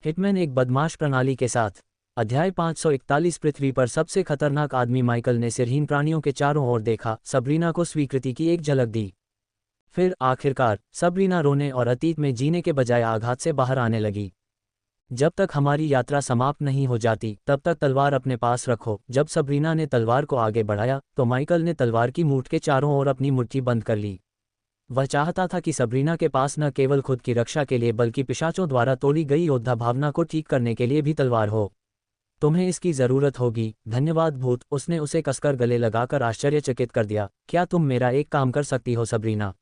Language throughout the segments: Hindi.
हिटमैन एक बदमाश प्रणाली के साथ। अध्याय 541। पृथ्वी पर सबसे खतरनाक आदमी। माइकल ने सिरहीन प्राणियों के चारों ओर देखा, सबरीना को स्वीकृति की एक झलक दी। फिर आखिरकार सबरीना रोने और अतीत में जीने के बजाय आघात से बाहर आने लगी। जब तक हमारी यात्रा समाप्त नहीं हो जाती तब तक तलवार अपने पास रखो। जब सबरीना ने तलवार को आगे बढ़ाया तो माइकल ने तलवार की मूठ के चारों ओर अपनी मुट्ठी बंद कर ली। वह चाहता था कि सबरीना के पास न केवल खुद की रक्षा के लिए बल्कि पिशाचों द्वारा तोड़ी गई योद्धा भावना को ठीक करने के लिए भी तलवार हो। तुम्हें इसकी जरूरत होगी। धन्यवाद भूत। उसने उसे कसकर गले लगाकर आश्चर्यचकित कर दिया। क्या तुम मेरा एक काम कर सकती हो सबरीना?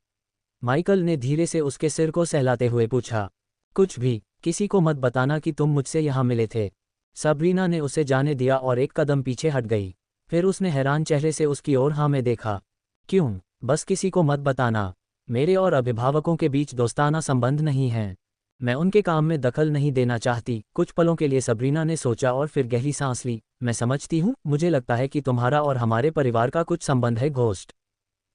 माइकल ने धीरे से उसके सिर को सहलाते हुए पूछा। कुछ भी। किसी को मत बताना कि तुम मुझसे यहाँ मिले थे। सबरीना ने उसे जाने दिया और एक कदम पीछे हट गई। फिर उसने हैरान चेहरे से उसकी ओर हाँ में देखा। क्यों? बस किसी को मत बताना। मेरे और अभिभावकों के बीच दोस्ताना संबंध नहीं है। मैं उनके काम में दखल नहीं देना चाहती। कुछ पलों के लिए सबरीना ने सोचा और फिर गहरी सांस ली। मैं समझती हूँ, मुझे लगता है कि तुम्हारा और हमारे परिवार का कुछ संबंध है घोस्ट।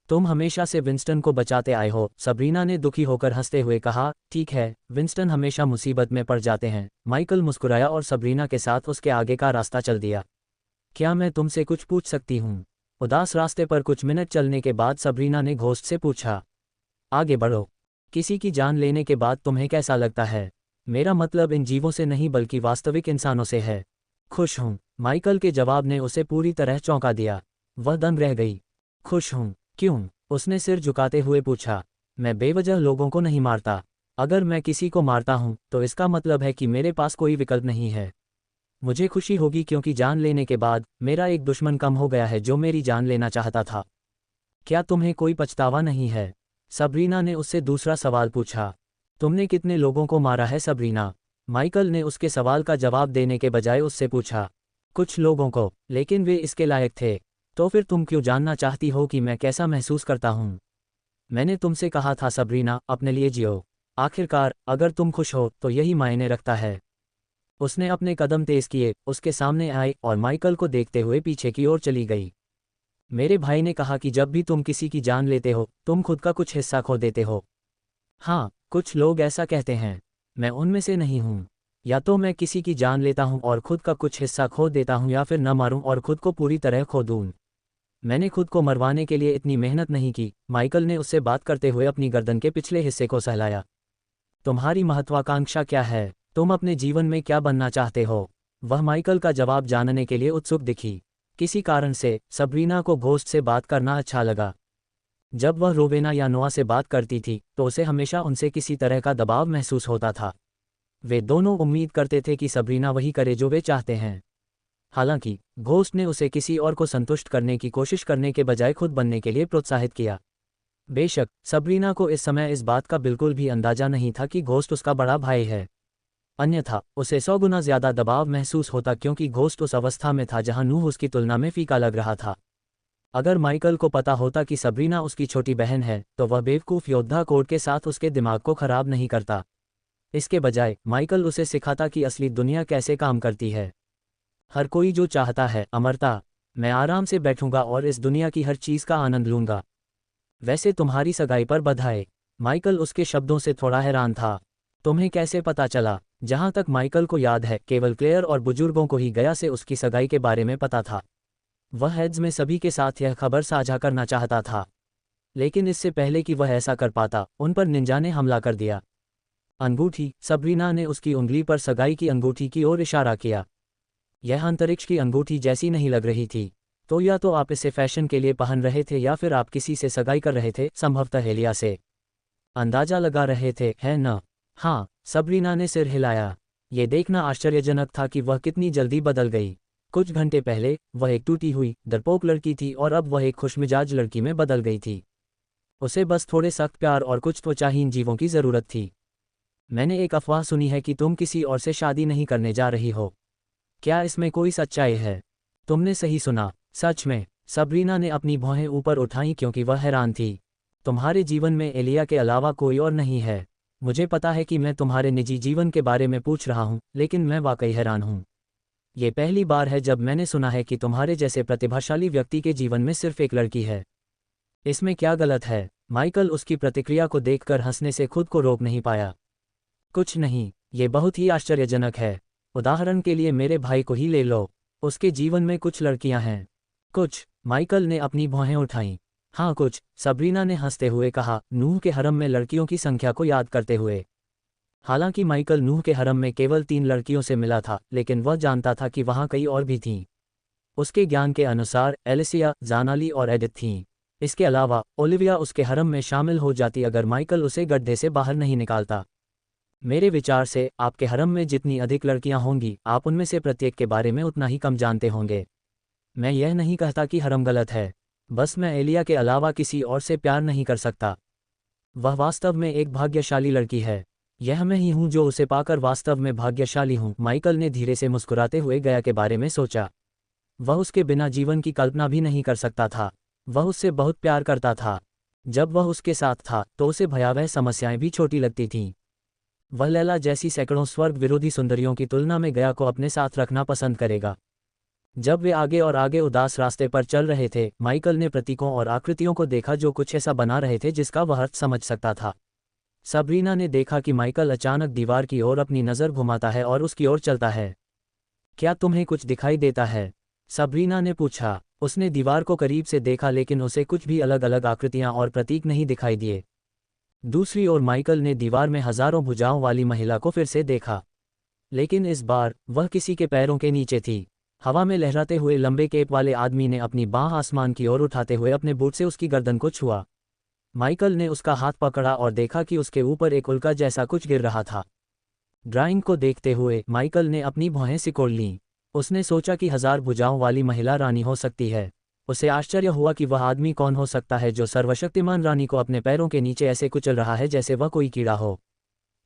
तुम हमेशा से विंस्टन को बचाते आए हो। सबरीना ने दुखी होकर हंसते हुए कहा। ठीक है, विंस्टन हमेशा मुसीबत में पड़ जाते हैं। माइकल मुस्कुराया और सबरीना के साथ उसके आगे का रास्ता चल दिया। क्या मैं तुमसे कुछ पूछ सकती हूँ? उदास रास्ते पर कुछ मिनट चलने के बाद सबरीना ने घोस्ट से पूछा। आगे बढ़ो। किसी की जान लेने के बाद तुम्हें कैसा लगता है? मेरा मतलब इन जीवों से नहीं बल्कि वास्तविक इंसानों से है। खुश हूँ। माइकल के जवाब ने उसे पूरी तरह चौंका दिया। वह दंग रह गई। खुश हूँ? क्यों? उसने सिर झुकाते हुए पूछा। मैं बेवजह लोगों को नहीं मारता। अगर मैं किसी को मारता हूँ तो इसका मतलब है कि मेरे पास कोई विकल्प नहीं है। मुझे खुशी होगी क्योंकि जान लेने के बाद मेरा एक दुश्मन कम हो गया है जो मेरी जान लेना चाहता था। क्या तुम्हें कोई पछतावा नहीं है? सबरीना ने उससे दूसरा सवाल पूछा। तुमने कितने लोगों को मारा है सबरीना? माइकल ने उसके सवाल का जवाब देने के बजाय उससे पूछा। कुछ लोगों को, लेकिन वे इसके लायक थे। तो फिर तुम क्यों जानना चाहती हो कि मैं कैसा महसूस करता हूँ? मैंने तुमसे कहा था सबरीना, अपने लिए जियो। आखिरकार अगर तुम खुश हो तो यही मायने रखता है। उसने अपने कदम तेज किए, उसके सामने आई और माइकल को देखते हुए पीछे की ओर चली गई। मेरे भाई ने कहा कि जब भी तुम किसी की जान लेते हो तुम खुद का कुछ हिस्सा खो देते हो। हाँ, कुछ लोग ऐसा कहते हैं। मैं उनमें से नहीं हूँ। या तो मैं किसी की जान लेता हूँ और खुद का कुछ हिस्सा खो देता हूँ, या फिर न मारूं और खुद को पूरी तरह खो दूँ। मैंने खुद को मरवाने के लिए इतनी मेहनत नहीं की। माइकल ने उससे बात करते हुए अपनी गर्दन के पिछले हिस्से को सहलाया। तुम्हारी महत्वाकांक्षा क्या है? तुम अपने जीवन में क्या बनना चाहते हो? वह माइकल का जवाब जानने के लिए उत्सुक दिखी। किसी कारण से सबरीना को घोस्ट से बात करना अच्छा लगा। जब वह रोवेना या नोआ से बात करती थी तो उसे हमेशा उनसे किसी तरह का दबाव महसूस होता था। वे दोनों उम्मीद करते थे कि सबरीना वही करे जो वे चाहते हैं। हालांकि घोस्ट ने उसे किसी और को संतुष्ट करने की कोशिश करने के बजाय खुद बनने के लिए प्रोत्साहित किया। बेशक सबरीना को इस समय इस बात का बिल्कुल भी अंदाजा नहीं था कि घोस्ट उसका बड़ा भाई है। अन्यथा उसे 100 गुना ज्यादा दबाव महसूस होता, क्योंकि घोस्ट उस अवस्था में था जहां नूह उसकी तुलना में फीका लग रहा था। अगर माइकल को पता होता कि सबरीना उसकी छोटी बहन है तो वह बेवकूफ़ योद्धा कोड के साथ उसके दिमाग को खराब नहीं करता। इसके बजाय माइकल उसे सिखाता कि असली दुनिया कैसे काम करती है। हर कोई जो चाहता है अमरता। मैं आराम से बैठूंगा और इस दुनिया की हर चीज़ का आनंद लूंगा। वैसे तुम्हारी सगाई पर बधाई। माइकल उसके शब्दों से थोड़ा हैरान था। तुम्हें कैसे पता चला? जहां तक माइकल को याद है केवल क्लेयर और बुजुर्गों को ही गया से उसकी सगाई के बारे में पता था। वह हेड्स में सभी के साथ यह खबर साझा करना चाहता था, लेकिन इससे पहले कि वह ऐसा कर पाता उन पर निंजा ने हमला कर दिया। अंगूठी। सबरीना ने उसकी उंगली पर सगाई की अंगूठी की ओर इशारा किया। यह अंतरिक्ष की अंगूठी जैसी नहीं लग रही थी। तो या तो आप इसे फैशन के लिए पहन रहे थे या फिर आप किसी से सगाई कर रहे थे, संभवतः हेलिया से। अंदाजा लगा रहे थे, है न? हाँ, सबरीना ने सिर हिलाया। ये देखना आश्चर्यजनक था कि वह कितनी जल्दी बदल गई। कुछ घंटे पहले वह एक टूटी हुई डरपोक लड़की थी और अब वह एक खुशमिजाज लड़की में बदल गई थी। उसे बस थोड़े सख्त प्यार और कुछ त्वचाहीन जीवों की जरूरत थी। मैंने एक अफवाह सुनी है कि तुम किसी और से शादी नहीं करने जा रही हो। क्या इसमें कोई सच्चाई है? तुमने सही सुना, सच में। सबरीना ने अपनी भौहें ऊपर उठाईं क्योंकि वह हैरान थी। तुम्हारे जीवन में एलिया के अलावा कोई और नहीं है। मुझे पता है कि मैं तुम्हारे निजी जीवन के बारे में पूछ रहा हूँ, लेकिन मैं वाकई हैरान हूँ। ये पहली बार है जब मैंने सुना है कि तुम्हारे जैसे प्रतिभाशाली व्यक्ति के जीवन में सिर्फ एक लड़की है। इसमें क्या गलत है? माइकल उसकी प्रतिक्रिया को देखकर हंसने से खुद को रोक नहीं पाया। कुछ नहीं, ये बहुत ही आश्चर्यजनक है। उदाहरण के लिए मेरे भाई को ही ले लो, उसके जीवन में कुछ लड़कियां हैं। कुछ, माइकल ने अपनी भौहें उठाईं। हाँ कुछ, सबरीना ने हंसते हुए कहा, नूह के हरम में लड़कियों की संख्या को याद करते हुए। हालांकि माइकल नूह के हरम में केवल 3 लड़कियों से मिला था, लेकिन वह जानता था कि वहाँ कई और भी थीं। उसके ज्ञान के अनुसार एलिसिया, जानाली और एडिथ थीं। इसके अलावा ओलिविया उसके हरम में शामिल हो जाती अगर माइकल उसे गड्ढे से बाहर नहीं निकालता। मेरे विचार से आपके हरम में जितनी अधिक लड़कियां होंगी, आप उनमें से प्रत्येक के बारे में उतना ही कम जानते होंगे। मैं यह नहीं कहता कि हरम गलत है, बस मैं एलिया के अलावा किसी और से प्यार नहीं कर सकता। वह वास्तव में एक भाग्यशाली लड़की है। यह मैं ही हूँ जो उसे पाकर वास्तव में भाग्यशाली हूँ। माइकल ने धीरे से मुस्कुराते हुए गया के बारे में सोचा। वह उसके बिना जीवन की कल्पना भी नहीं कर सकता था। वह उससे बहुत प्यार करता था। जब वह उसके साथ था तो उसे भयावह समस्याएं भी छोटी लगती थीं। वह लैला जैसी सैकड़ों स्वर्ग विरोधी सुंदरियों की तुलना में गया को अपने साथ रखना पसंद करेगा। जब वे आगे और आगे उदास रास्ते पर चल रहे थे, माइकल ने प्रतीकों और आकृतियों को देखा जो कुछ ऐसा बना रहे थे जिसका वह अर्थ समझ सकता था। सबरीना ने देखा कि माइकल अचानक दीवार की ओर अपनी नज़र घुमाता है और उसकी ओर चलता है। क्या तुम्हें कुछ दिखाई देता है? सबरीना ने पूछा। उसने दीवार को करीब से देखा लेकिन उसे कुछ भी अलग अलग आकृतियां और प्रतीक नहीं दिखाई दिए। दूसरी ओर माइकल ने दीवार में हजारों भुजाओं वाली महिला को फिर से देखा, लेकिन इस बार वह किसी के पैरों के नीचे थी। हवा में लहराते हुए लंबे केप वाले आदमी ने अपनी बाँह आसमान की ओर उठाते हुए अपने बूट से उसकी गर्दन को छुआ। माइकल ने उसका हाथ पकड़ा और देखा कि उसके ऊपर एक उल्का जैसा कुछ गिर रहा था। ड्राइंग को देखते हुए माइकल ने अपनी भौहें सिकोड़ लीं। उसने सोचा कि 1000 भुजाओं वाली महिला रानी हो सकती है। उसे आश्चर्य हुआ कि वह आदमी कौन हो सकता है जो सर्वशक्तिमान रानी को अपने पैरों के नीचे ऐसे कुचल रहा है जैसे वह कोई कीड़ा हो।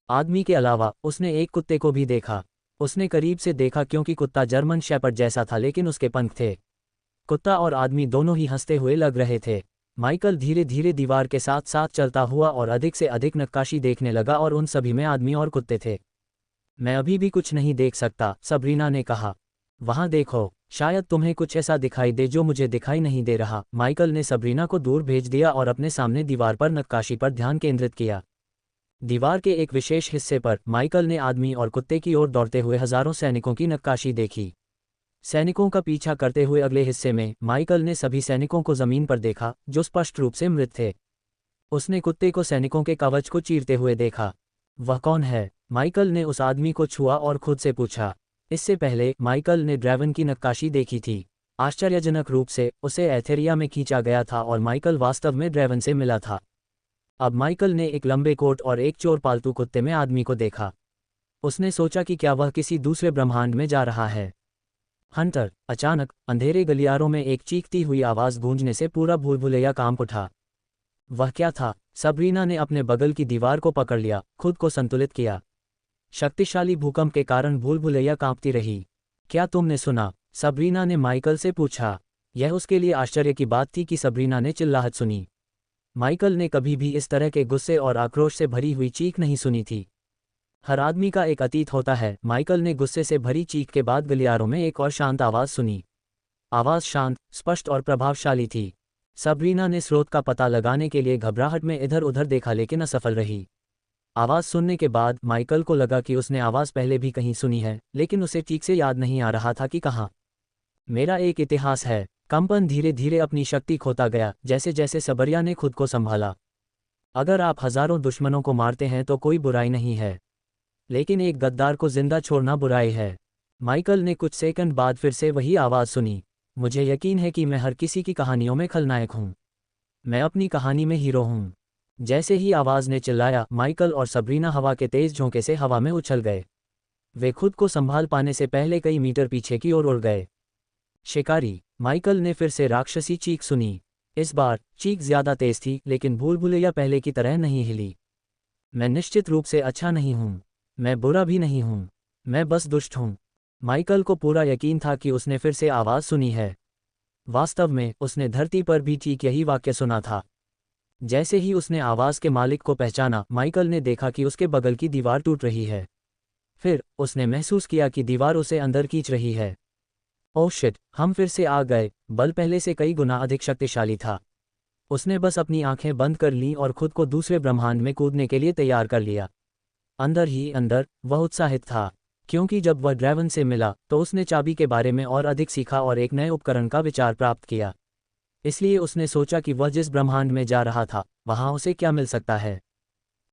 आदमी के अलावा उसने एक कुत्ते को भी देखा। उसने करीब से देखा क्योंकि कुत्ता जर्मन शेपर्ड जैसा था लेकिन उसके पंख थे। कुत्ता और आदमी दोनों ही हंसते हुए लग रहे थे। माइकल धीरे धीरे दीवार के साथ साथ चलता हुआ और अधिक से अधिक नक्काशी देखने लगा और उन सभी में आदमी और कुत्ते थे। मैं अभी भी कुछ नहीं देख सकता, सबरीना ने कहा। वहाँ देखो, शायद तुम्हें कुछ ऐसा दिखाई दे जो मुझे दिखाई नहीं दे रहा। माइकल ने सबरीना को दूर भेज दिया और अपने सामने दीवार पर नक्काशी पर ध्यान केंद्रित किया। दीवार के एक विशेष हिस्से पर माइकल ने आदमी और कुत्ते की ओर दौड़ते हुए हजारों सैनिकों की नक्काशी देखी। सैनिकों का पीछा करते हुए अगले हिस्से में माइकल ने सभी सैनिकों को जमीन पर देखा जो स्पष्ट रूप से मृत थे। उसने कुत्ते को सैनिकों के कवच को चीरते हुए देखा। वह कौन है? माइकल ने उस आदमी को छुआ और खुद से पूछा। इससे पहले माइकल ने ड्रैवन की नक्काशी देखी थी। आश्चर्यजनक रूप से उसे एथेरिया में खींचा गया था और माइकल वास्तव में ड्रैवन से मिला था। अब माइकल ने एक लंबे कोट और एक चोर पालतू कुत्ते में आदमी को देखा। उसने सोचा कि क्या वह किसी दूसरे ब्रह्मांड में जा रहा है। हंटर, अचानक अंधेरे गलियारों में एक चीखती हुई आवाज़ गूंजने से पूरा भूलभुलैया कांप उठा। वह क्या था? सबरीना ने अपने बगल की दीवार को पकड़ लिया, खुद को संतुलित किया। शक्तिशाली भूकंप के कारण भूलभुलैया कांपती रही। क्या तुमने सुना? सबरीना ने माइकल से पूछा। यह उसके लिए आश्चर्य की बात थी कि सबरीना ने चिल्लाहट सुनी। माइकल ने कभी भी इस तरह के गुस्से और आक्रोश से भरी हुई चीख नहीं सुनी थी। हर आदमी का एक अतीत होता है। माइकल ने गुस्से से भरी चीख के बाद गलियारों में एक और शांत आवाज़ सुनी। आवाज़ शांत, स्पष्ट और प्रभावशाली थी। सबरीना ने स्रोत का पता लगाने के लिए घबराहट में इधर उधर देखा लेकिन असफल रही। आवाज़ सुनने के बाद माइकल को लगा कि उसने आवाज़ पहले भी कहीं सुनी है, लेकिन उसे ठीक से याद नहीं आ रहा था कि कहाँ। मेरा एक इतिहास है। कंपन धीरे धीरे अपनी शक्ति खोता गया जैसे जैसे सबरिया ने खुद को संभाला। अगर आप हजारों दुश्मनों को मारते हैं तो कोई बुराई नहीं है, लेकिन एक गद्दार को जिंदा छोड़ना बुराई है। माइकल ने कुछ सेकंड बाद फिर से वही आवाज़ सुनी। मुझे यकीन है कि मैं हर किसी की कहानियों में खलनायक हूँ। मैं अपनी कहानी में हीरो हूँ। जैसे ही आवाज़ ने चिल्लाया, माइकल और सबरीना हवा के तेज झोंके से हवा में उछल गए। वे खुद को संभाल पाने से पहले कई मीटर पीछे की ओर उड़ गए। शिकारी, माइकल ने फिर से राक्षसी चीख सुनी। इस बार चीख ज्यादा तेज थी, लेकिन भूलभुलैया पहले की तरह नहीं हिली। मैं निश्चित रूप से अच्छा नहीं हूँ। मैं बुरा भी नहीं हूँ। मैं बस दुष्ट हूँ। माइकल को पूरा यकीन था कि उसने फिर से आवाज़ सुनी है। वास्तव में उसने धरती पर भी ठीक यही वाक्य सुना था। जैसे ही उसने आवाज़ के मालिक को पहचाना, माइकल ने देखा कि उसके बगल की दीवार टूट रही है। फिर उसने महसूस किया कि दीवार उसे अंदर खींच रही है। ओह शिट, हम फिर से आ गए। बल पहले से कई गुना अधिक शक्तिशाली था। उसने बस अपनी आंखें बंद कर लीं और खुद को दूसरे ब्रह्मांड में कूदने के लिए तैयार कर लिया। अंदर ही अंदर वह उत्साहित था, क्योंकि जब वह ड्रैवन से मिला तो उसने चाबी के बारे में और अधिक सीखा और एक नए उपकरण का विचार प्राप्त किया। इसलिए उसने सोचा कि वह जिस ब्रह्मांड में जा रहा था वहां उसे क्या मिल सकता है।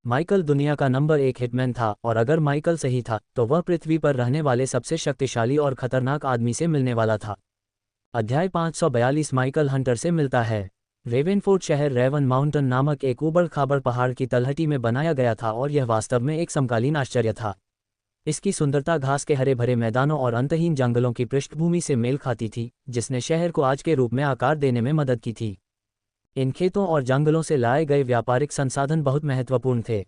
माइकल दुनिया का नंबर 1 हिटमैन था, और अगर माइकल सही था तो वह पृथ्वी पर रहने वाले सबसे शक्तिशाली और खतरनाक आदमी से मिलने वाला था। अध्याय 542 माइकल हंटर से मिलता है। रेवेनफोर्ट शहर रेवन माउंटेन नामक एक ऊबड़-खाबड़ पहाड़ की तलहटी में बनाया गया था, और यह वास्तव में एक समकालीन आश्चर्य था। इसकी सुंदरता घास के हरे भरे मैदानों और अंतहीन जंगलों की पृष्ठभूमि से मेल खाती थी, जिसने शहर को आज के रूप में आकार देने में मदद की थी। इन खेतों और जंगलों से लाए गए व्यापारिक संसाधन बहुत महत्वपूर्ण थे।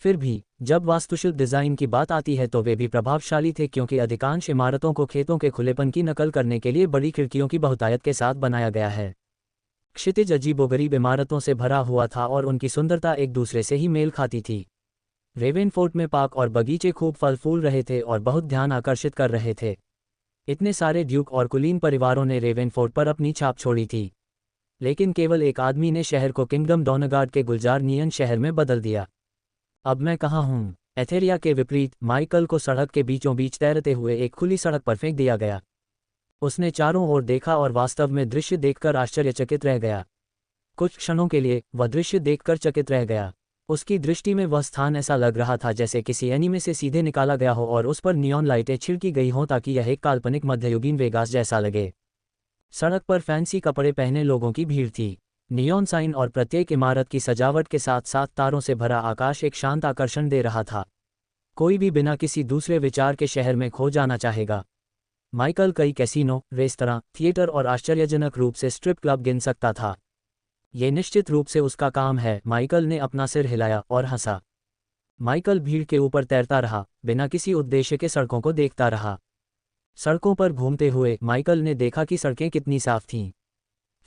फिर भी जब वास्तुशिल्प डिजाइन की बात आती है तो वे भी प्रभावशाली थे, क्योंकि अधिकांश इमारतों को खेतों के खुलेपन की नकल करने के लिए बड़ी खिड़कियों की बहुतायत के साथ बनाया गया है। क्षितिज अजीबोगरीब इमारतों से भरा हुआ था और उनकी सुंदरता एक दूसरे से ही मेल खाती थी। रेवेनफोर्ट में पार्क और बगीचे खूब फल फूल रहे थे और बहुत ध्यान आकर्षित कर रहे थे। इतने सारे ड्यूक और कुलीन परिवारों ने रेवेनफोर्ट पर अपनी छाप छोड़ी थी, लेकिन केवल एक आदमी ने शहर को किंगडम डॉनगार्ड के गुलजार नियन शहर में बदल दिया। अब मैं कहाँ हूँ? एथेरिया के विपरीत माइकल को सड़क के बीचों बीच तैरते हुए एक खुली सड़क पर फेंक दिया गया। उसने चारों ओर देखा और वास्तव में दृश्य देखकर आश्चर्यचकित रह गया। कुछ क्षणों के लिए वह दृश्य देखकर चकित रह गया। उसकी दृष्टि में वह स्थान ऐसा लग रहा था जैसे किसी एनीमे से सीधे निकाला गया हो और उस पर नियॉन लाइटें छिड़की गई हों ताकि यह एक काल्पनिक मध्ययुगीन वेगास जैसा लगे। सड़क पर फैंसी कपड़े पहने लोगों की भीड़ थी। नियॉन साइन और प्रत्येक इमारत की सजावट के साथ साथ तारों से भरा आकाश एक शांत आकर्षण दे रहा था। कोई भी बिना किसी दूसरे विचार के शहर में खो जाना चाहेगा। माइकल कई कैसीनो, रेस्तरां, थिएटर और आश्चर्यजनक रूप से स्ट्रिप क्लब गिन सकता था। ये निश्चित रूप से उसका काम है। माइकल ने अपना सिर हिलाया और हंसा। माइकल भीड़ के ऊपर तैरता रहा, बिना किसी उद्देश्य के सड़कों को देखता रहा। सड़कों पर घूमते हुए माइकल ने देखा कि सड़कें कितनी साफ थीं।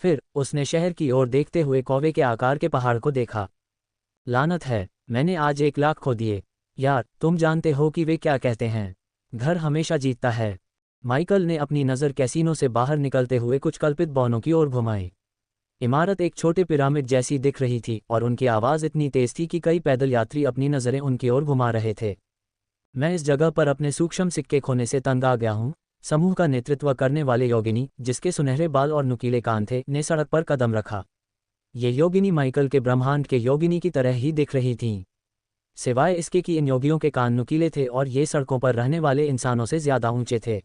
फिर उसने शहर की ओर देखते हुए कौवे के आकार के पहाड़ को देखा। लानत है, मैंने आज 1 लाख खो दिए। यार, तुम जानते हो कि वे क्या कहते हैं, घर हमेशा जीतता है। माइकल ने अपनी नज़र कैसीनो से बाहर निकलते हुए कुछ कल्पित बौनों की ओर घुमाई। इमारत एक छोटे पिरामिड जैसी दिख रही थी और उनकी आवाज़ इतनी तेज थी कि कई पैदल यात्री अपनी नज़रें उनकी ओर घुमा रहे थे। मैं इस जगह पर अपने सूक्ष्म सिक्के खोने से तंग आ गया हूँ। समूह का नेतृत्व करने वाले योगिनी, जिसके सुनहरे बाल और नुकीले कान थे, ने सड़क पर कदम रखा। ये योगिनी माइकल के ब्रह्मांड के योगिनी की तरह ही दिख रही थीं, सिवाय इसके कि इन योगियों के कान नुकीले थे और ये सड़कों पर रहने वाले इंसानों से ज़्यादा ऊंचे थे।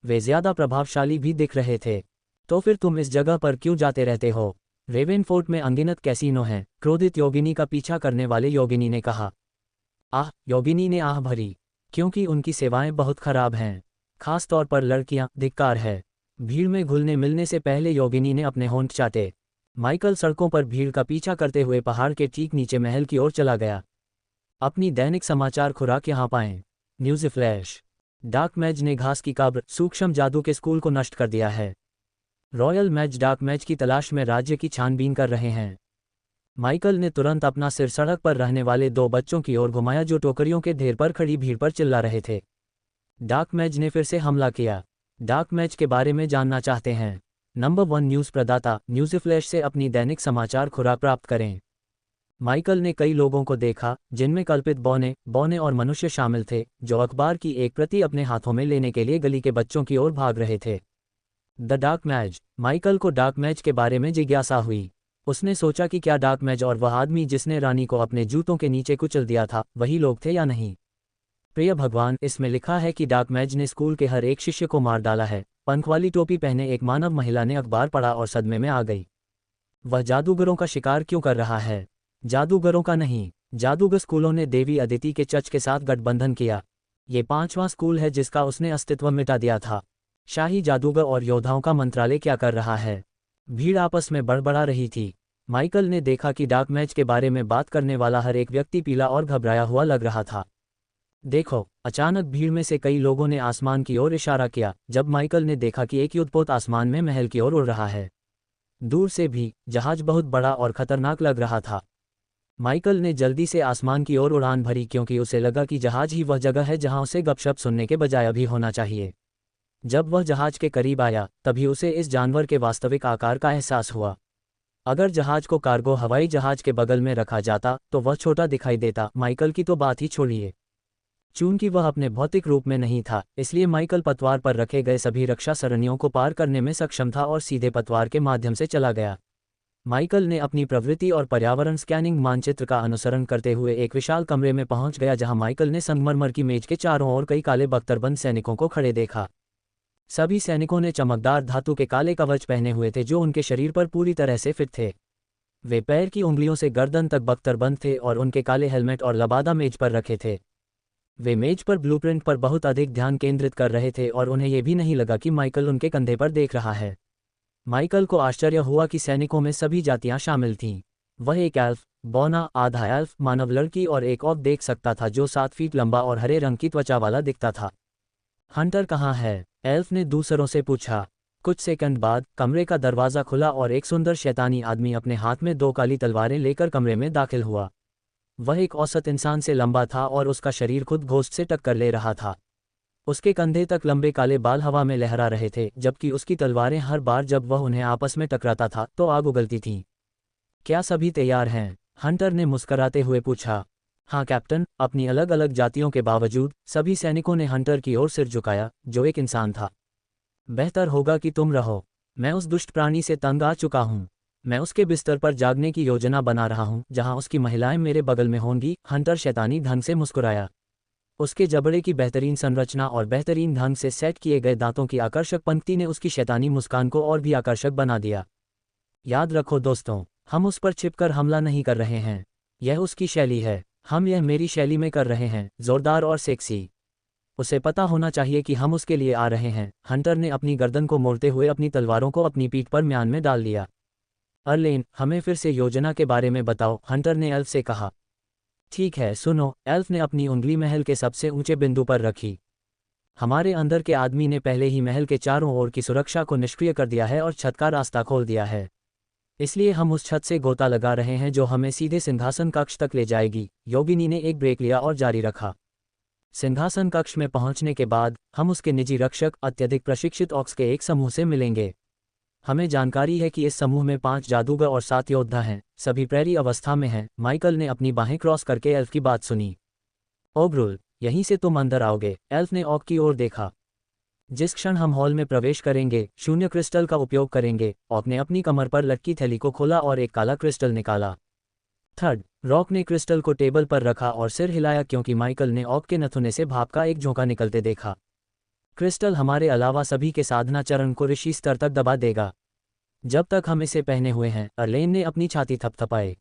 वे ज़्यादा प्रभावशाली भी दिख रहे थे। तो फिर तुम इस जगह पर क्यों जाते रहते हो? रेवेनफोर्ट में अनगिनत कैसीनो हैं, क्रोधित योगिनी का पीछा करने वाले योगिनी ने कहा। आह, योगिनी ने आह भरी, क्योंकि उनकी सेवाएं बहुत खराब हैं, खास तौर पर लड़कियां, धिक्कार है। भीड़ में घुलने मिलने से पहले योगिनी ने अपने होंठ चाटे। माइकल सड़कों पर भीड़ का पीछा करते हुए पहाड़ के ठीक नीचे महल की ओर चला गया। अपनी दैनिक समाचार खुराक यहाँ पाएं। News flash. डार्क मैज ने घास की काब्र, सूक्ष्म जादू के स्कूल को नष्ट कर दिया है। रॉयल मैज डार्क मैज की तलाश में राज्य की छानबीन कर रहे हैं। माइकल ने तुरंत अपना सिर सड़क पर रहने वाले 2 बच्चों की ओर घुमाया जो टोकरियों के ढेर पर खड़ी भीड़ पर चिल्ला रहे थे। डार्क मैज ने फिर से हमला किया। डार्क मैज के बारे में जानना चाहते हैं? नंबर 1 न्यूज़ प्रदाता न्यूज़ फ्लैश से अपनी दैनिक समाचार खुराक प्राप्त करें। माइकल ने कई लोगों को देखा, जिनमें कल्पित बौने और मनुष्य शामिल थे, जो अखबार की एक प्रति अपने हाथों में लेने के लिए गली के बच्चों की ओर भाग रहे थे। The dark maize. माइकल को डार्क मैज के बारे में जिज्ञासा हुई। उसने सोचा कि क्या डार्क मैज और वह आदमी जिसने रानी को अपने जूतों के नीचे कुचल दिया था, वही लोग थे या नहीं। प्रिय भगवान, इसमें लिखा है कि डार्क मैज ने स्कूल के हर एक शिष्य को मार डाला है। पंख वाली टोपी पहने एक मानव महिला ने अखबार पढ़ा और सदमे में आ गई। वह जादूगरों का शिकार क्यों कर रहा है? जादूगरों का नहीं, जादूगर स्कूलों ने देवी अदिति के चर्च के साथ गठबंधन किया। ये 5वां स्कूल है जिसका उसने अस्तित्व मिटा दिया था। शाही जादूगर और योद्धाओं का मंत्रालय क्या कर रहा है? भीड़ आपस में बड़बड़ा रही थी। माइकल ने देखा कि डार्क मैज के बारे में बात करने वाला हर एक व्यक्ति पीला और घबराया हुआ लग रहा था। देखो, अचानक भीड़ में से कई लोगों ने आसमान की ओर इशारा किया। जब माइकल ने देखा कि एक युद्धपोत आसमान में महल की ओर उड़ रहा है। दूर से भी जहाज बहुत बड़ा और खतरनाक लग रहा था। माइकल ने जल्दी से आसमान की ओर उड़ान भरी, क्योंकि उसे लगा कि जहाज ही वह जगह है जहां उसे गपशप सुनने के बजाय अभी होना चाहिए। जब वह जहाज के करीब आया, तभी उसे इस जानवर के वास्तविक आकार का एहसास हुआ। अगर जहाज को कार्गो हवाई जहाज के बगल में रखा जाता तो वह छोटा दिखाई देता, माइकल की तो बात ही छोड़िए। चूंकि वह अपने भौतिक रूप में नहीं था, इसलिए माइकल पतवार पर रखे गए सभी रक्षा सरणियों को पार करने में सक्षम था और सीधे पतवार के माध्यम से चला गया। माइकल ने अपनी प्रवृत्ति और पर्यावरण स्कैनिंग मानचित्र का अनुसरण करते हुए एक विशाल कमरे में पहुंच गया, जहां माइकल ने संगमरमर की मेज के चारों ओर कई काले बख्तरबंद सैनिकों को खड़े देखा। सभी सैनिकों ने चमकदार धातु के काले कवच पहने हुए थे जो उनके शरीर पर पूरी तरह से फिट थे। वे पैर की उंगलियों से गर्दन तक बख्तरबंद थे और उनके काले हेलमेट और लबादा मेज पर रखे थे। वे मेज पर ब्लूप्रिंट पर बहुत अधिक ध्यान केंद्रित कर रहे थे और उन्हें यह भी नहीं लगा कि माइकल उनके कंधे पर देख रहा है। माइकल को आश्चर्य हुआ कि सैनिकों में सभी जातियां शामिल थीं। वह एक एल्फ, बौना, आधा एल्फ, मानव लड़की और एक ऑफ देख सकता था जो 7 फीट लंबा और हरे रंग की त्वचा वाला दिखता था। हंटर कहाँ है? एल्फ ने दूसरों से पूछा। कुछ सेकंड बाद कमरे का दरवाज़ा खुला और एक सुंदर शैतानी आदमी अपने हाथ में 2 काली तलवारें लेकर कमरे में दाखिल हुआ। वह एक औसत इंसान से लंबा था और उसका शरीर खुद घोस्ट से टक्कर ले रहा था। उसके कंधे तक लंबे काले बाल हवा में लहरा रहे थे, जबकि उसकी तलवारें हर बार जब वह उन्हें आपस में टकराता था तो आग उगलती थीं। क्या सभी तैयार हैं? हंटर ने मुस्कराते हुए पूछा। हाँ कैप्टन, अपनी अलग अलग जातियों के बावजूद सभी सैनिकों ने हंटर की ओर सिर झुकाया, जो एक इंसान था। बेहतर होगा कि तुम रहो। मैं उस दुष्ट प्राणी से तंग आ चुका हूँ। मैं उसके बिस्तर पर जागने की योजना बना रहा हूँ, जहाँ उसकी महिलाएं मेरे बगल में होंगी। हंटर शैतानी ढंग से मुस्कुराया। उसके जबड़े की बेहतरीन संरचना और बेहतरीन ढंग से सेट किए गए दांतों की आकर्षक पंक्ति ने उसकी शैतानी मुस्कान को और भी आकर्षक बना दिया। याद रखो दोस्तों, हम उस पर छिपकर हमला नहीं कर रहे हैं। यह उसकी शैली है, हम यह मेरी शैली में कर रहे हैं, जोरदार और सेक्सी। उसे पता होना चाहिए कि हम उसके लिए आ रहे हैं। हंटर ने अपनी गर्दन को मोड़ते हुए अपनी तलवारों को अपनी पीठ पर म्यान में डाल दिया। अर्लेन, हमें फिर से योजना के बारे में बताओ, हंटर ने एल्फ से कहा। ठीक है सुनो, एल्फ ने अपनी उंगली महल के सबसे ऊंचे बिंदु पर रखी। हमारे अंदर के आदमी ने पहले ही महल के चारों ओर की सुरक्षा को निष्क्रिय कर दिया है और छत का रास्ता खोल दिया है। इसलिए हम उस छत से गोता लगा रहे हैं जो हमें सीधे सिंहासन कक्ष तक ले जाएगी। योगिनी ने एक ब्रेक लिया और जारी रखा। सिंहासन कक्ष में पहुंचने के बाद हम उसके निजी रक्षक, अत्यधिक प्रशिक्षित ऑक्स के एक समूह से मिलेंगे। हमें जानकारी है कि इस समूह में 5 जादूगर और 7 योद्धा हैं, सभी प्रेरी अवस्था में हैं। माइकल ने अपनी बाहें क्रॉस करके एल्फ की बात सुनी। ओग्रुल, यहीं से तुम अंदर आओगे? एल्फ ने ऑक की ओर देखा। जिस क्षण हम हॉल में प्रवेश करेंगे, शून्य क्रिस्टल का उपयोग करेंगे। ऑक ने अपनी कमर पर लटकी थैली को खोला और एक काला क्रिस्टल निकाला। थर्ड, रॉक ने क्रिस्टल को टेबल पर रखा और सिर हिलाया क्योंकि माइकल ने ऑक के नथुने से भाप का एक झोंका निकलते देखा। क्रिस्टल हमारे अलावा सभी के साधना चरण को ऋषि स्तर तक दबा देगा जब तक हम इसे पहने हुए हैं। अर्लेन ने अपनी छाती थपथपाई।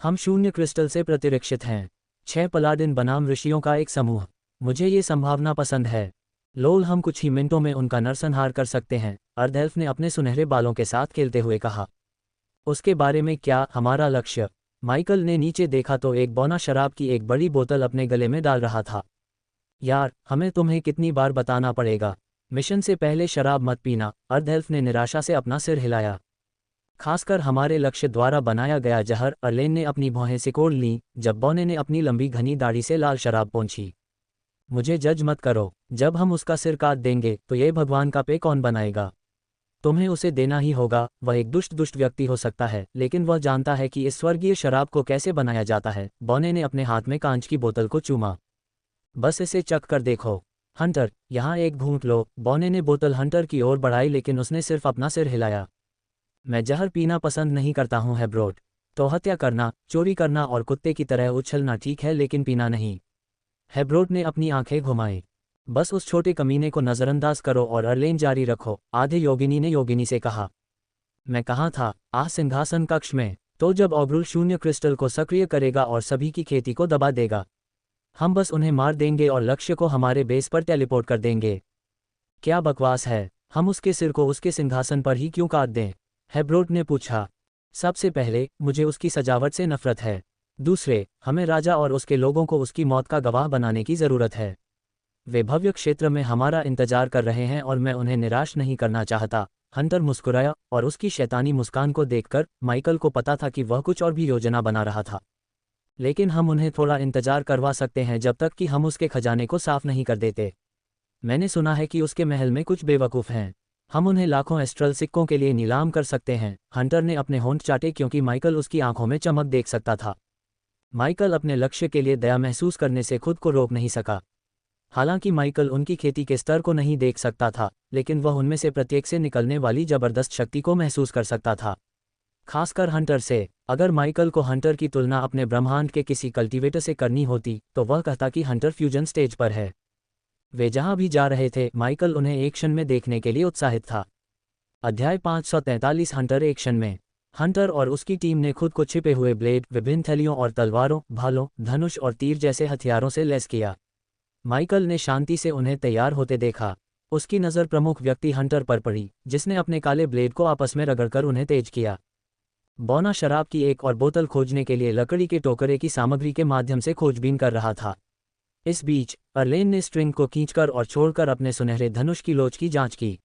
हम शून्य क्रिस्टल से प्रतिरक्षित हैं। 6 पलाडिन बनाम ऋषियों का एक समूह। मुझे ये संभावना पसंद है। लोल, हम कुछ ही मिनटों में उनका नरसंहार कर सकते हैं, अर्धएल्फ ने अपने सुनहरे बालों के साथ खेलते हुए कहा। उसके बारे में क्या? हमारा लक्ष्य? माइकल ने नीचे देखा तो एक बौना शराब की एक बड़ी बोतल अपने गले में डाल रहा था। यार, हमें तुम्हें कितनी बार बताना पड़ेगा, मिशन से पहले शराब मत पीना। अर्धएल्फ ने निराशा से अपना सिर हिलाया। खासकर हमारे लक्ष्य द्वारा बनाया गया जहर। अर्लेन ने अपनी भौहें सिकोड़ लीं जब बौने ने अपनी लंबी घनी दाढ़ी से लाल शराब पोंछी। मुझे जज मत करो, जब हम उसका सिर काट देंगे तो ये भगवान का पे कौन बनाएगा? तुम्हें उसे देना ही होगा। वह एक दुष्ट व्यक्ति हो सकता है, लेकिन वह जानता है कि इस स्वर्गीय शराब को कैसे बनाया जाता है। बौने ने अपने हाथ में कांच की बोतल को चूमा। बस इसे चख कर देखो। हंटर, यहाँ एक घूंट लो। बौने ने बोतल हंटर की ओर बढ़ाई, लेकिन उसने सिर्फ अपना सिर हिलाया। मैं जहर पीना पसंद नहीं करता हूँ हेब्रोट। तो हत्या करना, चोरी करना और कुत्ते की तरह उछलना ठीक है, लेकिन पीना नहीं। हेब्रोट ने अपनी आंखें घुमाई। बस उस छोटे कमीने को नज़रअंदाज करो और अर्लेन जारी रखो। आधे योगिनी ने योगिनी से कहा। मैं कहाँ था? सिंहासन कक्ष में। तो जब ओग्रुल शून्य क्रिस्टल को सक्रिय करेगा और सभी की खेती को दबा देगा, हम बस उन्हें मार देंगे और लक्ष्य को हमारे बेस पर टेलीपोर्ट कर देंगे। क्या बकवास है? हम उसके सिर को उसके सिंहासन पर ही क्यों काट दें? हेब्रोट ने पूछा। सबसे पहले, मुझे उसकी सजावट से नफरत है। दूसरे, हमें राजा और उसके लोगों को उसकी मौत का गवाह बनाने की ज़रूरत है। वे भव्य क्षेत्र में हमारा इंतजार कर रहे हैं और मैं उन्हें निराश नहीं करना चाहता। हंटर मुस्कुराया और उसकी शैतानी मुस्कान को देखकर माइकल को पता था कि वह कुछ और भी योजना बना रहा था। लेकिन हम उन्हें थोड़ा इंतजार करवा सकते हैं जब तक कि हम उसके खजाने को साफ नहीं कर देते। मैंने सुना है कि उसके महल में कुछ बेवकूफ़ हैं। हम उन्हें लाखों एस्ट्रल सिक्कों के लिए नीलाम कर सकते हैं। हंटर ने अपने होंठ चाटे क्योंकि माइकल उसकी आंखों में चमक देख सकता था। माइकल अपने लक्ष्य के लिए दया महसूस करने से खुद को रोक नहीं सका। हालांकि माइकल उनकी खेती के स्तर को नहीं देख सकता था, लेकिन वह उनमें से प्रत्येक से निकलने वाली जबरदस्त शक्ति को महसूस कर सकता था, खासकर हंटर से। अगर माइकल को हंटर की तुलना अपने ब्रह्मांड के किसी कल्टीवेटर से करनी होती तो वह कहता कि हंटर फ्यूजन स्टेज पर है। वे जहां भी जा रहे थे, माइकल उन्हें एक्शन में देखने के लिए उत्साहित था। अध्याय 543 हंटर एक्शन में। हंटर और उसकी टीम ने खुद को छिपे हुए ब्लेड, विभिन्न थैलियों और तलवारों, भालों, धनुष और तीर जैसे हथियारों से लैस किया। माइकल ने शांति से उन्हें तैयार होते देखा। उसकी नज़र प्रमुख व्यक्ति हंटर पर पड़ी, जिसने अपने काले ब्लेड को आपस में रगड़कर उन्हें तेज किया। बौना शराब की एक और बोतल खोजने के लिए लकड़ी के टोकरे की सामग्री के माध्यम से खोजबीन कर रहा था। इस बीच अर्लेन ने स्ट्रिंग को खींचकर और छोड़कर अपने सुनहरे धनुष की लोच की जांच की।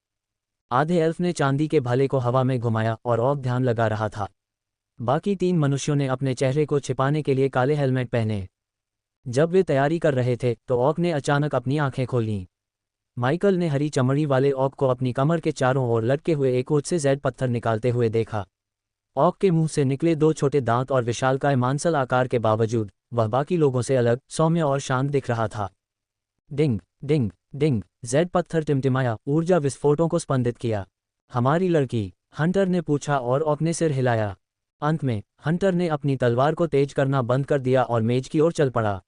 आधे एल्फ ने चांदी के भाले को हवा में घुमाया और ऑक ध्यान लगा रहा था। बाकी 3 मनुष्यों ने अपने चेहरे को छिपाने के लिए काले हेलमेट पहने। जब वे तैयारी कर रहे थे तो ऑक ने अचानक अपनी आंखें खोलीं। माइकल ने हरी चमड़ी वाले ऑक को अपनी कमर के चारों ओर लटके हुए एक ओट से जेड पत्थर निकालते हुए देखा। ऑक के मुंह से निकले 2 छोटे दांत और विशालकाय मांसल आकार के बावजूद वह बाकी लोगों से अलग, सौम्य और शांत दिख रहा था। डिंग डिंग डिंग, जेड पत्थर टिमटिमाया, ऊर्जा विस्फोटों को स्पंदित किया। हमारी लड़की? हंटर ने पूछा और ऑक ने सिर हिलाया। अंत में हंटर ने अपनी तलवार को तेज करना बंद कर दिया और मेज की ओर चल पड़ा।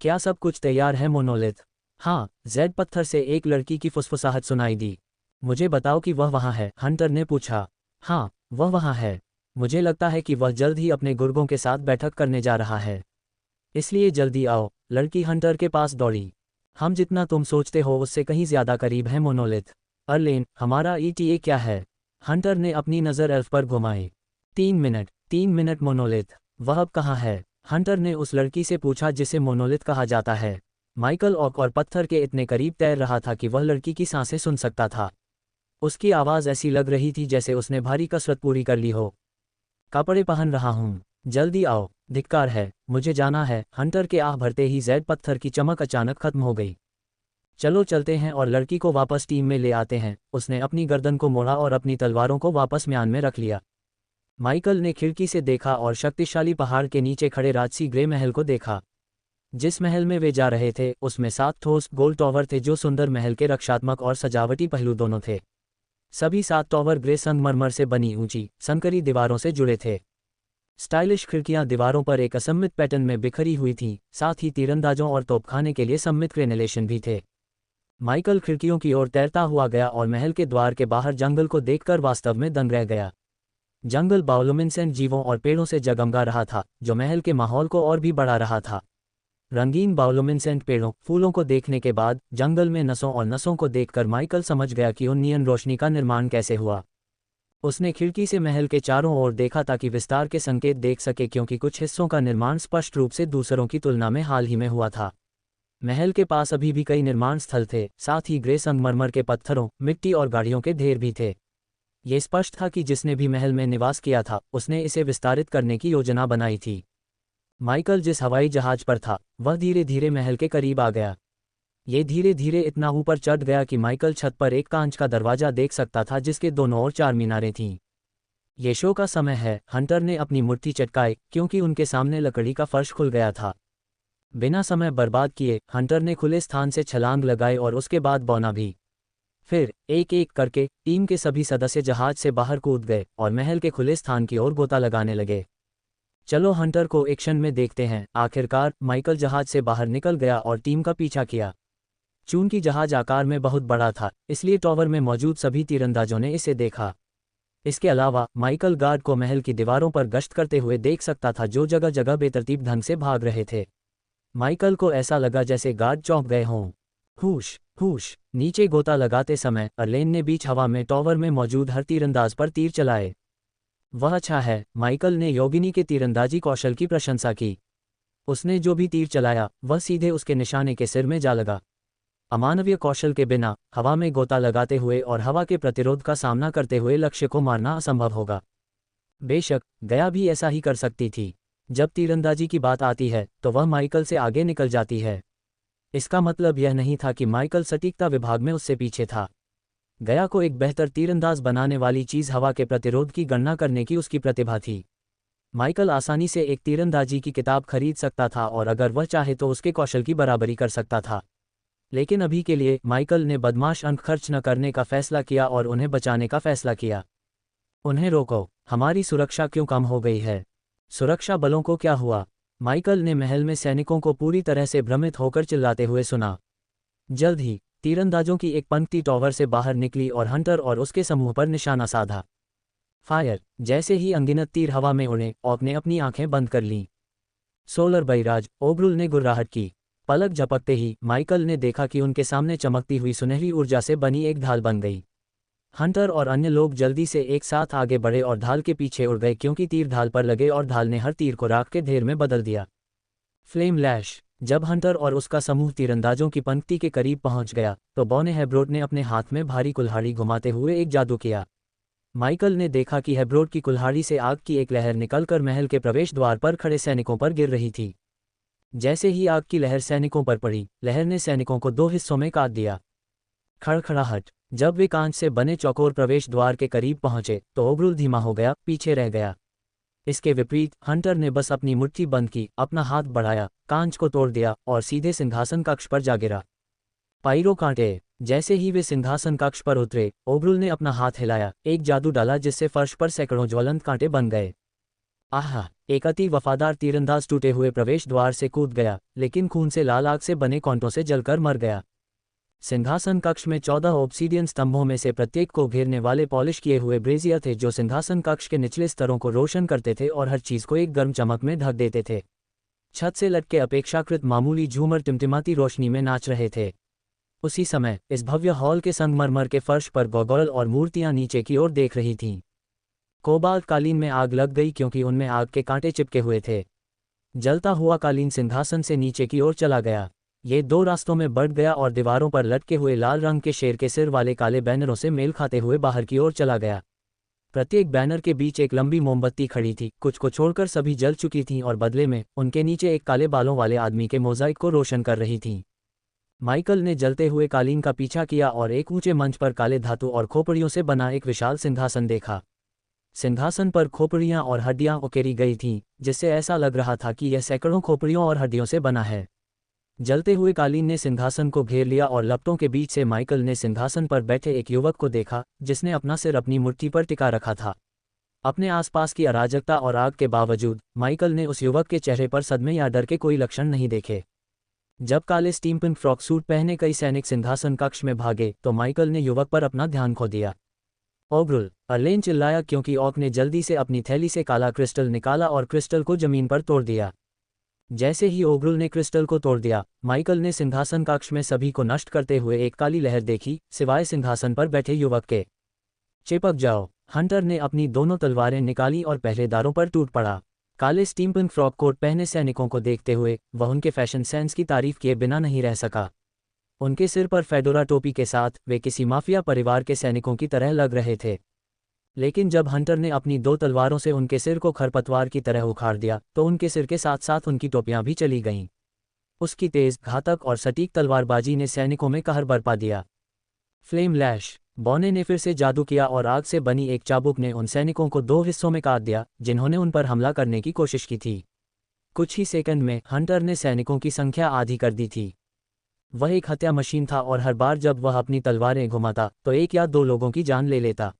क्या सब कुछ तैयार है मोनोलिथ? हाँ, जेड पत्थर से एक लड़की की फुसफुसाहट सुनाई दी। मुझे बताओ कि वह वहाँ है, हंटर ने पूछा। हाँ, वह वहाँ है। मुझे लगता है कि वह जल्द ही अपने गुर्गों के साथ बैठक करने जा रहा है, इसलिए जल्दी आओ। लड़की हंटर के पास दौड़ी। हम जितना तुम सोचते हो उससे कहीं ज्यादा करीब है मोनोलिथ। अर्लेन, हमारा ETA क्या है? हंटर ने अपनी नज़र एल्फ पर घुमाई। 3 मिनट मोनोलिथ। वह अब कहाँ है? हंटर ने उस लड़की से पूछा जिसे मोनोलिथ कहा जाता है। माइकल ऑक और पत्थर के इतने करीब तैर रहा था कि वह लड़की की सांसें सुन सकता था। उसकी आवाज़ ऐसी लग रही थी जैसे उसने भारी कसरत पूरी कर ली हो। कपड़े पहन रहा हूँ, जल्दी आओ। धिक्कार है, मुझे जाना है। हंटर के आह भरते ही जेड पत्थर की चमक अचानक खत्म हो गई। चलो चलते हैं और लड़की को वापस टीम में ले आते हैं। उसने अपनी गर्दन को मोड़ा और अपनी तलवारों को वापस म्यान में रख लिया। माइकल ने खिड़की से देखा और शक्तिशाली पहाड़ के नीचे खड़े राजसी ग्रे महल को देखा। जिस महल में वे जा रहे थे उसमें 7 ठोस गोल टॉवर थे जो सुंदर महल के रक्षात्मक और सजावटी पहलू दोनों थे। सभी 7 टॉवर ग्रे संगमरमर से बनी ऊंची संकरी दीवारों से जुड़े थे। स्टाइलिश खिड़कियां दीवारों पर एक असममित पैटर्न में बिखरी हुई थीं, साथ ही तीरंदाजों और तोपखाने के लिए सम्मित क्रेनेलेशन भी थे। माइकल खिड़कियों की ओर तैरता हुआ गया और महल के द्वार के बाहर जंगल को देखकर वास्तव में दंग रह गया। जंगल बायोलुमिनेसेंट जीवों और पेड़ों से जगमगा रहा था, जो महल के माहौल को और भी बढ़ा रहा था। रंगीन बायोलुमिनेसेंट पेड़ों, फूलों को देखने के बाद जंगल में नसों और नसों को देखकर माइकल समझ गया कि उन नियन रोशनी का निर्माण कैसे हुआ। उसने खिड़की से महल के चारों ओर देखा ताकि विस्तार के संकेत देख सके, क्योंकि कुछ हिस्सों का निर्माण स्पष्ट रूप से दूसरों की तुलना में हाल ही में हुआ था। महल के पास अभी भी कई निर्माण स्थल थे, साथ ही ग्रे संगमरमर के पत्थरों, मिट्टी और गाड़ियों के ढेर भी थे। ये स्पष्ट था कि जिसने भी महल में निवास किया था उसने इसे विस्तारित करने की योजना बनाई थी। माइकल जिस हवाई जहाज पर था वह धीरे धीरे महल के करीब आ गया। ये धीरे धीरे इतना ऊपर चढ़ गया कि माइकल छत पर एक कांच का दरवाजा देख सकता था जिसके दोनों ओर 4 मीनारें थीं। ये शो का समय है, हंटर ने अपनी मुट्ठी चटकाई क्योंकि उनके सामने लकड़ी का फर्श खुल गया था। बिना समय बर्बाद किए हंटर ने खुले स्थान से छलांग लगाई और उसके बाद बौना भी। फिर एक एक करके टीम के सभी सदस्य जहाज से बाहर कूद गए और महल के खुले स्थान की ओर गोता लगाने लगे। चलो हंटर को एक्शन में देखते हैं। आखिरकार माइकल जहाज से बाहर निकल गया और टीम का पीछा किया। चूंकि जहाज आकार में बहुत बड़ा था, इसलिए टॉवर में मौजूद सभी तीरंदाजों ने इसे देखा। इसके अलावा माइकल गार्ड को महल की दीवारों पर गश्त करते हुए देख सकता था, जो जगह जगह बेतरतीब ढंग से भाग रहे थे। माइकल को ऐसा लगा जैसे गार्ड चौंक गए हों। हुश हुश, नीचे गोता लगाते समय अर्लेन ने बीच हवा में टॉवर में मौजूद हर तीरंदाज पर तीर चलाए। वह अच्छा है, माइकल ने योगिनी के तीरंदाजी कौशल की प्रशंसा की। उसने जो भी तीर चलाया वह सीधे उसके निशाने के सिर में जा लगा। अमानवीय कौशल के बिना हवा में गोता लगाते हुए और हवा के प्रतिरोध का सामना करते हुए लक्ष्य को मारना असंभव होगा। बेशक गया भी ऐसा ही कर सकती थी। जब तीरंदाजी की बात आती है तो वह माइकल से आगे निकल जाती है। इसका मतलब यह नहीं था कि माइकल सटीकता विभाग में उससे पीछे था। गया को एक बेहतर तीरंदाज बनाने वाली चीज़ हवा के प्रतिरोध की गणना करने की उसकी प्रतिभा थी। माइकल आसानी से एक तीरंदाजी की किताब खरीद सकता था और अगर वह चाहे तो उसके कौशल की बराबरी कर सकता था। लेकिन अभी के लिए माइकल ने बदमाश अंक खर्च न करने का फैसला किया और उन्हें बचाने का फैसला किया। उन्हें रोको, हमारी सुरक्षा क्यों कम हो गई है? सुरक्षा बलों को क्या हुआ? माइकल ने महल में सैनिकों को पूरी तरह से भ्रमित होकर चिल्लाते हुए सुना। जल्द ही तीरंदाजों की एक पंक्ति टॉवर से बाहर निकली और हंटर और उसके समूह पर निशाना साधा। फायर! जैसे ही अनगिनत तीर हवा में उड़े, ऑक ने अपनी आंखें बंद कर लीं। Solar barrage! ओब्रुल ने गुर्राहट की। पलक झपकते ही माइकल ने देखा कि उनके सामने चमकती हुई सुनहरी ऊर्जा से बनी एक ढाल बन गई। हंटर और अन्य लोग जल्दी से एक साथ आगे बढ़े और ढाल के पीछे उड़ गए क्योंकि तीर ढाल पर लगे और ढाल ने हर तीर को राख के ढेर में बदल दिया। फ्लेम लैश! जब हंटर और उसका समूह तीरंदाजों की पंक्ति के करीब पहुंच गया तो बॉने हेब्रोड ने अपने हाथ में भारी कुल्हाड़ी घुमाते हुए एक जादू किया। माइकल ने देखा कि हेब्रोड की कुल्हाड़ी से आग की एक लहर निकलकर महल के प्रवेश द्वार पर खड़े सैनिकों पर गिर रही थी। जैसे ही आग की लहर सैनिकों पर पड़ी, लहर ने सैनिकों को दो हिस्सों में काट दिया। खड़खड़ाहट! जब वे कांच से बने चौकोर प्रवेश द्वार के करीब पहुंचे तो ओब्रुल धीमा हो गया, पीछे रह गया। इसके विपरीत हंटर ने बस अपनी मुट्ठी बंद की, अपना हाथ बढ़ाया, कांच को तोड़ दिया और सीधे सिंहासन कक्ष पर जा गिरा। पाइरो कांटे! जैसे ही वे सिंहासन कक्ष पर उतरे, ओब्रुल ने अपना हाथ हिलाया, एक जादू डाला जिससे फर्श पर सैकड़ों ज्वलंत कांटे बन गए। आहा! एक अति वफादार तीरंदाज टूटे हुए प्रवेश द्वार से कूद गया, लेकिन खून से लाल आग से बने कांटों से जलकर मर गया। सिंहासन कक्ष में 14 ऑब्सीडियन स्तंभों में से प्रत्येक को घेरने वाले पॉलिश किए हुए ब्रेजियर थे जो सिंहासन कक्ष के निचले स्तरों को रोशन करते थे और हर चीज को एक गर्म चमक में ढक देते थे। छत से लटके अपेक्षाकृत मामूली झूमर टिमटिमाती रोशनी में नाच रहे थे। उसी समय इस भव्य हॉल के संगमरमर के फर्श पर गोगोल और मूर्तियां नीचे की ओर देख रही थीं। कोबाल्ट कालीन में आग लग गई क्योंकि उनमें आग के कांटे चिपके हुए थे। जलता हुआ कालीन सिंहासन से नीचे की ओर चला गया। ये दो रास्तों में बढ़ गया और दीवारों पर लटके हुए लाल रंग के शेर के सिर वाले काले बैनरों से मेल खाते हुए बाहर की ओर चला गया। प्रत्येक बैनर के बीच एक लंबी मोमबत्ती खड़ी थी, कुछ को छोड़कर सभी जल चुकी थीं और बदले में उनके नीचे एक काले बालों वाले आदमी के मोज़ाइक को रोशन कर रही थीं। माइकल ने जलते हुए कालीन का पीछा किया और एक ऊंचे मंच पर काले धातु और खोपड़ियों से बना एक विशाल सिंहासन देखा। सिंहासन पर खोपड़ियां और हड्डियां उकेरी गई थीं, जिससे ऐसा लग रहा था कि यह सैकड़ों खोपड़ियों और हड्डियों से बना है। जलते हुए कालीन ने सिंहासन को घेर लिया और लपटों के बीच से माइकल ने सिंहासन पर बैठे एक युवक को देखा जिसने अपना सिर अपनी मुट्ठी पर टिका रखा था। अपने आसपास की अराजकता और आग के बावजूद माइकल ने उस युवक के चेहरे पर सदमे या डर के कोई लक्षण नहीं देखे। जब काले स्टीमपिंक फ्रॉक सूट पहने कई सैनिक सिंहासन कक्ष में भागे तो माइकल ने युवक पर अपना ध्यान खो दिया। ओब्रुल! अर्लेन चिल्लाया क्योंकि ऑक ने जल्दी से अपनी थैली से काला क्रिस्टल निकाला और क्रिस्टल को जमीन पर तोड़ दिया। जैसे ही ओब्रुल ने क्रिस्टल को तोड़ दिया, माइकल ने सिंहासन कक्ष में सभी को नष्ट करते हुए एक काली लहर देखी, सिवाय सिंहासन पर बैठे युवक के। चिपक जाओ! हंटर ने अपनी दोनों तलवारें निकाली और पहरेदारों पर टूट पड़ा। काले स्टीमपिंक फ्रॉक कोट पहने सैनिकों को देखते हुए वह उनके फैशन सेंस की तारीफ किए बिना नहीं रह सका। उनके सिर पर फेडोरा टोपी के साथ वे किसी माफिया परिवार के सैनिकों की तरह लग रहे थे। लेकिन जब हंटर ने अपनी दो तलवारों से उनके सिर को खरपतवार की तरह उखाड़ दिया तो उनके सिर के साथ साथ उनकी टोपियां भी चली गईं। उसकी तेज, घातक और सटीक तलवारबाजी ने सैनिकों में कहर बरपा दिया। फ्लेम लैश! बॉने ने फिर से जादू किया और आग से बनी एक चाबुक ने उन सैनिकों को दो हिस्सों में काट दिया जिन्होंने उन पर हमला करने की कोशिश की थी। कुछ ही सेकंड में हंटर ने सैनिकों की संख्या आधी कर दी थी। वह एक हत्या मशीन था और हर बार जब वह अपनी तलवारें घुमाता तो एक या दो लोगों की जान ले लेता।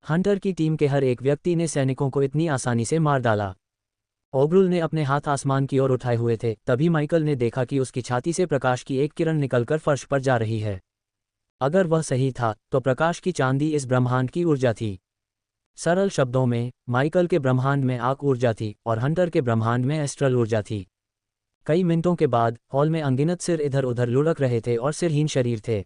हंटर की टीम के हर एक व्यक्ति ने सैनिकों को इतनी आसानी से मार डाला। ओब्रुल ने अपने हाथ आसमान की ओर उठाए हुए थे, तभी माइकल ने देखा कि उसकी छाती से प्रकाश की एक किरण निकलकर फर्श पर जा रही है। अगर वह सही था तो प्रकाश की चांदी इस ब्रह्मांड की ऊर्जा थी। सरल शब्दों में, माइकल के ब्रह्मांड में आग ऊर्जा थी और हंटर के ब्रह्मांड में एस्ट्रल ऊर्जा थी। कई मिनटों के बाद हॉल में अनगिनत सिर इधर उधर लुढ़क रहे थे और सिरहीन शरीर थे।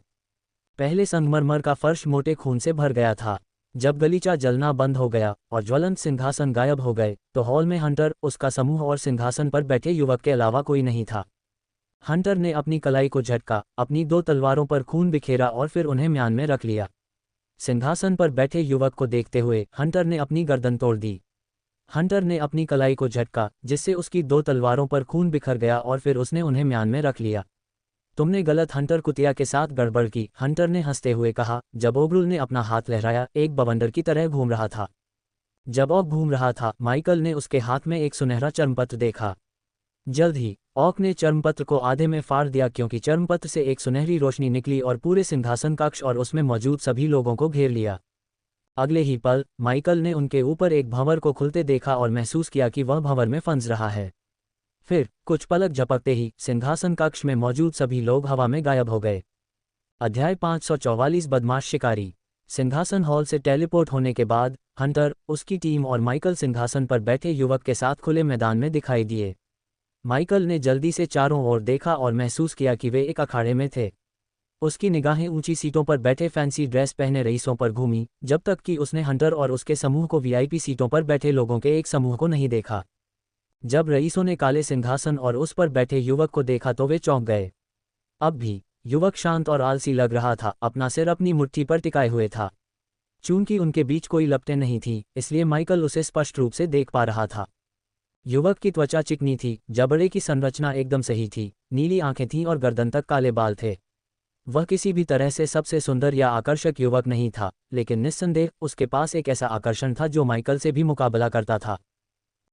पहले संगमरमर का फर्श मोटे खून से भर गया था। जब गलीचा जलना बंद हो गया और ज्वलंत सिंहासन गायब हो गए तो हॉल में हंटर, उसका समूह और सिंहासन पर बैठे युवक के अलावा कोई नहीं था। हंटर ने अपनी कलाई को झटका, अपनी दो तलवारों पर खून बिखेरा और फिर उन्हें म्यान में रख लिया। सिंहासन पर बैठे युवक को देखते हुए हंटर ने अपनी गर्दन तोड़ दी। हंटर ने अपनी कलाई को झटका जिससे उसकी दो तलवारों पर खून बिखर गया और फिर उसने उन्हें म्यान में रख लिया। तुमने गलत हंटर कुतिया के साथ गड़बड़ की, हंटर ने हंसते हुए कहा, जब ओब्रुल ने अपना हाथ लहराया, एक बवंडर की तरह घूम रहा था। जब ऑक घूम रहा था, माइकल ने उसके हाथ में एक सुनहरा चर्मपत्र देखा। जल्द ही ऑक ने चर्मपत्र को आधे में फाड़ दिया, क्योंकि चर्मपत्र से एक सुनहरी रोशनी निकली और पूरे सिंहासन कक्ष और उसमें मौजूद सभी लोगों को घेर लिया। अगले ही पल माइकल ने उनके ऊपर एक भंवर को खुलते देखा और महसूस किया कि वह भंवर में फंस रहा है। फिर कुछ पलक झपकते ही सिंहासन कक्ष में मौजूद सभी लोग हवा में गायब हो गए। अध्याय 544 बदमाश शिकारी। सिंहासन हॉल से टेलीपोर्ट होने के बाद हंटर, उसकी टीम और माइकल सिंहासन पर बैठे युवक के साथ खुले मैदान में दिखाई दिए। माइकल ने जल्दी से चारों ओर देखा और महसूस किया कि वे एक अखाड़े में थे। उसकी निगाहें ऊंची सीटों पर बैठे फैंसी ड्रेस पहने रईसों पर घूमी, जब तक कि उसने हंटर और उसके समूह को वीआईपी सीटों पर बैठे लोगों के एक समूह को नहीं देखा। जब रईसों ने काले सिंहासन और उस पर बैठे युवक को देखा तो वे चौंक गए। अब भी युवक शांत और आलसी लग रहा था, अपना सिर अपनी मुट्ठी पर टिकाए हुए था। चूंकि उनके बीच कोई लपटें नहीं थीं, इसलिए माइकल उसे स्पष्ट रूप से देख पा रहा था। युवक की त्वचा चिकनी थी, जबड़े की संरचना एकदम सही थी, नीली आंखें थीं और गर्दन तक काले बाल थे। वह किसी भी तरह से सबसे सुंदर या आकर्षक युवक नहीं था, लेकिन निस्संदेह उसके पास एक ऐसा आकर्षण था जो माइकल से भी मुकाबला करता था।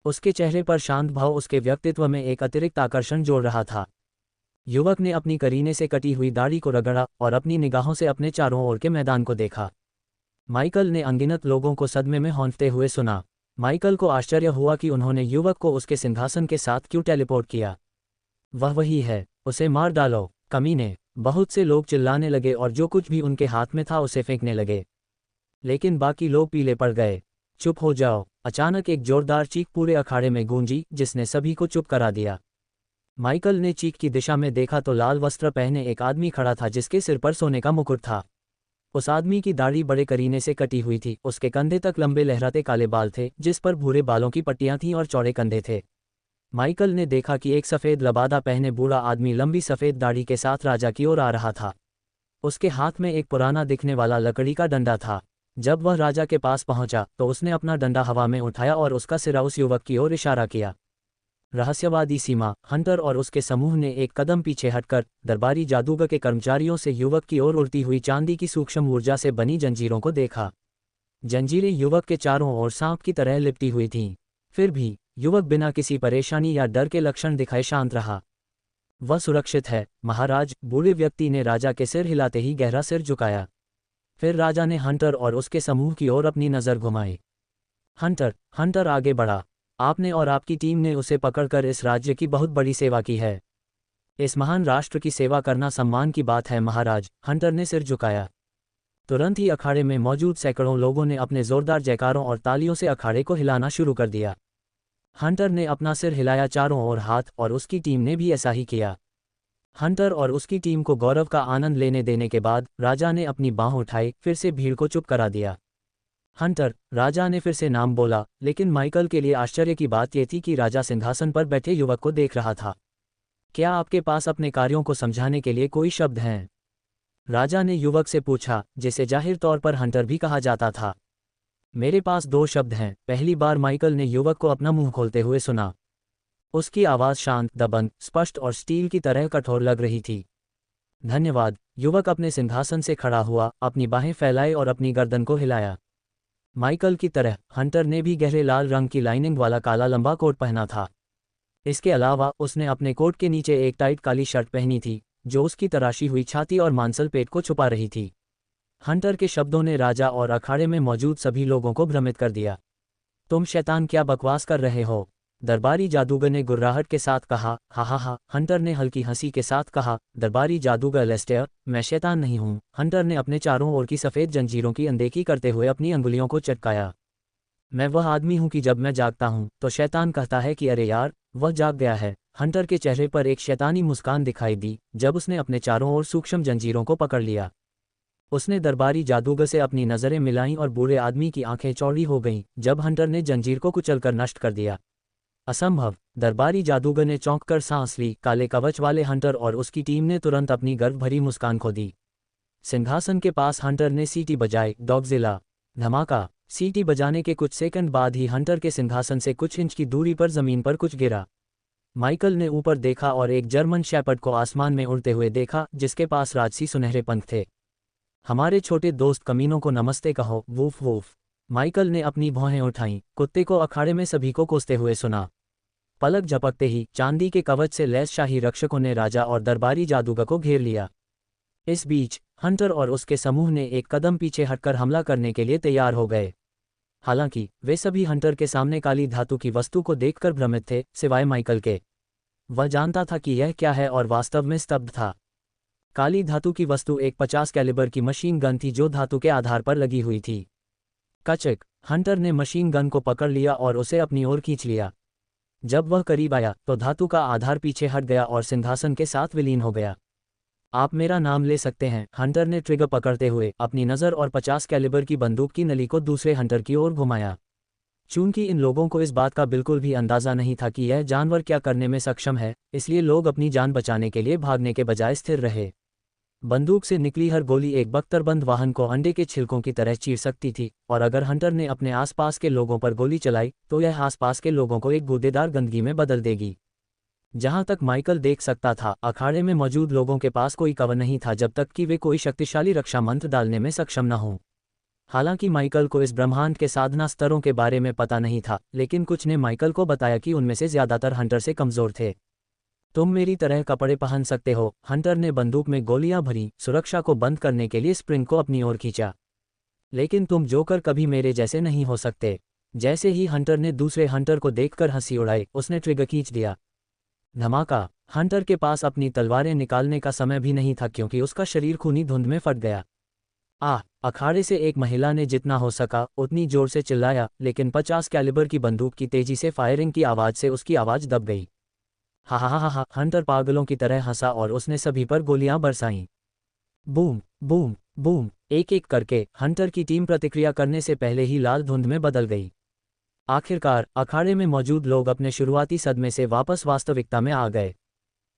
उसके चेहरे पर शांत भाव उसके व्यक्तित्व में एक अतिरिक्त आकर्षण जोड़ रहा था। युवक ने अपनी करीने से कटी हुई दाढ़ी को रगड़ा और अपनी निगाहों से अपने चारों ओर के मैदान को देखा। माइकल ने अनगिनत लोगों को सदमे में हौंफते हुए सुना। माइकल को आश्चर्य हुआ कि उन्होंने युवक को उसके सिंहासन के साथ क्यों टेलीपोर्ट किया। वह वही है, उसे मार डालो, कमीने। बहुत से लोग चिल्लाने लगे और जो कुछ भी उनके हाथ में था उसे फेंकने लगे। लेकिन बाकी लोग पीले पड़ गए। चुप हो जाओ। अचानक एक जोरदार चीख पूरे अखाड़े में गूंजी, जिसने सभी को चुप करा दिया। माइकल ने चीख की दिशा में देखा तो लाल वस्त्र पहने एक आदमी खड़ा था, जिसके सिर पर सोने का मुकुट था। उस आदमी की दाढ़ी बड़े करीने से कटी हुई थी, उसके कंधे तक लंबे लहराते काले बाल थे, जिस पर भूरे बालों की पट्टियां थीं और चौड़े कंधे थे। माइकल ने देखा कि एक सफ़ेद लबादा पहने बूढ़ा आदमी लंबी सफ़ेद दाढ़ी के साथ राजा की ओर आ रहा था। उसके हाथ में एक पुराना दिखने वाला लकड़ी का डंडा था। जब वह राजा के पास पहुंचा तो उसने अपना डंडा हवा में उठाया और उसका सिरा उस युवक की ओर इशारा किया। रहस्यवादी सीमा, हंटर और उसके समूह ने एक कदम पीछे हटकर दरबारी जादूगर के कर्मचारियों से युवक की ओर उड़ती हुई चांदी की सूक्ष्म ऊर्जा से बनी जंजीरों को देखा। जंजीरें युवक के चारों ओर सांप की तरह लिपटी हुई थीं। फिर भी युवक बिना किसी परेशानी या डर के लक्षण दिखाए शांत रहा। वह सुरक्षित है, महाराज, बूढ़े व्यक्ति ने राजा के सिर हिलाते ही गहरा सिर झुकाया। फिर राजा ने हंटर और उसके समूह की ओर अपनी नज़र घुमाई। हंटर आगे बढ़ा। आपने और आपकी टीम ने उसे पकड़कर इस राज्य की बहुत बड़ी सेवा की है। इस महान राष्ट्र की सेवा करना सम्मान की बात है महाराज। हंटर ने सिर झुकाया। तुरंत ही अखाड़े में मौजूद सैकड़ों लोगों ने अपने जोरदार जयकारों और तालियों से अखाड़े को हिलाना शुरू कर दिया। हंटर ने अपना सिर हिलाया चारों ओर हाथ, और उसकी टीम ने भी ऐसा ही किया। हंटर और उसकी टीम को गौरव का आनंद लेने देने के बाद राजा ने अपनी बाँह उठाई, फिर से भीड़ को चुप करा दिया। हंटर, राजा ने फिर से नाम बोला, लेकिन माइकल के लिए आश्चर्य की बात यह थी कि राजा सिंहासन पर बैठे युवक को देख रहा था। क्या आपके पास अपने कार्यों को समझाने के लिए कोई शब्द हैं? राजा ने युवक से पूछा, जिसे जाहिर तौर पर हंटर भी कहा जाता था। मेरे पास 2 शब्द हैं। पहली बार माइकल ने युवक को अपना मुंह खोलते हुए सुना। उसकी आवाज़ शांत, दबंग, स्पष्ट और स्टील की तरह कठोर लग रही थी। धन्यवाद। युवक अपने सिंहासन से खड़ा हुआ, अपनी बाहें फैलाए और अपनी गर्दन को हिलाया। माइकल की तरह हंटर ने भी गहरे लाल रंग की लाइनिंग वाला काला लंबा कोट पहना था। इसके अलावा उसने अपने कोट के नीचे एक टाइट काली शर्ट पहनी थी, जो उसकी तराशी हुई छाती और मांसल पेट को छुपा रही थी। हंटर के शब्दों ने राजा और अखाड़े में मौजूद सभी लोगों को भ्रमित कर दिया। तुम शैतान, क्या बकवास कर रहे हो? दरबारी जादूगर ने गुर्राहट के साथ कहा। हा। हंटर ने हल्की हंसी के साथ कहा, दरबारी जादूगर लेस्टर, मैं शैतान नहीं हूँ। हंटर ने अपने चारों ओर की सफ़ेद जंजीरों की अनदेखी करते हुए अपनी अंगुलियों को चटकाया। मैं वह आदमी हूँ कि जब मैं जागता हूँ तो शैतान कहता है कि अरे यार, वह जाग गया है। हंटर के चेहरे पर एक शैतानी मुस्कान दिखाई दी जब उसने अपने चारों ओर सूक्ष्म जंजीरों को पकड़ लिया। उसने दरबारी जादूगर से अपनी नज़रें मिलाईं और बूढ़े आदमी की आंखें चौड़ी हो गईं जब हंटर ने जंजीर को कुचलकर नष्ट कर दिया। असंभव। दरबारी जादूगर ने चौंककर सांस ली। काले कवच वाले हंटर और उसकी टीम ने तुरंत अपनी गर्व भरी मुस्कान खो दी। सिंहासन के पास हंटर ने सीटी बजाई। डॉगजिला। धमाका। सीटी बजाने के कुछ सेकंड बाद ही हंटर के सिंहासन से कुछ इंच की दूरी पर जमीन पर कुछ गिरा। माइकल ने ऊपर देखा और एक जर्मन शेपर्ड को आसमान में उड़ते हुए देखा जिसके पास राजसी सुनहरे पंख थे। हमारे छोटे दोस्त कमीनों को नमस्ते कहो, वूफ वूफ। माइकल ने अपनी भौहें उठाईं, कुत्ते को अखाड़े में सभी को कोसते हुए सुना। पलक झपकते ही चांदी के कवच से लैस शाही रक्षकों ने राजा और दरबारी जादूगर को घेर लिया। इस बीच हंटर और उसके समूह ने एक कदम पीछे हटकर हमला करने के लिए तैयार हो गए। हालांकि वे सभी हंटर के सामने काली धातु की वस्तु को देखकर भ्रमित थे, सिवाय माइकल के। वह जानता था कि यह क्या है और वास्तव में स्तब्ध था। काली धातु की वस्तु एक 50 कैलिबर की मशीन गन थी जो धातु के आधार पर लगी हुई थी। कचक, हंटर ने मशीन गन को पकड़ लिया और उसे अपनी ओर खींच लिया। जब वह करीब आया तो धातु का आधार पीछे हट गया और सिंहासन के साथ विलीन हो गया। आप मेरा नाम ले सकते हैं, हंटर ने ट्रिगर पकड़ते हुए अपनी नज़र और 50 कैलिबर की बंदूक की नली को दूसरे हंटर की ओर घुमाया। चूंकि इन लोगों को इस बात का बिल्कुल भी अंदाज़ा नहीं था कि यह जानवर क्या करने में सक्षम है, इसलिए लोग अपनी जान बचाने के लिए भागने के बजाय स्थिर रहे। बंदूक से निकली हर गोली एक बख्तरबंद वाहन को अंडे के छिलकों की तरह चीर सकती थी, और अगर हंटर ने अपने आसपास के लोगों पर गोली चलाई तो यह आसपास के लोगों को एक बूंदेदार गंदगी में बदल देगी। जहां तक माइकल देख सकता था, अखाड़े में मौजूद लोगों के पास कोई कवर नहीं था जब तक कि वे कोई शक्तिशाली रक्षा मंत्र डालने में सक्षम न हों। हालांकि माइकल को इस ब्रह्मांड के साधना स्तरों के बारे में पता नहीं था, लेकिन कुछ ने माइकल को बताया कि उनमें से ज्यादातर हंटर से कमजोर थे। तुम मेरी तरह कपड़े पहन सकते हो, हंटर ने बंदूक में गोलियां भरी, सुरक्षा को बंद करने के लिए स्प्रिंग को अपनी ओर खींचा। लेकिन तुम जोकर कभी मेरे जैसे नहीं हो सकते। जैसे ही हंटर ने दूसरे हंटर को देखकर हंसी उड़ाई, उसने ट्रिगर खींच दिया। धमाका! हंटर के पास अपनी तलवारें निकालने का समय भी नहीं था क्योंकि उसका शरीर खूनी धुंध में फट गया। अखाड़े से एक महिला ने जितना हो सका उतनी जोर से चिल्लाया, लेकिन 50 कैलिबर की बंदूक की तेजी से फायरिंग की आवाज से उसकी आवाज दब गई। हा हा हा हा, हंटर पागलों की तरह हंसा और उसने सभी पर गोलियां बरसाईं। बूम बूम बूम, एक एक करके हंटर की टीम प्रतिक्रिया करने से पहले ही लाल धुंध में बदल गई। आखिरकार अखाड़े में मौजूद लोग अपने शुरुआती सदमे से वापस वास्तविकता में आ गए।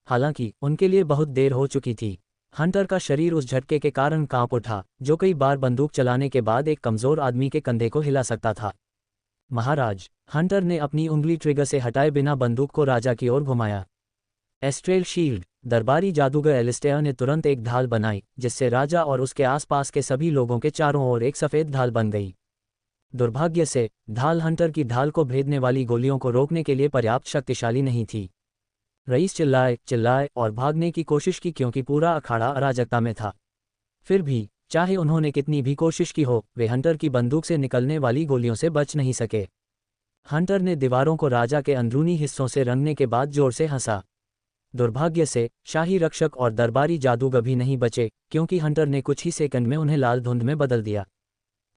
हालांकि उनके लिए बहुत देर हो चुकी थी। हंटर का शरीर उस झटके के कारण कांप उठा जो कई बार बंदूक चलाने के बाद एक कमजोर आदमी के कंधे को हिला सकता था। महाराज, हंटर ने अपनी उंगली ट्रिगर से हटाए बिना बंदूक को राजा की ओर घुमाया। एस्ट्रेल शील्ड, दरबारी जादूगर एलिस्टेयर ने तुरंत एक ढाल बनाई जिससे राजा और उसके आसपास के सभी लोगों के चारों ओर एक सफेद ढाल बन गई। दुर्भाग्य से ढाल हंटर की ढाल को भेदने वाली गोलियों को रोकने के लिए पर्याप्त शक्तिशाली नहीं थी। रईस चिल्लाए और भागने की कोशिश की क्योंकि पूरा अखाड़ा अराजकता में था। फिर भी चाहे उन्होंने कितनी भी कोशिश की हो, वे हंटर की बंदूक से निकलने वाली गोलियों से बच नहीं सके। हंटर ने दीवारों को राजा के अंदरूनी हिस्सों से रंगने के बाद जोर से हंसा। दुर्भाग्य से शाही रक्षक और दरबारी जादूगर भी नहीं बचे क्योंकि हंटर ने कुछ ही सेकंड में उन्हें लाल धुंध में बदल दिया।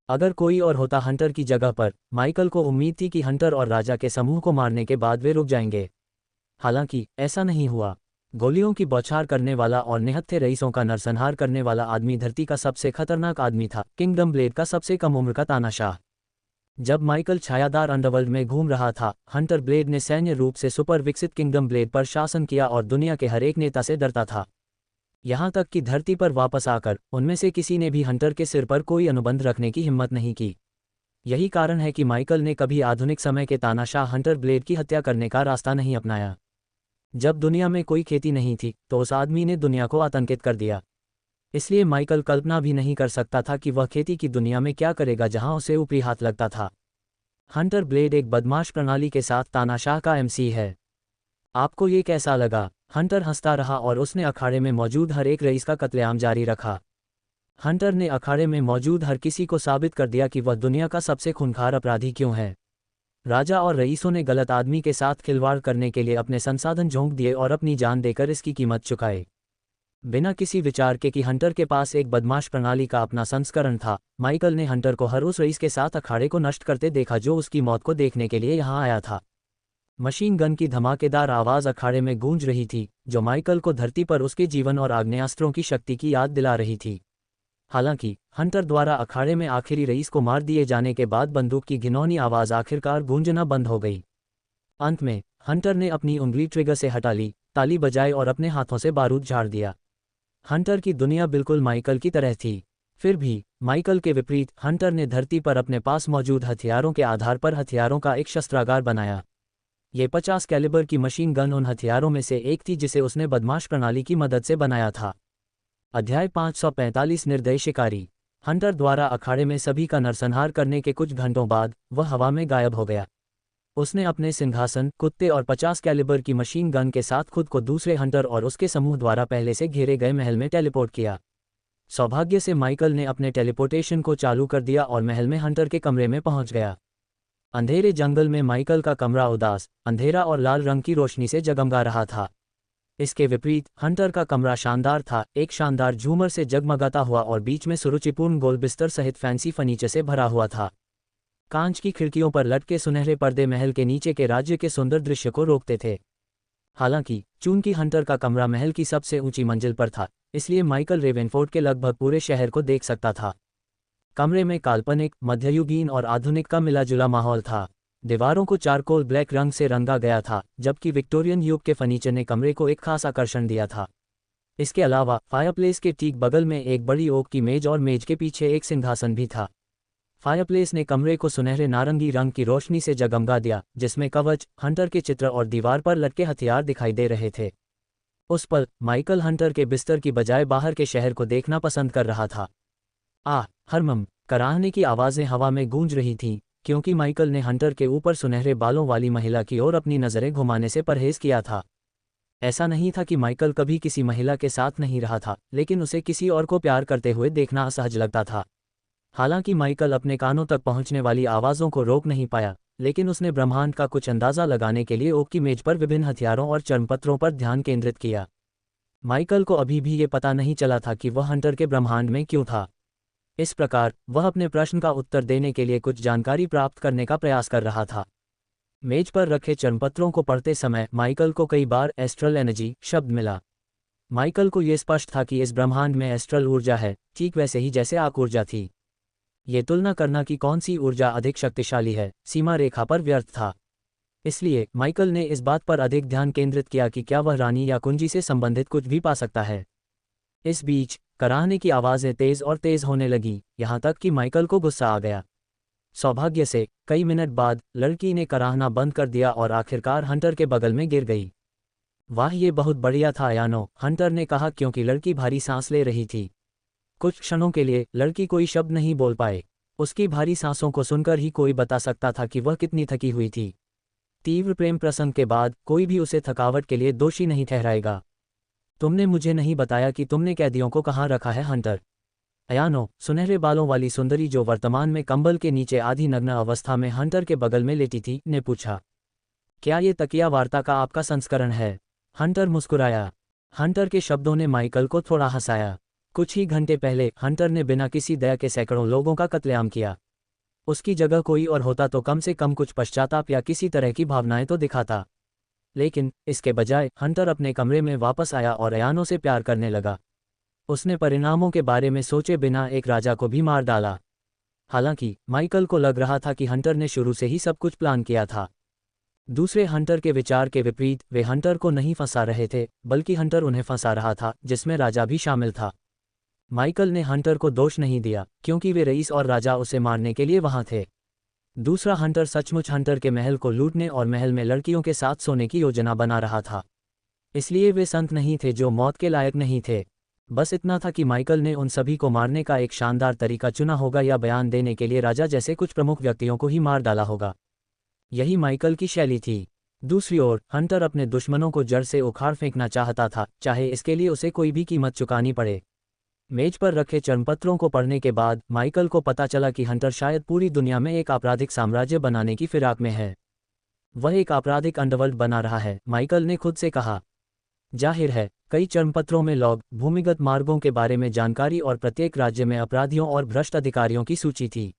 अगर कोई और होता हंटर की जगह पर, माइकल को उम्मीद थी कि हंटर और राजा के समूह को मारने के बाद वे रुक जाएंगे। हालांकि ऐसा नहीं हुआ। गोलियों की बौछार करने वाला और निहत्थे रईसों का नरसंहार करने वाला आदमी धरती का सबसे खतरनाक आदमी था, किंगडम ब्लेड का सबसे कम उम्र का तानाशाह। जब माइकल छायादार अंडरवर्ल्ड में घूम रहा था, हंटर ब्लेड ने सैन्य रूप से सुपर विकसित किंगडम ब्लेड पर शासन किया और दुनिया के हर एक नेता से डरता था। यहां तक कि धरती पर वापस आकर उनमें से किसी ने भी हंटर के सिर पर कोई अनुबंध रखने की हिम्मत नहीं की। यही कारण है कि माइकल ने कभी आधुनिक समय के तानाशाह हंटर ब्लेड की हत्या करने का रास्ता नहीं अपनाया। जब दुनिया में कोई खेती नहीं थी तो उस आदमी ने दुनिया को आतंकित कर दिया। इसलिए माइकल कल्पना भी नहीं कर सकता था कि वह खेती की दुनिया में क्या करेगा जहां उसे ऊपरी हाथ लगता था। हंटर ब्लेड एक बदमाश प्रणाली के साथ तानाशाह का एमसी है। आपको ये कैसा लगा? हंटर हंसता रहा और उसने अखाड़े में मौजूद हर एक रईस का कत्लेआम जारी रखा। हंटर ने अखाड़े में मौजूद हर किसी को साबित कर दिया कि वह दुनिया का सबसे खूंखार अपराधी क्यों है। राजा और रईसों ने गलत आदमी के साथ खिलवाड़ करने के लिए अपने संसाधन झोंक दिए और अपनी जान देकर इसकी कीमत चुकाई। बिना किसी विचार के कि हंटर के पास एक बदमाश प्रणाली का अपना संस्करण था, माइकल ने हंटर को हर उस रईस के साथ अखाड़े को नष्ट करते देखा जो उसकी मौत को देखने के लिए यहां आया था। मशीन गन की धमाकेदार आवाज अखाड़े में गूंज रही थी, जो माइकल को धरती पर उसके जीवन और आग्नेयास्त्रों की शक्ति की याद दिला रही थी। हालांकि हंटर द्वारा अखाड़े में आखिरी रईस को मार दिए जाने के बाद बंदूक की घिनौनी आवाज आखिरकार गूंजना बंद हो गई। अंत में हंटर ने अपनी उंगली ट्रिगर से हटा ली, ताली बजाई और अपने हाथों से बारूद झाड़ दिया। हंटर की दुनिया बिल्कुल माइकल की तरह थी। फिर भी माइकल के विपरीत हंटर ने धरती पर अपने पास मौजूद हथियारों के आधार पर हथियारों का एक शस्त्रागार बनाया। ये 50 कैलिबर की मशीन गन उन हथियारों में से एक थी जिसे उसने बदमाश प्रणाली की मदद से बनाया था। अध्याय 545 निर्दयी शिकारी। हंटर द्वारा अखाड़े में सभी का नरसंहार करने के कुछ घंटों बाद वह हवा में गायब हो गया। उसने अपने सिंहासन, कुत्ते और 50 कैलिबर की मशीन गन के साथ खुद को दूसरे हंटर और उसके समूह द्वारा पहले से घेरे गए महल में टेलीपोर्ट किया। सौभाग्य से माइकल ने अपने टेलीपोर्टेशन को चालू कर दिया और महल में हंटर के कमरे में पहुंच गया। अंधेरे जंगल में माइकल का कमरा उदास, अंधेरा और लाल रंग की रोशनी से जगमगा रहा था। इसके विपरीत हंटर का कमरा शानदार था, एक शानदार झूमर से जगमगाता हुआ और बीच में सुरुचिपूर्ण गोल बिस्तर सहित फैंसी फर्नीचर से भरा हुआ था। कांच की खिड़कियों पर लटके सुनहरे पर्दे महल के नीचे के राज्य के सुंदर दृश्य को रोकते थे। हालांकि चूंकि हंटर का कमरा महल की सबसे ऊंची मंजिल पर था, इसलिए माइकल रेवेनफोर्ट के लगभग पूरे शहर को देख सकता था। कमरे में काल्पनिक, मध्ययुगीन और आधुनिक का मिला-जुला माहौल था। दीवारों को चारकोल ब्लैक रंग से रंगा गया था, जबकि विक्टोरियन युग के फर्नीचर ने कमरे को एक खास आकर्षण दिया था। इसके अलावा फायरप्लेस के ठीक बगल में एक बड़ी ओक की मेज और मेज के पीछे एक सिंहासन भी था। फायरप्लेस ने कमरे को सुनहरे नारंगी रंग की रोशनी से जगमगा दिया, जिसमें कवच, हंटर के चित्र और दीवार पर लटके हथियार दिखाई दे रहे थे। उस पल माइकल हंटर के बिस्तर की बजाय बाहर के शहर को देखना पसंद कर रहा था। हरमम, कराहने की आवाज़ें हवा में गूंज रही थीं, क्योंकि माइकल ने हंटर के ऊपर सुनहरे बालों वाली महिला की ओर अपनी नज़रें घुमाने से परहेज किया था। ऐसा नहीं था कि माइकल कभी किसी महिला के साथ नहीं रहा था, लेकिन उसे किसी और को प्यार करते हुए देखना असहज लगता था। हालांकि माइकल अपने कानों तक पहुंचने वाली आवाज़ों को रोक नहीं पाया, लेकिन उसने ब्रह्मांड का कुछ अंदाज़ा लगाने के लिए ओक की मेज पर विभिन्न हथियारों और चर्मपत्रों पर ध्यान केंद्रित किया। माइकल को अभी भी ये पता नहीं चला था कि वह हंटर के ब्रह्मांड में क्यों था। इस प्रकार वह अपने प्रश्न का उत्तर देने के लिए कुछ जानकारी प्राप्त करने का प्रयास कर रहा था। मेज पर रखे चर्मपत्रों को पढ़ते समय माइकल को कई बार एस्ट्रल एनर्जी शब्द मिला। माइकल को यह स्पष्ट था कि इस ब्रह्मांड में एस्ट्रल ऊर्जा है, ठीक वैसे ही जैसे आक ऊर्जा थी। ये तुलना करना कि कौन सी ऊर्जा अधिक शक्तिशाली है, सीमा रेखा पर व्यर्थ था। इसलिए माइकल ने इस बात पर अधिक ध्यान केंद्रित किया कि क्या वह रानी या कुंजी से संबंधित कुछ भी पा सकता है। इस बीच कराहने की आवाज़ें तेज़ और तेज़ होने लगीं, यहाँ तक कि माइकल को गुस्सा आ गया। सौभाग्य से कई मिनट बाद लड़की ने कराहना बंद कर दिया और आखिरकार हंटर के बगल में गिर गई। वाह, ये बहुत बढ़िया था यानो, हंटर ने कहा, क्योंकि लड़की भारी सांस ले रही थी। कुछ क्षणों के लिए लड़की कोई शब्द नहीं बोल पाए। उसकी भारी सांसों को सुनकर ही कोई बता सकता था कि वह कितनी थकी हुई थी। तीव्र प्रेम प्रसंग के बाद कोई भी उसे थकावट के लिए दोषी नहीं ठहराएगा। तुमने मुझे नहीं बताया कि तुमने कैदियों को कहाँ रखा है हंटर। अयानो, सुनहरे बालों वाली सुंदरी जो वर्तमान में कंबल के नीचे आधी नग्न अवस्था में हंटर के बगल में लेटी थी, ने पूछा। क्या ये तकिया वार्ता का आपका संस्करण है? हंटर मुस्कुराया। हंटर के शब्दों ने माइकल को थोड़ा हंसाया। कुछ ही घंटे पहले हंटर ने बिना किसी दया के सैकड़ों लोगों का कत्लेआम किया। उसकी जगह कोई और होता तो कम से कम कुछ पश्चाताप या किसी तरह की भावनाएं तो दिखाता। लेकिन इसके बजाय हंटर अपने कमरे में वापस आया और अयानो से प्यार करने लगा। उसने परिणामों के बारे में सोचे बिना एक राजा को भी मार डाला। हालांकि माइकल को लग रहा था कि हंटर ने शुरू से ही सब कुछ प्लान किया था। दूसरे हंटर के विचार के विपरीत वे हंटर को नहीं फंसा रहे थे, बल्कि हंटर उन्हें फंसा रहा था, जिसमें राजा भी शामिल था। माइकल ने हंटर को दोष नहीं दिया, क्योंकि वे रईस और राजा उसे मारने के लिए वहां थे। दूसरा हंटर सचमुच हंटर के महल को लूटने और महल में लड़कियों के साथ सोने की योजना बना रहा था। इसलिए वे संत नहीं थे जो मौत के लायक नहीं थे। बस इतना था कि माइकल ने उन सभी को मारने का एक शानदार तरीका चुना होगा या बयान देने के लिए राजा जैसे कुछ प्रमुख व्यक्तियों को ही मार डाला होगा। यही माइकल की शैली थी। दूसरी ओर हंटर अपने दुश्मनों को जड़ से उखाड़ फेंकना चाहता था, चाहे इसके लिए उसे कोई भी कीमत चुकानी पड़े। मेज पर रखे चर्मपत्रों को पढ़ने के बाद माइकल को पता चला कि हंटर शायद पूरी दुनिया में एक आपराधिक साम्राज्य बनाने की फिराक में है। वह एक आपराधिक अंडरवर्ल्ड बना रहा है, माइकल ने खुद से कहा। जाहिर है, कई चर्मपत्रों में लॉग, भूमिगत मार्गों के बारे में जानकारी और प्रत्येक राज्य में अपराधियों और भ्रष्ट अधिकारियों की सूची थी।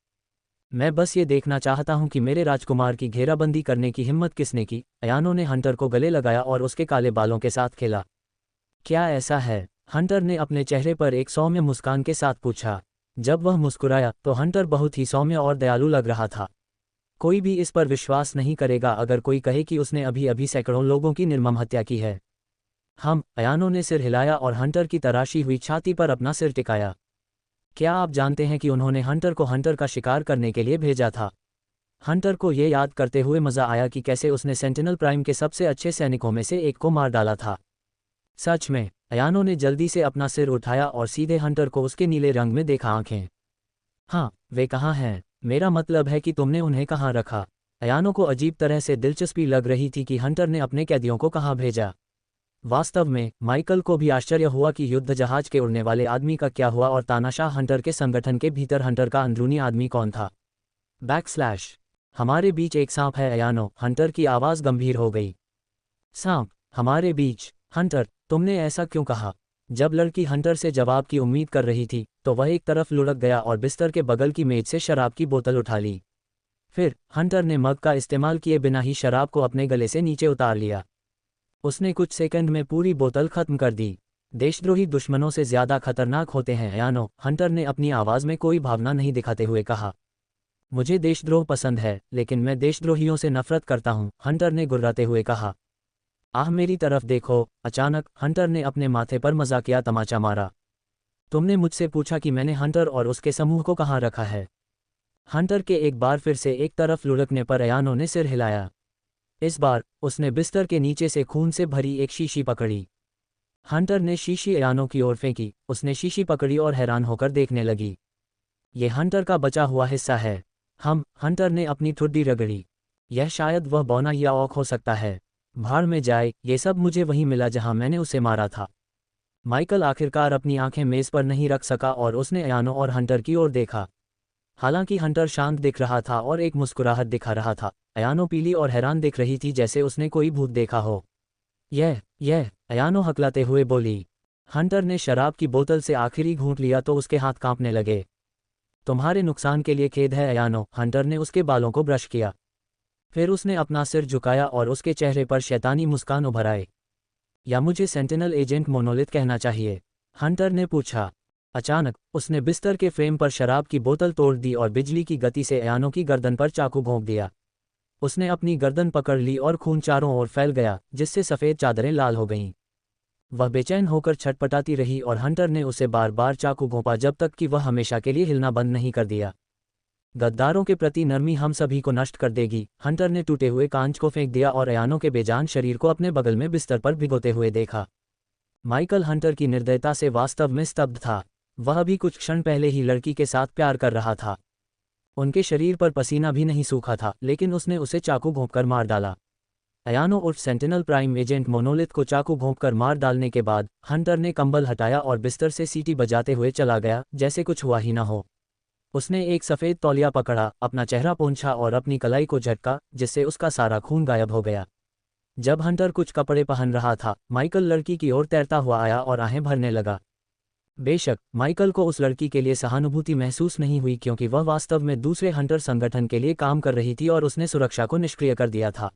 मैं बस ये देखना चाहता हूं कि मेरे राजकुमार की घेराबंदी करने की हिम्मत किसने की। अयानो ने हंटर को गले लगाया और उसके काले बालों के साथ खेला। क्या ऐसा है? हंटर ने अपने चेहरे पर एक सौम्य मुस्कान के साथ पूछा। जब वह मुस्कुराया तो हंटर बहुत ही सौम्य और दयालु लग रहा था। कोई भी इस पर विश्वास नहीं करेगा अगर कोई कहे कि उसने अभी अभी सैकड़ों लोगों की निर्मम हत्या की है। अयानो ने सिर हिलाया और हंटर की तराशी हुई छाती पर अपना सिर टिकाया। क्या आप जानते हैं कि उन्होंने हंटर को हंटर का शिकार करने के लिए भेजा था? हंटर को ये याद करते हुए मज़ा आया कि कैसे उसने सेंटिनल प्राइम के सबसे अच्छे सैनिकों में से एक को मार डाला था। सच में, अयानो ने जल्दी से अपना सिर उठाया और सीधे हंटर को उसके नीले रंग में देखा। आंखें? हाँ, वे कहाँ हैं? मेरा मतलब है कि तुमने उन्हें कहाँ रखा? अयानो को अजीब तरह से दिलचस्पी लग रही थी कि हंटर ने अपने कैदियों को कहाँ भेजा। वास्तव में माइकल को भी आश्चर्य हुआ कि युद्ध जहाज के उड़ने वाले आदमी का क्या हुआ और तानाशाह हंटर के संगठन के भीतर हंटर का अंदरूनी आदमी कौन था। बैकस्लैश हमारे बीच एक सांप है अयानो, हंटर की आवाज़ गंभीर हो गई। सांप हमारे बीच? हंटर, तुमने ऐसा क्यों कहा? जब लड़की हंटर से जवाब की उम्मीद कर रही थी तो वह एक तरफ लुढ़क गया और बिस्तर के बगल की मेज से शराब की बोतल उठा ली। फिर हंटर ने मग का इस्तेमाल किए बिना ही शराब को अपने गले से नीचे उतार लिया। उसने कुछ सेकंड में पूरी बोतल खत्म कर दी। देशद्रोही दुश्मनों से ज्यादा खतरनाक होते हैं अयानो, हंटर ने अपनी आवाज़ में कोई भावना नहीं दिखाते हुए कहा। मुझे देशद्रोह पसंद है, लेकिन मैं देशद्रोहियों से नफरत करता हूँ, हंटर ने गुर्राते हुए कहा। आह, मेरी तरफ देखो। अचानक हंटर ने अपने माथे पर मजाकिया तमाचा मारा। तुमने मुझसे पूछा कि मैंने हंटर और उसके समूह को कहाँ रखा है। हंटर के एक बार फिर से एक तरफ लुढ़कने पर अयानो ने सिर हिलाया। इस बार उसने बिस्तर के नीचे से खून से भरी एक शीशी पकड़ी। हंटर ने शीशी अयानो की ओर फेंकी। उसने शीशी पकड़ी और हैरान होकर देखने लगी। ये हंटर का बचा हुआ हिस्सा है। हंटर ने अपनी ठुड्डी रगड़ी। यह शायद वह बौना या औक हो सकता है। भाड़ में जाए, ये सब मुझे वहीं मिला जहां मैंने उसे मारा था। माइकल आखिरकार अपनी आंखें मेज पर नहीं रख सका और उसने अयानो और हंटर की ओर देखा। हालांकि हंटर शांत दिख रहा था और एक मुस्कुराहट दिखा रहा था, अयानो पीली और हैरान दिख रही थी जैसे उसने कोई भूत देखा हो। यह अयानो हकलाते हुए बोली। हंटर ने शराब की बोतल से आखिरी घूंट लिया तो उसके हाथ कांपने लगे। तुम्हारे नुकसान के लिए खेद है अयानो, हंटर ने उसके बालों को ब्रश किया। फिर उसने अपना सिर झुकाया और उसके चेहरे पर शैतानी मुस्कान उभर आई। या मुझे सेंटिनल एजेंट मोनोलिथ कहना चाहिए? हंटर ने पूछा। अचानक उसने बिस्तर के फ्रेम पर शराब की बोतल तोड़ दी और बिजली की गति से अयानो की गर्दन पर चाकू भोंक दिया। उसने अपनी गर्दन पकड़ ली और खून चारों ओर फैल गया, जिससे सफ़ेद चादरें लाल हो गईं। वह बेचैन होकर छटपटाती रही और हंटर ने उसे बार बार चाकू घोंपा जब तक कि वह हमेशा के लिए हिलना बंद नहीं कर दिया। गद्दारों के प्रति नरमी हम सभी को नष्ट कर देगी, हंटर ने टूटे हुए कांच को फेंक दिया और अयानो के बेजान शरीर को अपने बगल में बिस्तर पर भिगोते हुए देखा। माइकल हंटर की निर्दयता से वास्तव में स्तब्ध था। वह भी कुछ क्षण पहले ही लड़की के साथ प्यार कर रहा था। उनके शरीर पर पसीना भी नहीं सूखा था, लेकिन उसने उसे चाकू घोंपकर मार डाला। अयानो उर्फ सेंटिनल प्राइम एजेंट मोनोलिथ को चाकू घोंपकर मार डालने के बाद हंटर ने कंबल हटाया और बिस्तर से सीटी बजाते हुए चला गया, जैसे कुछ हुआ ही ना हो। उसने एक सफ़ेद तौलिया पकड़ा, अपना चेहरा पोंछा और अपनी कलाई को झटका, जिससे उसका सारा खून गायब हो गया। जब हंटर कुछ कपड़े पहन रहा था, माइकल लड़की की ओर तैरता हुआ आया और आहें भरने लगा। बेशक माइकल को उस लड़की के लिए सहानुभूति महसूस नहीं हुई, क्योंकि वह वास्तव में दूसरे हंटर संगठन के लिए काम कर रही थी और उसने सुरक्षा को निष्क्रिय कर दिया था।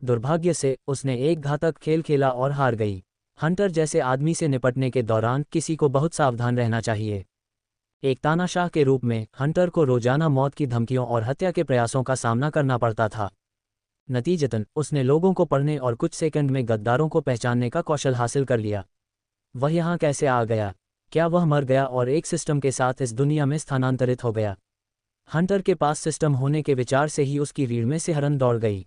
दुर्भाग्य से उसने एक घातक खेल खेला और हार गई। हंटर जैसे आदमी से निपटने के दौरान किसी को बहुत सावधान रहना चाहिए। एक तानाशाह के रूप में हंटर को रोजाना मौत की धमकियों और हत्या के प्रयासों का सामना करना पड़ता था। नतीजतन उसने लोगों को पढ़ने और कुछ सेकंड में गद्दारों को पहचानने का कौशल हासिल कर लिया। वह यहाँ कैसे आ गया? क्या वह मर गया और एक सिस्टम के साथ इस दुनिया में स्थानांतरित हो गया? हंटर के पास सिस्टम होने के विचार से ही उसकी रीढ़ में सिहरन दौड़ गई।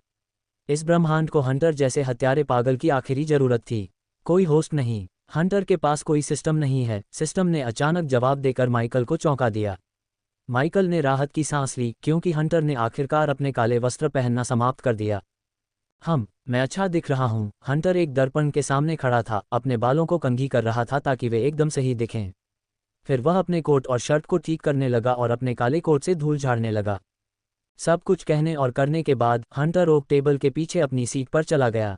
इस ब्रह्मांड को हंटर जैसे हत्यारे पागल की आखिरी जरूरत थी। कोई होस्ट नहीं, हंटर के पास कोई सिस्टम नहीं है। सिस्टम ने अचानक जवाब देकर माइकल को चौंका दिया। माइकल ने राहत की सांस ली, क्योंकि हंटर ने आखिरकार अपने काले वस्त्र पहनना समाप्त कर दिया। मैं अच्छा दिख रहा हूँ। हंटर एक दर्पण के सामने खड़ा था, अपने बालों को कंघी कर रहा था ताकि वे एकदम सही दिखें। फिर वह अपने कोट और शर्ट को ठीक करने लगा और अपने काले कोट से धूल झाड़ने लगा। सब कुछ कहने और करने के बाद हंटर ओक टेबल के पीछे अपनी सीट पर चला गया।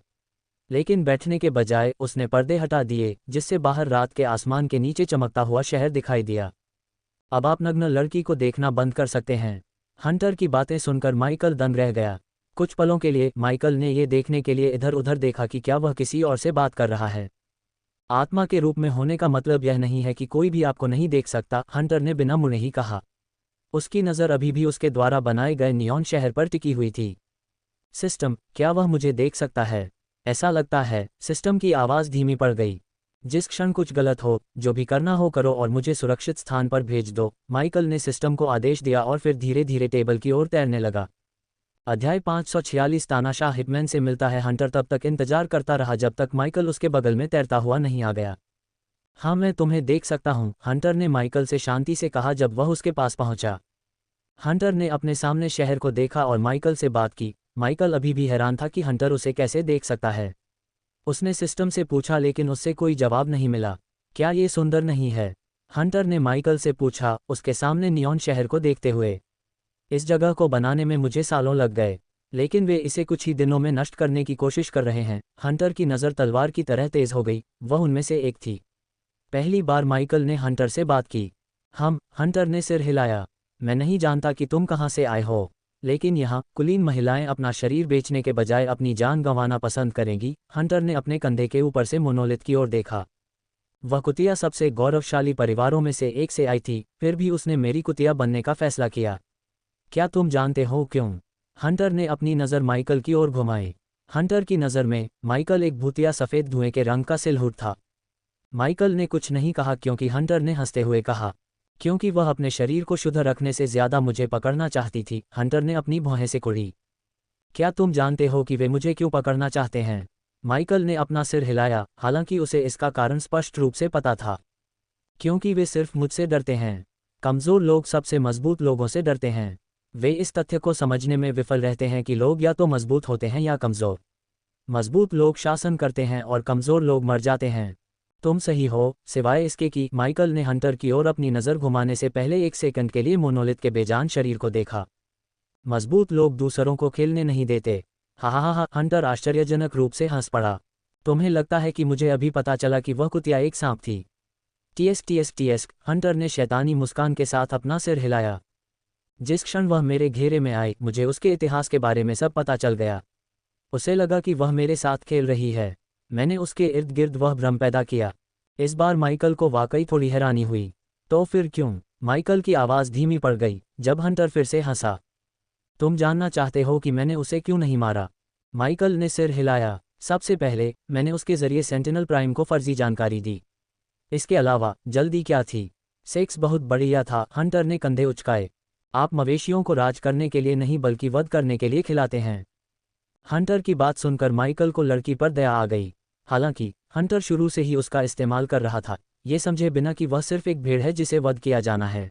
लेकिन बैठने के बजाय उसने पर्दे हटा दिए, जिससे बाहर रात के आसमान के नीचे चमकता हुआ शहर दिखाई दिया। अब आप नग्न लड़की को देखना बंद कर सकते हैं। हंटर की बातें सुनकर माइकल दंग रह गया। कुछ पलों के लिए माइकल ने ये देखने के लिए इधर उधर देखा कि क्या वह किसी और से बात कर रहा है। आत्मा के रूप में होने का मतलब यह नहीं है कि कोई भी आपको नहीं देख सकता, हंटर ने बिना मुड़े ही कहा। उसकी नज़र अभी भी उसके द्वारा बनाए गए नियॉन शहर पर टिकी हुई थी। सिस्टम, क्या वह मुझे देख सकता है? ऐसा लगता है। सिस्टम की आवाज़ धीमी पड़ गई। जिस क्षण कुछ गलत हो, जो भी करना हो करो और मुझे सुरक्षित स्थान पर भेज दो, माइकल ने सिस्टम को आदेश दिया और फिर धीरे धीरे टेबल की ओर तैरने लगा। अध्याय 546 तानाशाह हिटमैन से मिलता है। हंटर तब तक इंतजार करता रहा जब तक माइकल उसके बगल में तैरता हुआ नहीं आ गया। हाँ, मैं तुम्हें देख सकता हूँ, हंटर ने माइकल से शांति से कहा जब वह उसके पास पहुंचा। हंटर ने अपने सामने शहर को देखा और माइकल से बात की। माइकल अभी भी हैरान था कि हंटर उसे कैसे देख सकता है। उसने सिस्टम से पूछा लेकिन उससे कोई जवाब नहीं मिला। क्या ये सुंदर नहीं है? हंटर ने माइकल से पूछा, उसके सामने नियॉन शहर को देखते हुए। इस जगह को बनाने में मुझे सालों लग गए, लेकिन वे इसे कुछ ही दिनों में नष्ट करने की कोशिश कर रहे हैं। हंटर की नज़र तलवार की तरह तेज हो गई। वह उनमें से एक थी। पहली बार माइकल ने हंटर से बात की। हंटर ने सिर हिलाया। मैं नहीं जानता कि तुम कहाँ से आए हो, लेकिन यहाँ कुलीन महिलाएं अपना शरीर बेचने के बजाय अपनी जान गंवाना पसंद करेंगी। हंटर ने अपने कंधे के ऊपर से मोनोलिथ की ओर देखा। वह कुतिया सबसे गौरवशाली परिवारों में से एक से आई थी, फिर भी उसने मेरी कुतिया बनने का फैसला किया। क्या तुम जानते हो क्यों? हंटर ने अपनी नज़र माइकल की ओर घुमाई। हंटर की नज़र में माइकल एक भूतिया सफ़ेद धुएं के रंग का सिलहुट था। माइकल ने कुछ नहीं कहा क्योंकि हंटर ने हंसते हुए कहा, क्योंकि वह अपने शरीर को शुद्ध रखने से ज़्यादा मुझे पकड़ना चाहती थी। हंटर ने अपनी भौहें से कुड़ी। क्या तुम जानते हो कि वे मुझे क्यों पकड़ना चाहते हैं? माइकल ने अपना सिर हिलाया, हालांकि उसे इसका कारण स्पष्ट रूप से पता था। क्योंकि वे सिर्फ मुझसे डरते हैं। कमज़ोर लोग सबसे मजबूत लोगों से डरते हैं। वे इस तथ्य को समझने में विफल रहते हैं कि लोग या तो मजबूत होते हैं या कमज़ोर। मजबूत लोग शासन करते हैं और कमज़ोर लोग मर जाते हैं। तुम सही हो, सिवाय इसके कि माइकल ने हंटर की ओर अपनी नज़र घुमाने से पहले एक सेकंड के लिए मोनोलिथ के बेजान शरीर को देखा। मजबूत लोग दूसरों को खेलने नहीं देते। हा, हंटर आश्चर्यजनक रूप से हंस पड़ा। तुम्हें लगता है कि मुझे अभी पता चला कि वह कुतिया एक सांप थी? टीएस, हंटर ने शैतानी मुस्कान के साथ अपना सिर हिलाया। जिस क्षण वह मेरे घेरे में आई, मुझे उसके इतिहास के बारे में सब पता चल गया। उसे लगा कि वह मेरे साथ खेल रही है। मैंने उसके इर्द गिर्द वह भ्रम पैदा किया। इस बार माइकल को वाकई थोड़ी हैरानी हुई। तो फिर क्यों? माइकल की आवाज़ धीमी पड़ गई जब हंटर फिर से हंसा। तुम जानना चाहते हो कि मैंने उसे क्यों नहीं मारा? माइकल ने सिर हिलाया। सबसे पहले मैंने उसके जरिए सेंटिनल प्राइम को फर्जी जानकारी दी। इसके अलावा जल्दी क्या थी? सेक्स बहुत बढ़िया था। हंटर ने कंधे उचकाए। आप मवेशियों को राज करने के लिए नहीं बल्कि वध करने के लिए खिलाते हैं। हंटर की बात सुनकर माइकल को लड़की पर दया आ गई। हालांकि हंटर शुरू से ही उसका इस्तेमाल कर रहा था, ये समझे बिना कि वह सिर्फ एक भेड़ है जिसे वध किया जाना है।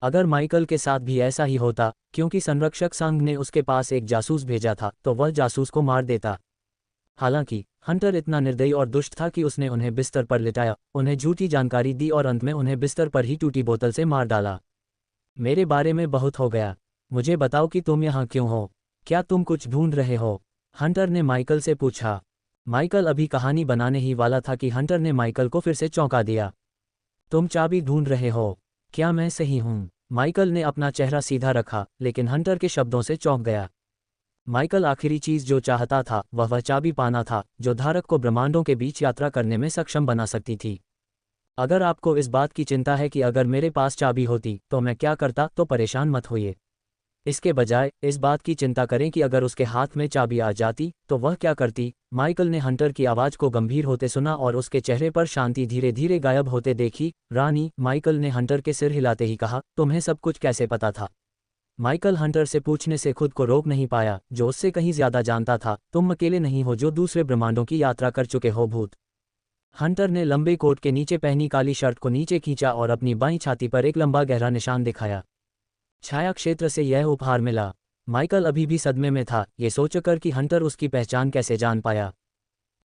अगर माइकल के साथ भी ऐसा ही होता, क्योंकि संरक्षक संघ ने उसके पास एक जासूस भेजा था, तो वह जासूस को मार देता। हालांकि हंटर इतना निर्दयी और दुष्ट था कि उसने उन्हें बिस्तर पर लिटाया, उन्हें झूठी जानकारी दी और अंत में उन्हें बिस्तर पर ही टूटी बोतल से मार डाला। मेरे बारे में बहुत हो गया। मुझे बताओ कि तुम यहाँ क्यों हो? क्या तुम कुछ ढूंढ रहे हो? हंटर ने माइकल से पूछा। माइकल अभी कहानी बनाने ही वाला था कि हंटर ने माइकल को फिर से चौंका दिया। तुम चाबी ढूंढ रहे हो? क्या मैं सही हूँ? माइकल ने अपना चेहरा सीधा रखा, लेकिन हंटर के शब्दों से चौंक गया। माइकल आखिरी चीज जो चाहता था वह चाबी पाना था, जो धारक को ब्रह्मांडों के बीच यात्रा करने में सक्षम बना सकती थी। अगर आपको इस बात की चिंता है कि अगर मेरे पास चाबी होती तो मैं क्या करता, तो परेशान मत होइए। इसके बजाय इस बात की चिंता करें कि अगर उसके हाथ में चाबी आ जाती तो वह क्या करती। माइकल ने हंटर की आवाज़ को गंभीर होते सुना और उसके चेहरे पर शांति धीरे धीरे गायब होते देखी। रानी, माइकल ने हंटर के सिर हिलाते ही कहा, तुम्हें सब कुछ कैसे पता था? माइकल हंटर से पूछने से खुद को रोक नहीं पाया, जो उससे कहीं ज्यादा जानता था। तुम अकेले नहीं हो जो दूसरे ब्रह्मांडों की यात्रा कर चुके हो, भूत। हंटर ने लंबे कोट के नीचे पहनी काली शर्ट को नीचे खींचा और अपनी बाईं छाती पर एक लंबा गहरा निशान दिखाया। छाया क्षेत्र से यह उपहार मिला। माइकल अभी भी सदमे में था, ये सोचकर कि हंटर उसकी पहचान कैसे जान पाया।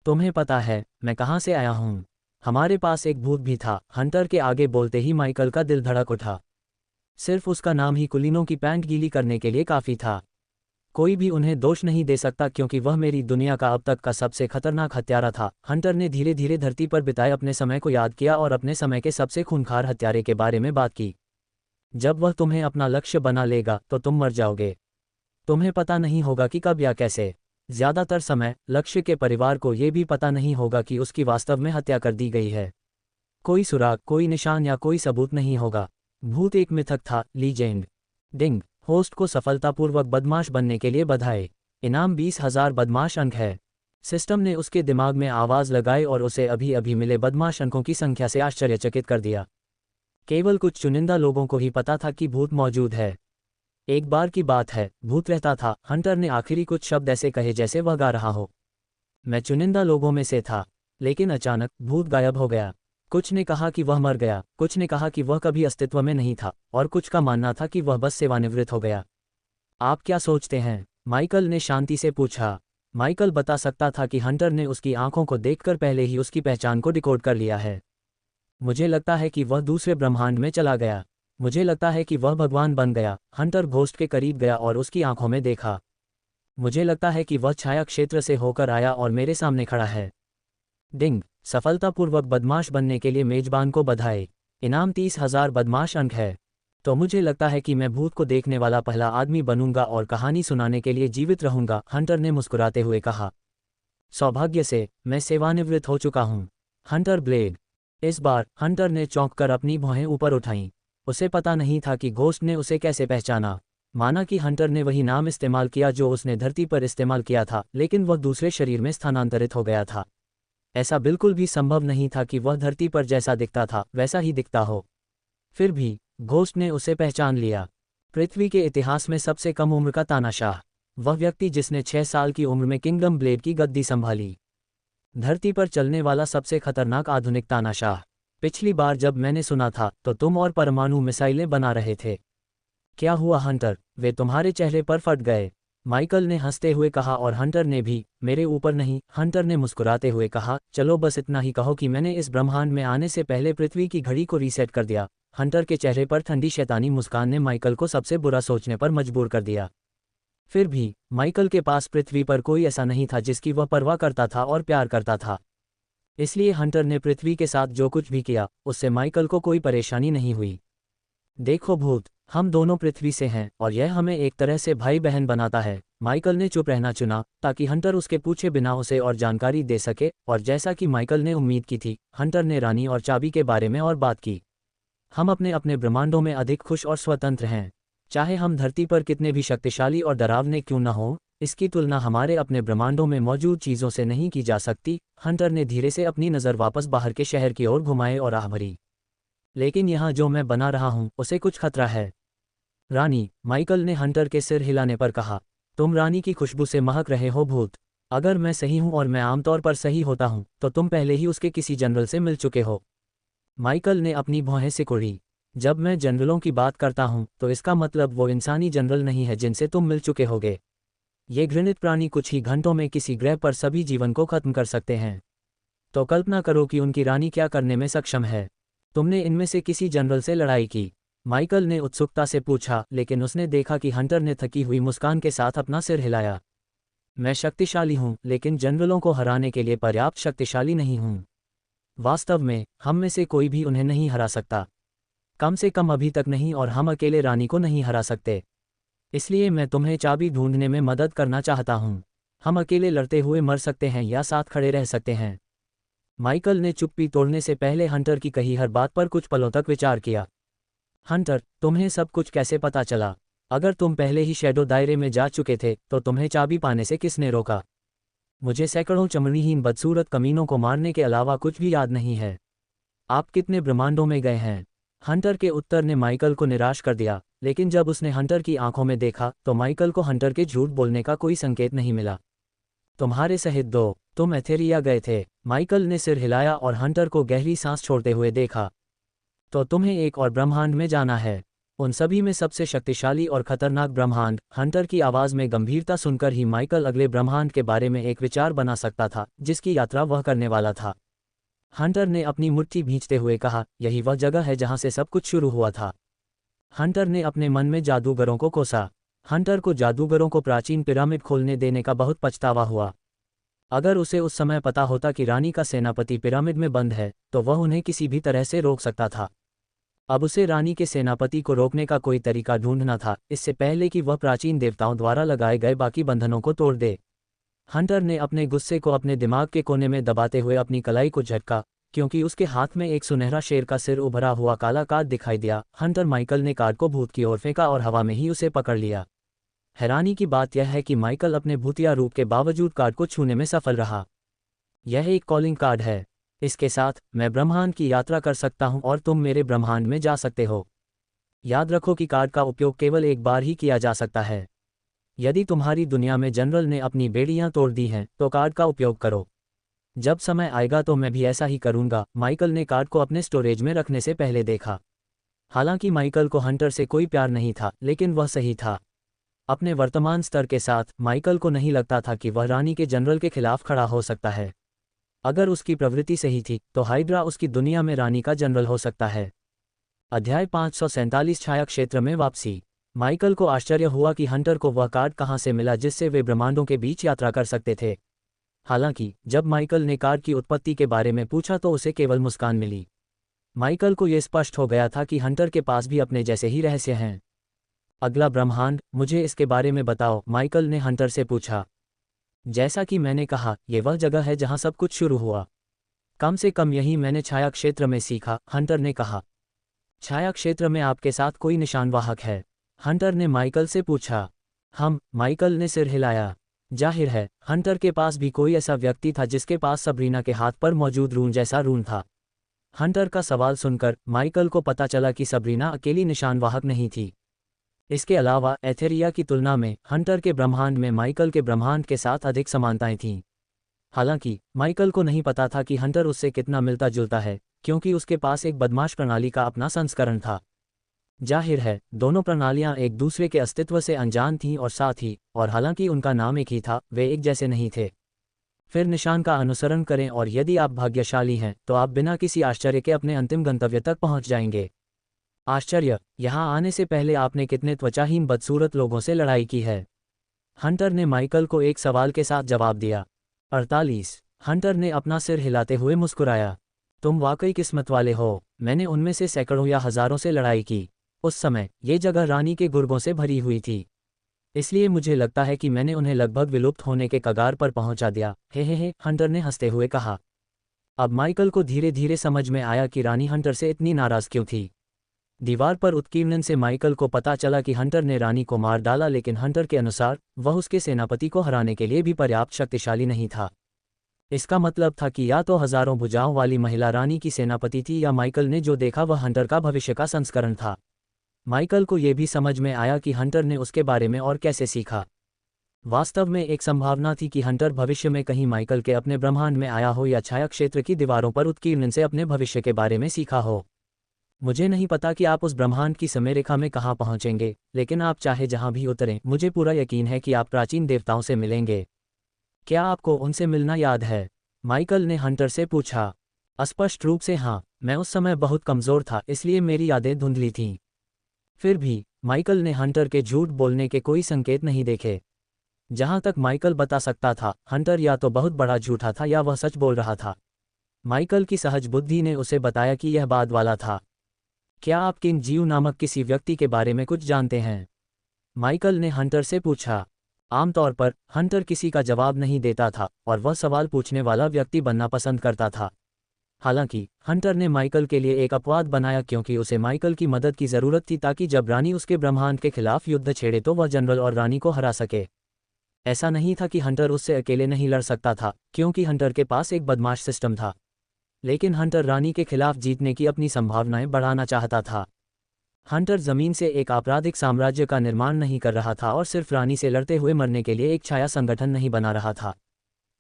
तुम्हें पता है मैं कहाँ से आया हूँ? हमारे पास एक भूत भी था। हंटर के आगे बोलते ही माइकल का दिल धड़क उठा। सिर्फ उसका नाम ही कुलीनों की पैंट गीली करने के लिए काफ़ी था। कोई भी उन्हें दोष नहीं दे सकता क्योंकि वह मेरी दुनिया का अब तक का सबसे खतरनाक हत्यारा था। हंटर ने धीरे धीरे धरती पर बिताए अपने समय को याद किया और अपने समय के सबसे खूंखार हत्यारे के बारे में बात की। जब वह तुम्हें अपना लक्ष्य बना लेगा तो तुम मर जाओगे। तुम्हें पता नहीं होगा कि कब या कैसे। ज़्यादातर समय लक्ष्य के परिवार को यह भी पता नहीं होगा कि उसकी वास्तव में हत्या कर दी गई है। कोई सुराग, कोई निशान या कोई सबूत नहीं होगा। भूत एक मिथक था, लीजेंड। डिंग। होस्ट को सफलतापूर्वक बदमाश बनने के लिए बधाई। इनाम 20,000 बदमाश अंक है। सिस्टम ने उसके दिमाग में आवाज़ लगाई और उसे अभी अभी मिले बदमाश अंकों की संख्या से आश्चर्यचकित कर दिया। केवल कुछ चुनिंदा लोगों को ही पता था कि भूत मौजूद है। एक बार की बात है, भूत रहता था। हंटर ने आखिरी कुछ शब्द ऐसे कहे जैसे वह गा रहा हो। मैं चुनिंदा लोगों में से था, लेकिन अचानक भूत गायब हो गया। कुछ ने कहा कि वह मर गया, कुछ ने कहा कि वह कभी अस्तित्व में नहीं था, और कुछ का मानना था कि वह बस सेवानिवृत्त हो गया। आप क्या सोचते हैं? माइकल ने शांति से पूछा। माइकल बता सकता था कि हंटर ने उसकी आंखों को देखकर पहले ही उसकी पहचान को डिकोड कर लिया है। मुझे लगता है कि वह दूसरे ब्रह्मांड में चला गया। मुझे लगता है कि वह भगवान बन गया। हंटर घोस्ट के करीब गया और उसकी आंखों में देखा। मुझे लगता है कि वह छाया क्षेत्र से होकर आया और मेरे सामने खड़ा है। डिंग, सफलतापूर्वक बदमाश बनने के लिए मेजबान को बधाई। इनाम 30,000 बदमाश अंक है। तो मुझे लगता है कि मैं भूत को देखने वाला पहला आदमी बनूंगा और कहानी सुनाने के लिए जीवित रहूंगा, हंटर ने मुस्कुराते हुए कहा। सौभाग्य से, मैं सेवानिवृत्त हो चुका हूं। Hunter blade. इस बार हंटर ने चौंककर अपनी भौहें ऊपर उठाईं। उसे पता नहीं था कि घोस्ट ने उसे कैसे पहचाना। माना कि हंटर ने वही नाम इस्तेमाल किया जो उसने धरती पर इस्तेमाल किया था, लेकिन वह दूसरे शरीर में स्थानांतरित हो गया था। ऐसा बिल्कुल भी संभव नहीं था कि वह धरती पर जैसा दिखता था वैसा ही दिखता हो। फिर भी घोस्ट ने उसे पहचान लिया। पृथ्वी के इतिहास में सबसे कम उम्र का तानाशाह, वह व्यक्ति जिसने 6 साल की उम्र में किंगडम ब्लेड की गद्दी संभाली। धरती पर चलने वाला सबसे खतरनाक आधुनिक तानाशाह। पिछली बार जब मैंने सुना था तो तुम और परमाणु मिसाइलें बना रहे थे। क्या हुआ हंटर? वे तुम्हारे चेहरे पर फट गए, माइकल ने हंसते हुए कहा, और हंटर ने भी। मेरे ऊपर नहीं, हंटर ने मुस्कुराते हुए कहा। चलो बस इतना ही कहो कि मैंने इस ब्रह्मांड में आने से पहले पृथ्वी की घड़ी को रीसेट कर दिया। हंटर के चेहरे पर ठंडी शैतानी मुस्कान ने माइकल को सबसे बुरा सोचने पर मजबूर कर दिया। फिर भी माइकल के पास पृथ्वी पर कोई ऐसा नहीं था जिसकी वह परवाह करता था और प्यार करता था। इसलिए हंटर ने पृथ्वी के साथ जो कुछ भी किया उससे माइकल को कोई परेशानी नहीं हुई। देखो भूत, हम दोनों पृथ्वी से हैं और यह हमें एक तरह से भाई बहन बनाता है। माइकल ने चुप रहना चुना ताकि हंटर उसके पूछे बिना उसे और जानकारी दे सके, और जैसा कि माइकल ने उम्मीद की थी, हंटर ने रानी और चाबी के बारे में और बात की। हम अपने अपने ब्रह्मांडों में अधिक खुश और स्वतंत्र हैं। चाहे हम धरती पर कितने भी शक्तिशाली और डरावने क्यों न हो, इसकी तुलना हमारे अपने ब्रह्मांडों में मौजूद चीज़ों से नहीं की जा सकती। हंटर ने धीरे से अपनी नज़र वापस बाहर के शहर की ओर घुमाए और आह भरी। लेकिन यहाँ जो मैं बना रहा हूँ उसे कुछ खतरा है। रानी, माइकल ने हंटर के सिर हिलाने पर कहा। तुम रानी की खुशबू से महक रहे हो भूत। अगर मैं सही हूँ और मैं आमतौर पर सही होता हूँ तो तुम पहले ही उसके किसी जनरल से मिल चुके हो। माइकल ने अपनी भौहें सिकुड़ी। जब मैं जनरलों की बात करता हूँ तो इसका मतलब वो इंसानी जनरल नहीं है जिनसे तुम मिल चुके होगे। ये घृणित प्राणी कुछ ही घंटों में किसी ग्रह पर सभी जीवन को खत्म कर सकते हैं। तो कल्पना करो कि उनकी रानी क्या करने में सक्षम है। तुमने इनमें से किसी जनरल से लड़ाई की? माइकल ने उत्सुकता से पूछा, लेकिन उसने देखा कि हंटर ने थकी हुई मुस्कान के साथ अपना सिर हिलाया। मैं शक्तिशाली हूँ, लेकिन जनरलों को हराने के लिए पर्याप्त शक्तिशाली नहीं हूँ। वास्तव में हम में से कोई भी उन्हें नहीं हरा सकता, कम से कम अभी तक नहीं, और हम अकेले रानी को नहीं हरा सकते। इसलिए मैं तुम्हें चाबी ढूंढने में मदद करना चाहता हूँ। हम अकेले लड़ते हुए मर सकते हैं या साथ खड़े रह सकते हैं। माइकल ने चुप्पी तोड़ने से पहले हंटर की कही हर बात पर कुछ पलों तक विचार किया। हंटर, तुम्हें सब कुछ कैसे पता चला? अगर तुम पहले ही शैडो दायरे में जा चुके थे तो तुम्हें चाबी पाने से किसने रोका? मुझे सैकड़ों चमड़ीहीन बदसूरत कमीनों को मारने के अलावा कुछ भी याद नहीं है। आप कितने ब्रह्मांडों में गए हैं? हंटर के उत्तर ने माइकल को निराश कर दिया, लेकिन जब उसने हंटर की आंखों में देखा तो माइकल को हंटर के झूठ बोलने का कोई संकेत नहीं मिला। तुम्हारे सहित दो, तुम एथेरिया गए थे? माइकल ने सिर हिलाया और हंटर को गहरी सांस छोड़ते हुए देखा। तो तुम्हें एक और ब्रह्मांड में जाना है, उन सभी में सबसे शक्तिशाली और खतरनाक ब्रह्मांड। हंटर की आवाज़ में गंभीरता सुनकर ही माइकल अगले ब्रह्मांड के बारे में एक विचार बना सकता था जिसकी यात्रा वह करने वाला था। हंटर ने अपनी मुट्ठी भींचते हुए कहा, यही वह जगह है जहां से सब कुछ शुरू हुआ था। हंटर ने अपने मन में जादूगरों को कोसा। हंटर को जादूगरों को प्राचीन पिरामिड खोलने देने का बहुत पछतावा हुआ। अगर उसे उस समय पता होता कि रानी का सेनापति पिरामिड में बंद है तो वह उन्हें किसी भी तरह से रोक सकता था। अब उसे रानी के सेनापति को रोकने का कोई तरीका ढूंढना था, इससे पहले कि वह प्राचीन देवताओं द्वारा लगाए गए बाकी बंधनों को तोड़ दे। हंटर ने अपने गुस्से को अपने दिमाग के कोने में दबाते हुए अपनी कलाई को झटका, क्योंकि उसके हाथ में एक सुनहरा शेर का सिर उभरा हुआ काला कार्ड दिखाई दिया। हंटर माइकल ने कार्ड को भूत की ओर फेंका और हवा में ही उसे पकड़ लिया। हैरानी की बात यह है कि माइकल अपने भूतिया रूप के बावजूद कार्ड को छूने में सफल रहा। यह एक कॉलिंग कार्ड है। इसके साथ मैं ब्रह्मांड की यात्रा कर सकता हूं और तुम मेरे ब्रह्मांड में जा सकते हो। याद रखो कि कार्ड का उपयोग केवल एक बार ही किया जा सकता है। यदि तुम्हारी दुनिया में जनरल ने अपनी बेड़ियां तोड़ दी हैं तो कार्ड का उपयोग करो। जब समय आएगा तो मैं भी ऐसा ही करूंगा, माइकल ने कार्ड को अपने स्टोरेज में रखने से पहले देखा। हालांकि माइकल को हंटर से कोई प्यार नहीं था, लेकिन वह सही था। अपने वर्तमान स्तर के साथ माइकल को नहीं लगता था कि वह रानी के जनरल के खिलाफ खड़ा हो सकता है। अगर उसकी प्रवृत्ति सही थी तो हाइड्रा उसकी दुनिया में रानी का जनरल हो सकता है। अध्याय 547 छाया क्षेत्र में वापसी। माइकल को आश्चर्य हुआ कि हंटर को वह कार्ड कहाँ से मिला जिससे वे ब्रह्मांडों के बीच यात्रा कर सकते थे। हालांकि जब माइकल ने कार्ड की उत्पत्ति के बारे में पूछा तो उसे केवल मुस्कान मिली। माइकल को यह स्पष्ट हो गया था कि हंटर के पास भी अपने जैसे ही रहस्य हैं। अगला ब्रह्मांड, मुझे इसके बारे में बताओ, माइकल ने हंटर से पूछा। जैसा कि मैंने कहा, यह वह जगह है जहां सब कुछ शुरू हुआ। कम से कम यही मैंने छाया क्षेत्र में सीखा, हंटर ने कहा। छाया क्षेत्र में आपके साथ कोई निशानवाहक है? हंटर ने माइकल से पूछा। माइकल ने सिर हिलाया। जाहिर है, हंटर के पास भी कोई ऐसा व्यक्ति था जिसके पास सबरीना के हाथ पर मौजूद रून जैसा रून था। हंटर का सवाल सुनकर माइकल को पता चला कि सबरीना अकेली निशानवाहक नहीं थी। इसके अलावा एथेरिया की तुलना में हंटर के ब्रह्मांड में माइकल के ब्रह्मांड के साथ अधिक समानताएं थीं। हालांकि माइकल को नहीं पता था कि हंटर उससे कितना मिलता जुलता है, क्योंकि उसके पास एक बदमाश प्रणाली का अपना संस्करण था। जाहिर है, दोनों प्रणालियां एक दूसरे के अस्तित्व से अनजान थीं और साथ ही, और हालांकि उनका नाम एक ही था, वे एक जैसे नहीं थे। फिर निशान का अनुसरण करें और यदि आप भाग्यशाली हैं तो आप बिना किसी आश्चर्य के अपने अंतिम गंतव्य तक पहुंच जाएंगे। आश्चर्य, यहां आने से पहले आपने कितने त्वचाहीन बदसूरत लोगों से लड़ाई की है? हंटर ने माइकल को एक सवाल के साथ जवाब दिया। 48। हंटर ने अपना सिर हिलाते हुए मुस्कुराया। तुम वाकई किस्मत वाले हो, मैंने उनमें से सैकड़ों या हजारों से लड़ाई की। उस समय ये जगह रानी के गुर्गों से भरी हुई थी, इसलिए मुझे लगता है कि मैंने उन्हें लगभग विलुप्त होने के कगार पर पहुंचा दिया। हे, हंटर ने हंसते हुए कहा। अब माइकल को धीरे धीरे समझ में आया कि रानी हंटर से इतनी नाराज क्यों थी। दीवार पर उत्कीर्णन से माइकल को पता चला कि हंटर ने रानी को मार डाला, लेकिन हंटर के अनुसार वह उसके सेनापति को हराने के लिए भी पर्याप्त शक्तिशाली नहीं था। इसका मतलब था कि या तो हजारों भुजाओं वाली महिला रानी की सेनापति थी या माइकल ने जो देखा वह हंटर का भविष्य का संस्करण था। माइकल को यह भी समझ में आया कि हंटर ने उसके बारे में और कैसे सीखा। वास्तव में एक संभावना थी कि हंटर भविष्य में कहीं माइकल के अपने ब्रह्मांड में आया हो या छाया क्षेत्र की दीवारों पर उत्कीर्णन से अपने भविष्य के बारे में सीखा हो। मुझे नहीं पता कि आप उस ब्रह्मांड की समय रेखा में कहाँ पहुंचेंगे, लेकिन आप चाहे जहां भी उतरें, मुझे पूरा यकीन है कि आप प्राचीन देवताओं से मिलेंगे। क्या आपको उनसे मिलना याद है? माइकल ने हंटर से पूछा। स्पष्ट रूप से हाँ, मैं उस समय बहुत कमज़ोर था, इसलिए मेरी यादें धुंधली थीं। फिर भी माइकल ने हंटर के झूठ बोलने के कोई संकेत नहीं देखे। जहां तक माइकल बता सकता था, हंटर या तो बहुत बड़ा झूठा था या वह सच बोल रहा था। माइकल की सहज बुद्धि ने उसे बताया कि यह बाद वाला था। क्या आप किंग जीव नामक किसी व्यक्ति के बारे में कुछ जानते हैं? माइकल ने हंटर से पूछा। आमतौर पर हंटर किसी का जवाब नहीं देता था और वह सवाल पूछने वाला व्यक्ति बनना पसंद करता था। हालांकि हंटर ने माइकल के लिए एक अपवाद बनाया क्योंकि उसे माइकल की मदद की ज़रूरत थी ताकि जब रानी उसके ब्रह्मांड के खिलाफ युद्ध छेड़े तो वह जनरल और रानी को हरा सके। ऐसा नहीं था कि हंटर उससे अकेले नहीं लड़ सकता था, क्योंकि हंटर के पास एक बदमाश सिस्टम था, लेकिन हंटर रानी के खिलाफ जीतने की अपनी संभावनाएं बढ़ाना चाहता था। हंटर जमीन से एक आपराधिक साम्राज्य का निर्माण नहीं कर रहा था और सिर्फ रानी से लड़ते हुए मरने के लिए एक छाया संगठन नहीं बना रहा था।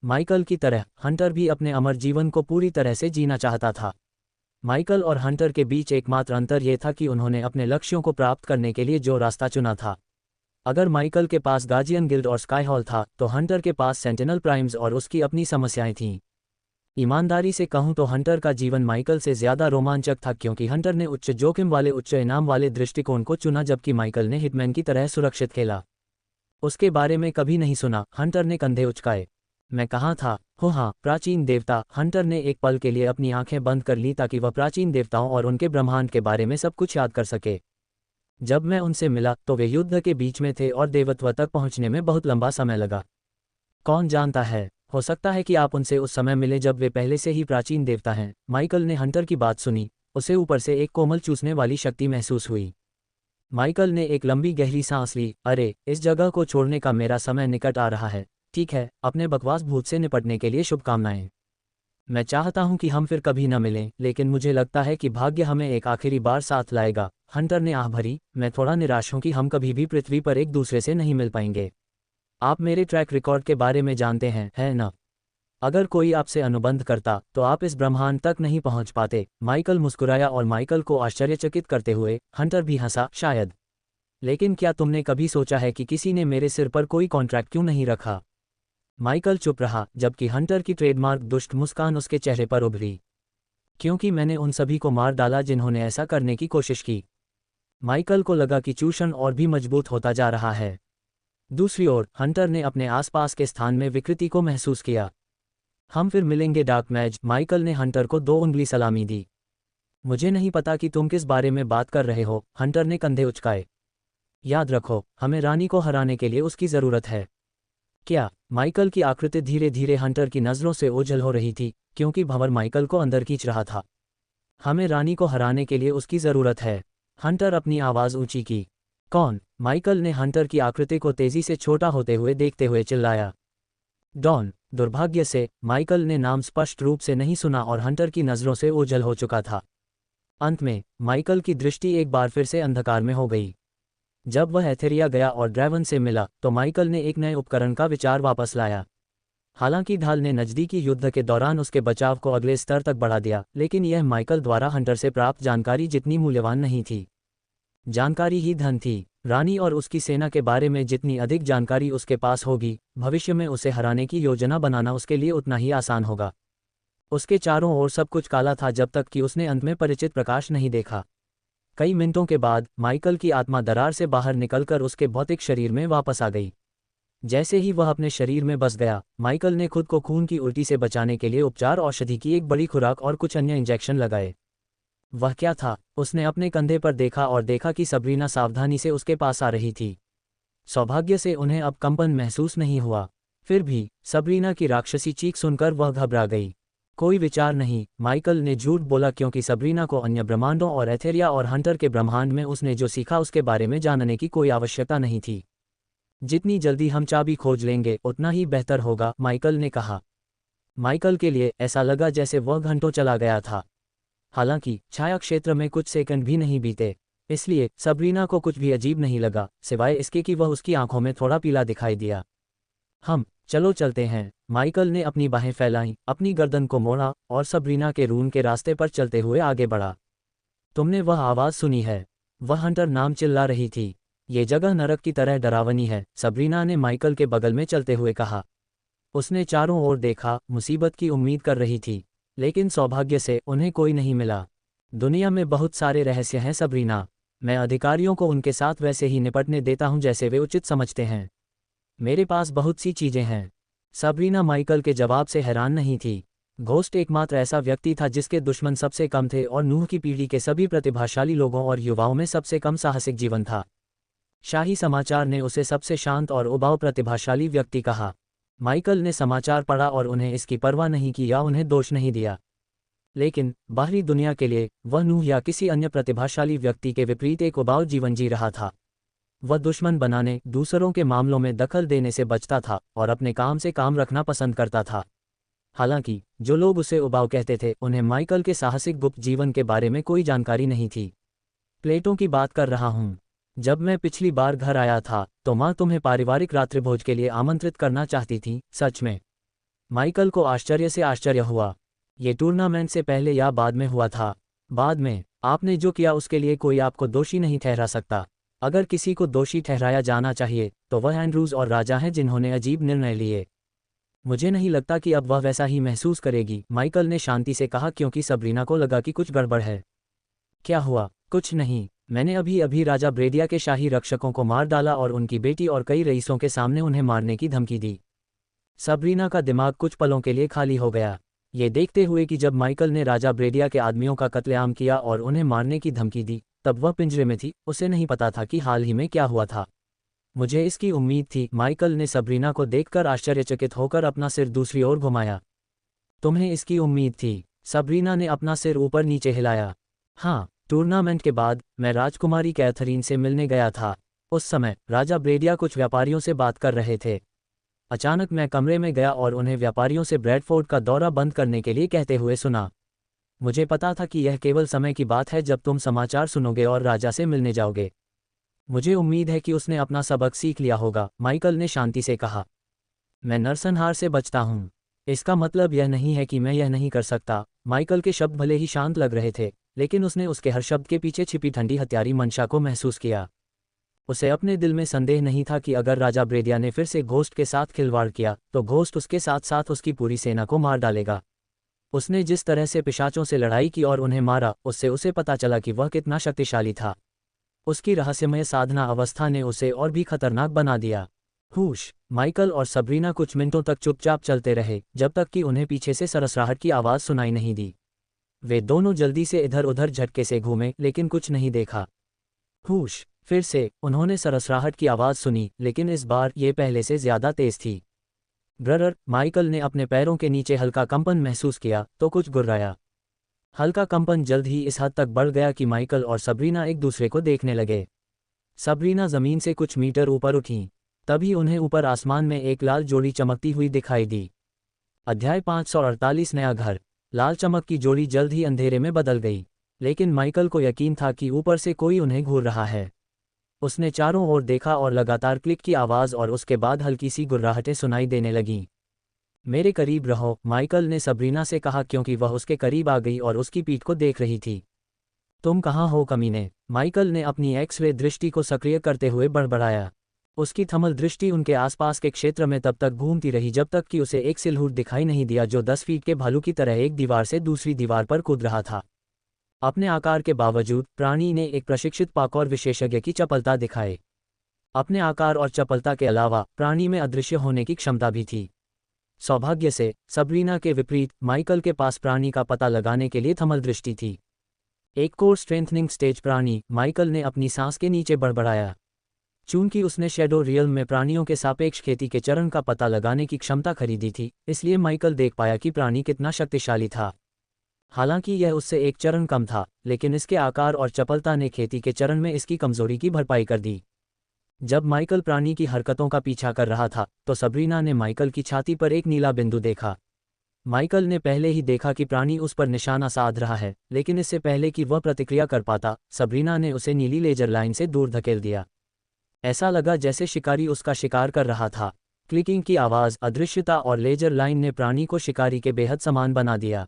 माइकल की तरह हंटर भी अपने अमर जीवन को पूरी तरह से जीना चाहता था। माइकल और हंटर के बीच एकमात्र अंतर यह था कि उन्होंने अपने लक्ष्यों को प्राप्त करने के लिए जो रास्ता चुना था। अगर माइकल के पास गार्जियन गिल्ड और स्काई हॉल था तो हंटर के पास सेंटिनल प्राइम्स और उसकी अपनी समस्याएं थीं। ईमानदारी से कहूं तो हंटर का जीवन माइकल से ज्यादा रोमांचक था, क्योंकि हंटर ने उच्च जोखिम वाले उच्च इनाम वाले दृष्टिकोण को चुना जबकि माइकल ने हिटमैन की तरह सुरक्षित खेला। उसके बारे में कभी नहीं सुना, हंटर ने कंधे उचकाए। मैं कहाँ था? हो हाँ, प्राचीन देवता। हंटर ने एक पल के लिए अपनी आंखें बंद कर ली ताकि वह प्राचीन देवताओं और उनके ब्रह्मांड के बारे में सब कुछ याद कर सके। जब मैं उनसे मिला तो वे युद्ध के बीच में थे और देवत्व तक पहुंचने में बहुत लंबा समय लगा। कौन जानता है, हो सकता है कि आप उनसे उस समय मिले जब वे पहले से ही प्राचीन देवता हैं। माइकल ने हंटर की बात सुनी, उसे ऊपर से एक कोमल चूसने वाली शक्ति महसूस हुई। माइकल ने एक लंबी गहरी सांस ली। अरे, इस जगह को छोड़ने का मेरा समय निकट आ रहा है। ठीक है, अपने बकवास भूत से निपटने के लिए शुभकामनाएं। मैं चाहता हूं कि हम फिर कभी न मिलें, लेकिन मुझे लगता है कि भाग्य हमें एक आखिरी बार साथ लाएगा। हंटर ने आह भरी, मैं थोड़ा निराश हूं कि हम कभी भी पृथ्वी पर एक दूसरे से नहीं मिल पाएंगे। आप मेरे ट्रैक रिकॉर्ड के बारे में जानते हैं, है ना? अगर कोई आपसे अनुबंध करता तो आप इस ब्रह्मांड तक नहीं पहुंच पाते। माइकल मुस्कुराया और माइकल को आश्चर्यचकित करते हुए हंटर भी हंसा, शायद। लेकिन क्या तुमने कभी सोचा है कि किसी ने मेरे सिर पर कोई कॉन्ट्रैक्ट क्यों नहीं रखा? माइकल चुप रहा, जबकि हंटर की ट्रेडमार्क दुष्ट मुस्कान उसके चेहरे पर उभरी। क्योंकि मैंने उन सभी को मार डाला जिन्होंने ऐसा करने की कोशिश की। माइकल को लगा कि चूषण और भी मजबूत होता जा रहा है। दूसरी ओर हंटर ने अपने आसपास के स्थान में विकृति को महसूस किया। हम फिर मिलेंगे डार्क मैज। माइकल ने हंटर को 2 उंगली सलामी दी। मुझे नहीं पता कि तुम किस बारे में बात कर रहे हो, हंटर ने कंधे उचकाए। याद रखो, हमें रानी को हराने के लिए उसकी ज़रूरत है। क्या? माइकल की आकृति धीरे धीरे हंटर की नज़रों से ओझल हो रही थी, क्योंकि भंवर माइकल को अंदर खींच रहा था। हमें रानी को हराने के लिए उसकी ज़रूरत है। हंटर अपनी आवाज़ ऊंची की। कौन? माइकल ने हंटर की आकृति को तेज़ी से छोटा होते हुए देखते हुए चिल्लाया। डॉन। दुर्भाग्य से माइकल ने नाम स्पष्ट रूप से नहीं सुना और हंटर की नज़रों से ओझल हो चुका था। अंत में माइकल की दृष्टि एक बार फिर से अंधकार में हो गई। जब वह एथेरिया गया और ड्रैवन से मिला तो माइकल ने एक नए उपकरण का विचार वापस लाया। हालांकि ढाल ने नज़दीकी युद्ध के दौरान उसके बचाव को अगले स्तर तक बढ़ा दिया, लेकिन यह माइकल द्वारा हंटर से प्राप्त जानकारी जितनी मूल्यवान नहीं थी। जानकारी ही धन थी। रानी और उसकी सेना के बारे में जितनी अधिक जानकारी उसके पास होगी, भविष्य में उसे हराने की योजना बनाना उसके लिए उतना ही आसान होगा। उसके चारों ओर सब कुछ काला था जब तक कि उसने अंत में परिचित प्रकाश नहीं देखा। कई मिनटों के बाद माइकल की आत्मा दरार से बाहर निकलकर उसके भौतिक शरीर में वापस आ गई। जैसे ही वह अपने शरीर में बस गया, माइकल ने खुद को खून की उल्टी से बचाने के लिए उपचार औषधि की एक बड़ी खुराक और कुछ अन्य इंजेक्शन लगाए। वह क्या था? उसने अपने कंधे पर देखा और देखा कि सबरीना सावधानी से उसके पास आ रही थी। सौभाग्य से उन्हें अब कंपन महसूस नहीं हुआ। फिर भी सबरीना की राक्षसी चीख सुनकर वह घबरा गई। कोई विचार नहीं, माइकल ने झूठ बोला, क्योंकि सबरीना को अन्य ब्रह्मांडों और एथेरिया और हंटर के ब्रह्मांड में उसने जो सीखा उसके बारे में जानने की कोई आवश्यकता नहीं थी। जितनी जल्दी हम चाबी खोज लेंगे उतना ही बेहतर होगा, माइकल ने कहा। माइकल के लिए ऐसा लगा जैसे वह घंटों चला गया था। हालांकि छाया क्षेत्र में कुछ सेकंड भी नहीं बीते, इसलिए सबरीना को कुछ भी अजीब नहीं लगा, सिवाय इसके कि वह उसकी आंखों में थोड़ा पीला दिखाई दिया। चलो चलते हैं। माइकल ने अपनी बाहें फैलाईं, अपनी गर्दन को मोड़ा और सबरीना के रूम के रास्ते पर चलते हुए आगे बढ़ा। तुमने वह आवाज़ सुनी है? वह हंटर नाम चिल्ला रही थी। ये जगह नरक की तरह डरावनी है, सबरीना ने माइकल के बगल में चलते हुए कहा। उसने चारों ओर देखा, मुसीबत की उम्मीद कर रही थी, लेकिन सौभाग्य से उन्हें कोई नहीं मिला। दुनिया में बहुत सारे रहस्य हैं सबरीना। मैं अधिकारियों को उनके साथ वैसे ही निपटने देता हूं जैसे वे उचित समझते हैं। मेरे पास बहुत सी चीजें हैं। सबरीना माइकल के जवाब से हैरान नहीं थी। घोस्ट एकमात्र ऐसा व्यक्ति था जिसके दुश्मन सबसे कम थे और नूह की पीढ़ी के सभी प्रतिभाशाली लोगों और युवाओं में सबसे कम साहसिक जीवन था। शाही समाचार ने उसे सबसे शांत और उबाऊ प्रतिभाशाली व्यक्ति कहा। माइकल ने समाचार पढ़ा और उन्हें इसकी परवाह नहीं की या उन्हें दोष नहीं दिया। लेकिन बाहरी दुनिया के लिए वह नूह या किसी अन्य प्रतिभाशाली व्यक्ति के विपरीत एक उबाऊ जीवन जी रहा था। वह दुश्मन बनाने, दूसरों के मामलों में दखल देने से बचता था और अपने काम से काम रखना पसंद करता था। हालांकि जो लोग उसे उबाऊ कहते थे, उन्हें माइकल के साहसिक गुप्त जीवन के बारे में कोई जानकारी नहीं थी। प्लेटों की बात कर रहा हूँ। जब मैं पिछली बार घर आया था तो माँ तुम्हें पारिवारिक रात्रिभोज के लिए आमंत्रित करना चाहती थी। सच में? माइकल को आश्चर्य से आश्चर्य हुआ। ये टूर्नामेंट से पहले या बाद में हुआ था? बाद में। आपने जो किया उसके लिए कोई आपको दोषी नहीं ठहरा सकता। अगर किसी को दोषी ठहराया जाना चाहिए तो वह एंड्रूज और राजा हैं जिन्होंने अजीब निर्णय लिए। मुझे नहीं लगता कि अब वह वैसा ही महसूस करेगी, माइकल ने शांति से कहा, क्योंकि सबरीना को लगा कि कुछ गड़बड़ है। क्या हुआ? कुछ नहीं। मैंने अभी अभी राजा ब्रेडिया के शाही रक्षकों को मार डाला और उनकी बेटी और कई रईसों के सामने उन्हें मारने की धमकी दी। सबरीना का दिमाग कुछ पलों के लिए खाली हो गया, ये देखते हुए कि जब माइकल ने राजा ब्रेडिया के आदमियों का कत्लेआम किया और उन्हें मारने की धमकी दी तब वह पिंजरे में थी। उसे नहीं पता था कि हाल ही में क्या हुआ था। मुझे इसकी उम्मीद थी। माइकल ने सबरीना को देखकर आश्चर्यचकित होकर अपना सिर दूसरी ओर घुमाया। तुम्हें इसकी उम्मीद थी? सबरीना ने अपना सिर ऊपर नीचे हिलाया। हाँ, टूर्नामेंट के बाद मैं राजकुमारी कैथरीन से मिलने गया था। उस समय राजा ब्रेडिया कुछ व्यापारियों से बात कर रहे थे। अचानक मैं कमरे में गया और उन्हें व्यापारियों से ब्रैडफोर्ड का दौरा बंद करने के लिए कहते हुए सुना। मुझे पता था कि यह केवल समय की बात है जब तुम समाचार सुनोगे और राजा से मिलने जाओगे। मुझे उम्मीद है कि उसने अपना सबक सीख लिया होगा, माइकल ने शांति से कहा। मैं नरसंहार से बचता हूँ। इसका मतलब यह नहीं है कि मैं यह नहीं कर सकता। माइकल के शब्द भले ही शांत लग रहे थे, लेकिन उसने उसके हर शब्द के पीछे छिपी ठंडी हत्यारी मंशा को महसूस किया। उसे अपने दिल में संदेह नहीं था कि अगर राजा ब्रेडिया ने फिर से घोस्ट के साथ खिलवाड़ किया तो घोस्ट उसके साथ साथ उसकी पूरी सेना को मार डालेगा। उसने जिस तरह से पिशाचों से लड़ाई की और उन्हें मारा, उससे उसे पता चला कि वह कितना शक्तिशाली था। उसकी रहस्यमय साधना अवस्था ने उसे और भी खतरनाक बना दिया। हुश! माइकल और सबरीना कुछ मिनटों तक चुपचाप चलते रहे, जब तक कि उन्हें पीछे से सरसराहट की आवाज़ सुनाई नहीं दी। वे दोनों जल्दी से इधर उधर झटके से घूमे, लेकिन कुछ नहीं देखा। हुश! फिर से उन्होंने सरसराहट की आवाज़ सुनी, लेकिन इस बार ये पहले से ज़्यादा तेज थी। ब्रर! माइकल ने अपने पैरों के नीचे हल्का कंपन महसूस किया तो कुछ गुर्राया। हल्का कंपन जल्द ही इस हद तक बढ़ गया कि माइकल और सबरीना एक दूसरे को देखने लगे। सबरीना ज़मीन से कुछ मीटर ऊपर उठीं। तभी उन्हें ऊपर आसमान में एक लाल जोड़ी चमकती हुई दिखाई दी। अध्याय 548 नया घर। लाल चमक की जोड़ी जल्द ही अंधेरे में बदल गई, लेकिन माइकल को यकीन था कि ऊपर से कोई उन्हें घूर रहा है। उसने चारों ओर देखा और लगातार क्लिक की आवाज़ और उसके बाद हल्की सी गुर्राहटें सुनाई देने लगीं। मेरे करीब रहो, माइकल ने सबरीना से कहा, क्योंकि वह उसके करीब आ गई और उसकी पीठ को देख रही थी। तुम कहाँ हो कमीने? माइकल ने अपनी एक्स-रे दृष्टि को सक्रिय करते हुए बड़बड़ाया। उसकी थमल दृष्टि उनके आसपास के क्षेत्र में तब तक घूमती रही जब तक कि उसे एक सिलहूट दिखाई नहीं दिया जो 10 फीट के भालू की तरह एक दीवार से दूसरी दीवार पर कूद रहा था। अपने आकार के बावजूद प्राणी ने एक प्रशिक्षित पाकौर विशेषज्ञ की चपलता दिखाई। अपने आकार और चपलता के अलावा प्राणी में अदृश्य होने की क्षमता भी थी। सौभाग्य से सबरीना के विपरीत माइकल के पास प्राणी का पता लगाने के लिए थमल दृष्टि थी। एक कोर स्ट्रेंथनिंग स्टेज प्राणी, माइकल ने अपनी सांस के नीचे बड़बड़ाया। चूंकि उसने शैडो रियल में प्राणियों के सापेक्ष खेती के चरण का पता लगाने की क्षमता खरीदी थी, इसलिए माइकल देख पाया कि प्राणी कितना शक्तिशाली था। हालांकि यह उससे एक चरण कम था, लेकिन इसके आकार और चपलता ने खेती के चरण में इसकी कमजोरी की भरपाई कर दी। जब माइकल प्राणी की हरकतों का पीछा कर रहा था तो सबरीना ने माइकल की छाती पर एक नीला बिंदु देखा। माइकल ने पहले ही देखा कि प्राणी उस पर निशाना साध रहा है, लेकिन इससे पहले कि वह प्रतिक्रिया कर पाता, सबरीना ने उसे नीली लेजर लाइन से दूर धकेल दिया। ऐसा लगा जैसे शिकारी उसका शिकार कर रहा था। क्लिकिंग की आवाज़, अदृश्यता और लेजर लाइन ने प्राणी को शिकारी के बेहद समान बना दिया।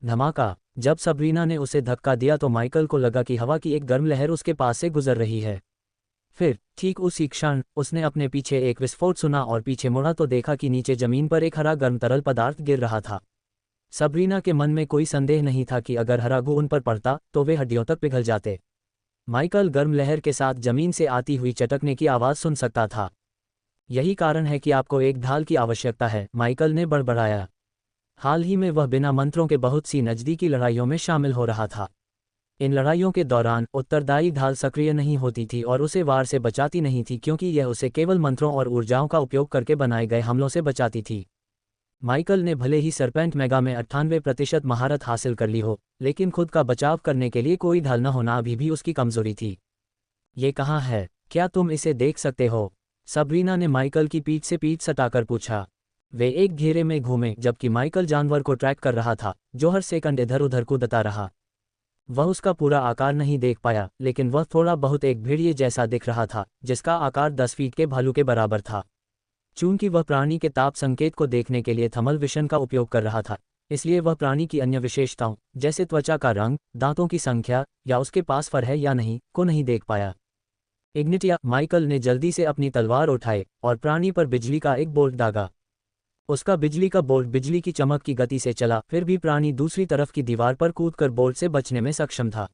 धमाका! जब सबरीना ने उसे धक्का दिया तो माइकल को लगा कि हवा की एक गर्म लहर उसके पास से गुजर रही है। फिर ठीक उसी क्षण उसने अपने पीछे एक विस्फोट सुना और पीछे मुड़ा तो देखा कि नीचे जमीन पर एक हरा गर्म तरल पदार्थ गिर रहा था। सबरीना के मन में कोई संदेह नहीं था कि अगर हरा गू उन पर पड़ता तो वे हड्डियों तक पिघल जाते। माइकल गर्म लहर के साथ जमीन से आती हुई चटकने की आवाज़ सुन सकता था। यही कारण है कि आपको एक ढाल की आवश्यकता है, माइकल ने बड़बड़ाया। हाल ही में वह बिना मंत्रों के बहुत सी नज़दीकी लड़ाइयों में शामिल हो रहा था। इन लड़ाइयों के दौरान उत्तरदायी ढाल सक्रिय नहीं होती थी और उसे वार से बचाती नहीं थी, क्योंकि यह उसे केवल मंत्रों और ऊर्जाओं का उपयोग करके बनाए गए हमलों से बचाती थी। माइकल ने भले ही सरपेंट मेगा में 98% महारत हासिल कर ली हो, लेकिन खुद का बचाव करने के लिए कोई ढाल न होना अभी भी उसकी कमजोरी थी। ये कहाँ है? क्या तुम इसे देख सकते हो? सबरीना ने माइकल की पीठ से पीठ सटाकर पूछा। वे एक घेरे में घूमे जबकि माइकल जानवर को ट्रैक कर रहा था, जो हर सेकंड इधर उधर कूदता रहा। वह उसका पूरा आकार नहीं देख पाया, लेकिन वह थोड़ा बहुत एक भेड़िए जैसा दिख रहा था, जिसका आकार 10 फीट के भालू के बराबर था। चूंकि वह प्राणी के ताप संकेत को देखने के लिए थर्मल विशन का उपयोग कर रहा था, इसलिए वह प्राणी की अन्य विशेषताओं जैसे त्वचा का रंग, दांतों की संख्या या उसके पास फर है या नहीं को नहीं देख पाया। इग्निटिया! माइकल ने जल्दी से अपनी तलवार उठाई और प्राणी पर बिजली का एक बोल्ट दागा। उसका बिजली का बोल्ट बिजली की चमक की गति से चला, फिर भी प्राणी दूसरी तरफ की दीवार पर कूदकर बोल्ट से बचने में सक्षम था।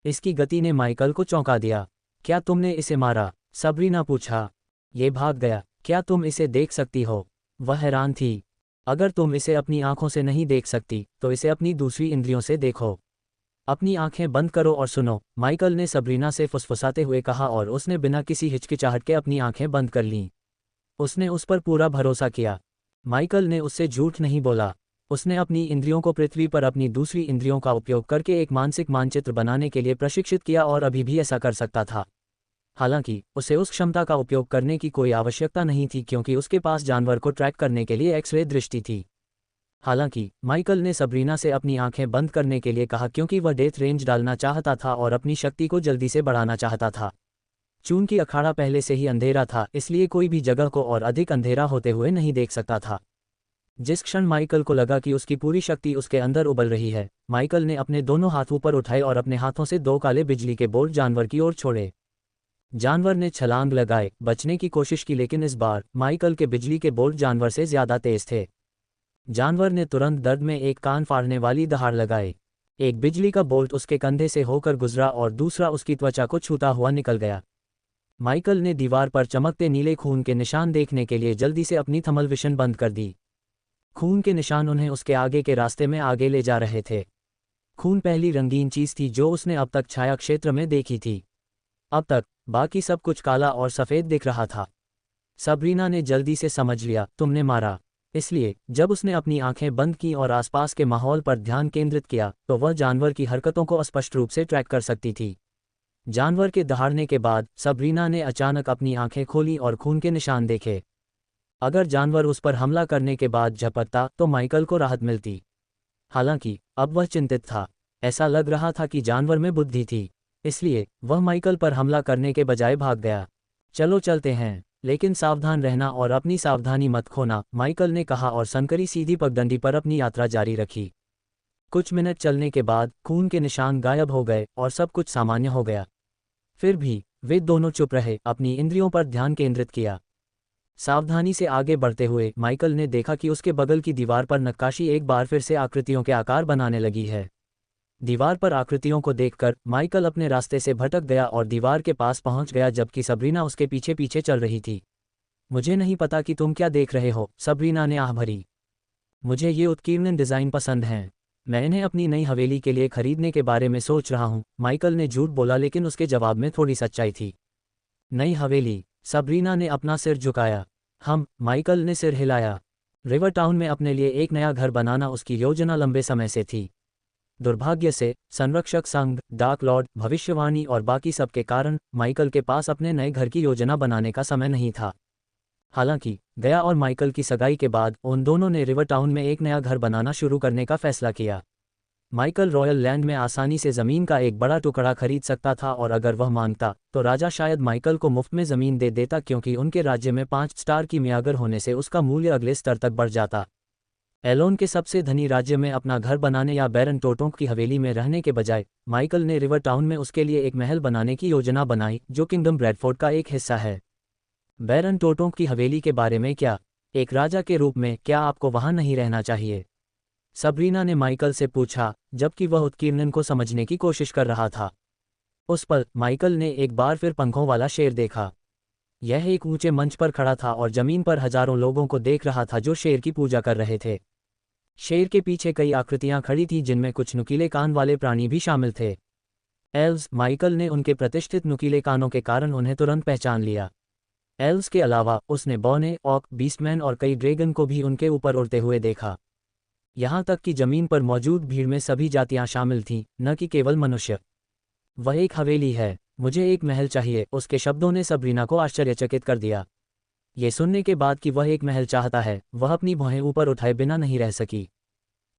इसकी गति ने माइकल को चौंका दिया। क्या तुमने इसे मारा? सबरीना पूछा। ये भाग गया। क्या तुम इसे देख सकती हो? वह हैरान थी। अगर तुम इसे अपनी आंखों से नहीं देख सकती तो इसे अपनी दूसरी इंद्रियों से देखो। अपनी आंखें बंद करो और सुनो, माइकल ने सबरीना से फुसफुसाते हुए कहा और उसने बिना किसी हिचकिचाहट के अपनी आंखें बंद कर लीं। उसने उस पर पूरा भरोसा किया। माइकल ने उससे झूठ नहीं बोला। उसने अपनी इंद्रियों को पृथ्वी पर अपनी दूसरी इंद्रियों का उपयोग करके एक मानसिक मानचित्र बनाने के लिए प्रशिक्षित किया और अभी भी ऐसा कर सकता था। हालांकि उसे उस क्षमता का उपयोग करने की कोई आवश्यकता नहीं थी क्योंकि उसके पास जानवर को ट्रैक करने के लिए एक्स-रे दृष्टि थी। हालांकि माइकल ने सबरीना से अपनी आंखें बंद करने के लिए कहा क्योंकि वह डेथ रेंज डालना चाहता था और अपनी शक्ति को जल्दी से बढ़ाना चाहता था। चूंकि अखाड़ा पहले से ही अंधेरा था, इसलिए कोई भी जगह को और अधिक अंधेरा होते हुए नहीं देख सकता था। जिस क्षण माइकल को लगा कि उसकी पूरी शक्ति उसके अंदर उबल रही है, माइकल ने अपने दोनों हाथ ऊपर उठाए और अपने हाथों से 2 काले बिजली के बोल्ट जानवर की ओर छोड़े। जानवर ने छलांग लगाए, बचने की कोशिश की, लेकिन इस बार माइकल के बिजली के बोल्ट जानवर से ज्यादा तेज थे। जानवर ने तुरंत दर्द में एक कान फाड़ने वाली दहाड़ लगाई। एक बिजली का बोल्ट उसके कंधे से होकर गुजरा और दूसरा उसकी त्वचा को छूता हुआ निकल गया। माइकल ने दीवार पर चमकते नीले खून के निशान देखने के लिए जल्दी से अपनी थर्मल विशन बंद कर दी। खून के निशान उन्हें उसके आगे के रास्ते में आगे ले जा रहे थे। खून पहली रंगीन चीज थी जो उसने अब तक छाया क्षेत्र में देखी थी। अब तक बाकी सब कुछ काला और सफ़ेद दिख रहा था। सबरीना ने जल्दी से समझ लिया, तुमने मारा। इसलिए जब उसने अपनी आंखें बंद की और आसपास के माहौल पर ध्यान केंद्रित किया तो वह जानवर की हरकतों को स्पष्ट रूप से ट्रैक कर सकती थी। जानवर के दहाड़ने के बाद सबरीना ने अचानक अपनी आंखें खोली और खून के निशान देखे। अगर जानवर उस पर हमला करने के बाद झपटता तो माइकल को राहत मिलती। हालांकि अब वह चिंतित था। ऐसा लग रहा था कि जानवर में बुद्धि थी, इसलिए वह माइकल पर हमला करने के बजाय भाग गया। चलो चलते हैं, लेकिन सावधान रहना और अपनी सावधानी मत खोना, माइकल ने कहा और संकरी सीधी पगडंडी पर अपनी यात्रा जारी रखी। कुछ मिनट चलने के बाद खून के निशान गायब हो गए और सब कुछ सामान्य हो गया। फिर भी वे दोनों चुप रहे, अपनी इंद्रियों पर ध्यान केंद्रित किया। सावधानी से आगे बढ़ते हुए माइकल ने देखा कि उसके बगल की दीवार पर नक्काशी एक बार फिर से आकृतियों के आकार बनाने लगी है। दीवार पर आकृतियों को देखकर माइकल अपने रास्ते से भटक गया और दीवार के पास पहुंच गया जबकि सबरीना उसके पीछे पीछे चल रही थी। मुझे नहीं पता कि तुम क्या देख रहे हो, सबरीना ने आह भरी। मुझे ये उत्कीर्ण डिज़ाइन पसंद हैं। मैं इन्हें अपनी नई हवेली के लिए खरीदने के बारे में सोच रहा हूँ, माइकल ने झूठ बोला, लेकिन उसके जवाब में थोड़ी सच्चाई थी। नई हवेली? सबरीना ने अपना सिर झुकाया। माइकल ने सिर हिलाया। रिवर टाउन में अपने लिए एक नया घर बनाना उसकी योजना लंबे समय से थी। दुर्भाग्य से संरक्षक संघ, डार्क लॉर्ड, भविष्यवाणी और बाकी सब के कारण माइकल के पास अपने नए घर की योजना बनाने का समय नहीं था। हालांकि गया और माइकल की सगाई के बाद उन दोनों ने रिवर टाउन में एक नया घर बनाना शुरू करने का फैसला किया। माइकल रॉयल लैंड में आसानी से ज़मीन का एक बड़ा टुकड़ा खरीद सकता था और अगर वह मांगता तो राजा शायद माइकल को मुफ्त में ज़मीन दे देता क्योंकि उनके राज्य में 5 स्टार की मियागर होने से उसका मूल्य अगले स्तर तक बढ़ जाता। एलोन के सबसे धनी राज्य में अपना घर बनाने या बैरन टोटोंक की हवेली में रहने के बजाय माइकल ने रिवर टाउन में उसके लिए एक महल बनाने की योजना बनाई जो किंगडम ब्रैडफोर्ड का एक हिस्सा है। बैरन टोटोंक की हवेली के बारे में क्या? एक राजा के रूप में क्या आपको वहां नहीं रहना चाहिए? सबरीना ने माइकल से पूछा जबकि वह उत्कीर्णन को समझने की कोशिश कर रहा था। उस पल माइकल ने एक बार फिर पंखों वाला शेर देखा। यह एक ऊंचे मंच पर खड़ा था और जमीन पर हजारों लोगों को देख रहा था जो शेर की पूजा कर रहे थे। शेर के पीछे कई आकृतियां खड़ी थीं जिनमें कुछ नुकीले कान वाले प्राणी भी शामिल थे। एल्व्स, माइकल ने उनके प्रतिष्ठित नुकीले कानों के कारण उन्हें तुरंत पहचान लिया। एल्व्स के अलावा उसने बौने, ऑक, बीस्टमैन और कई ड्रैगन को भी उनके ऊपर उड़ते हुए देखा। यहाँ तक कि जमीन पर मौजूद भीड़ में सभी जातियां शामिल थीं, न कि केवल मनुष्य। वह एक हवेली है, मुझे एक महल चाहिए, उसके शब्दों ने सबरीना को आश्चर्यचकित कर दिया। ये सुनने के बाद कि वह एक महल चाहता है, वह अपनी भौहें ऊपर उठाए बिना नहीं रह सकी।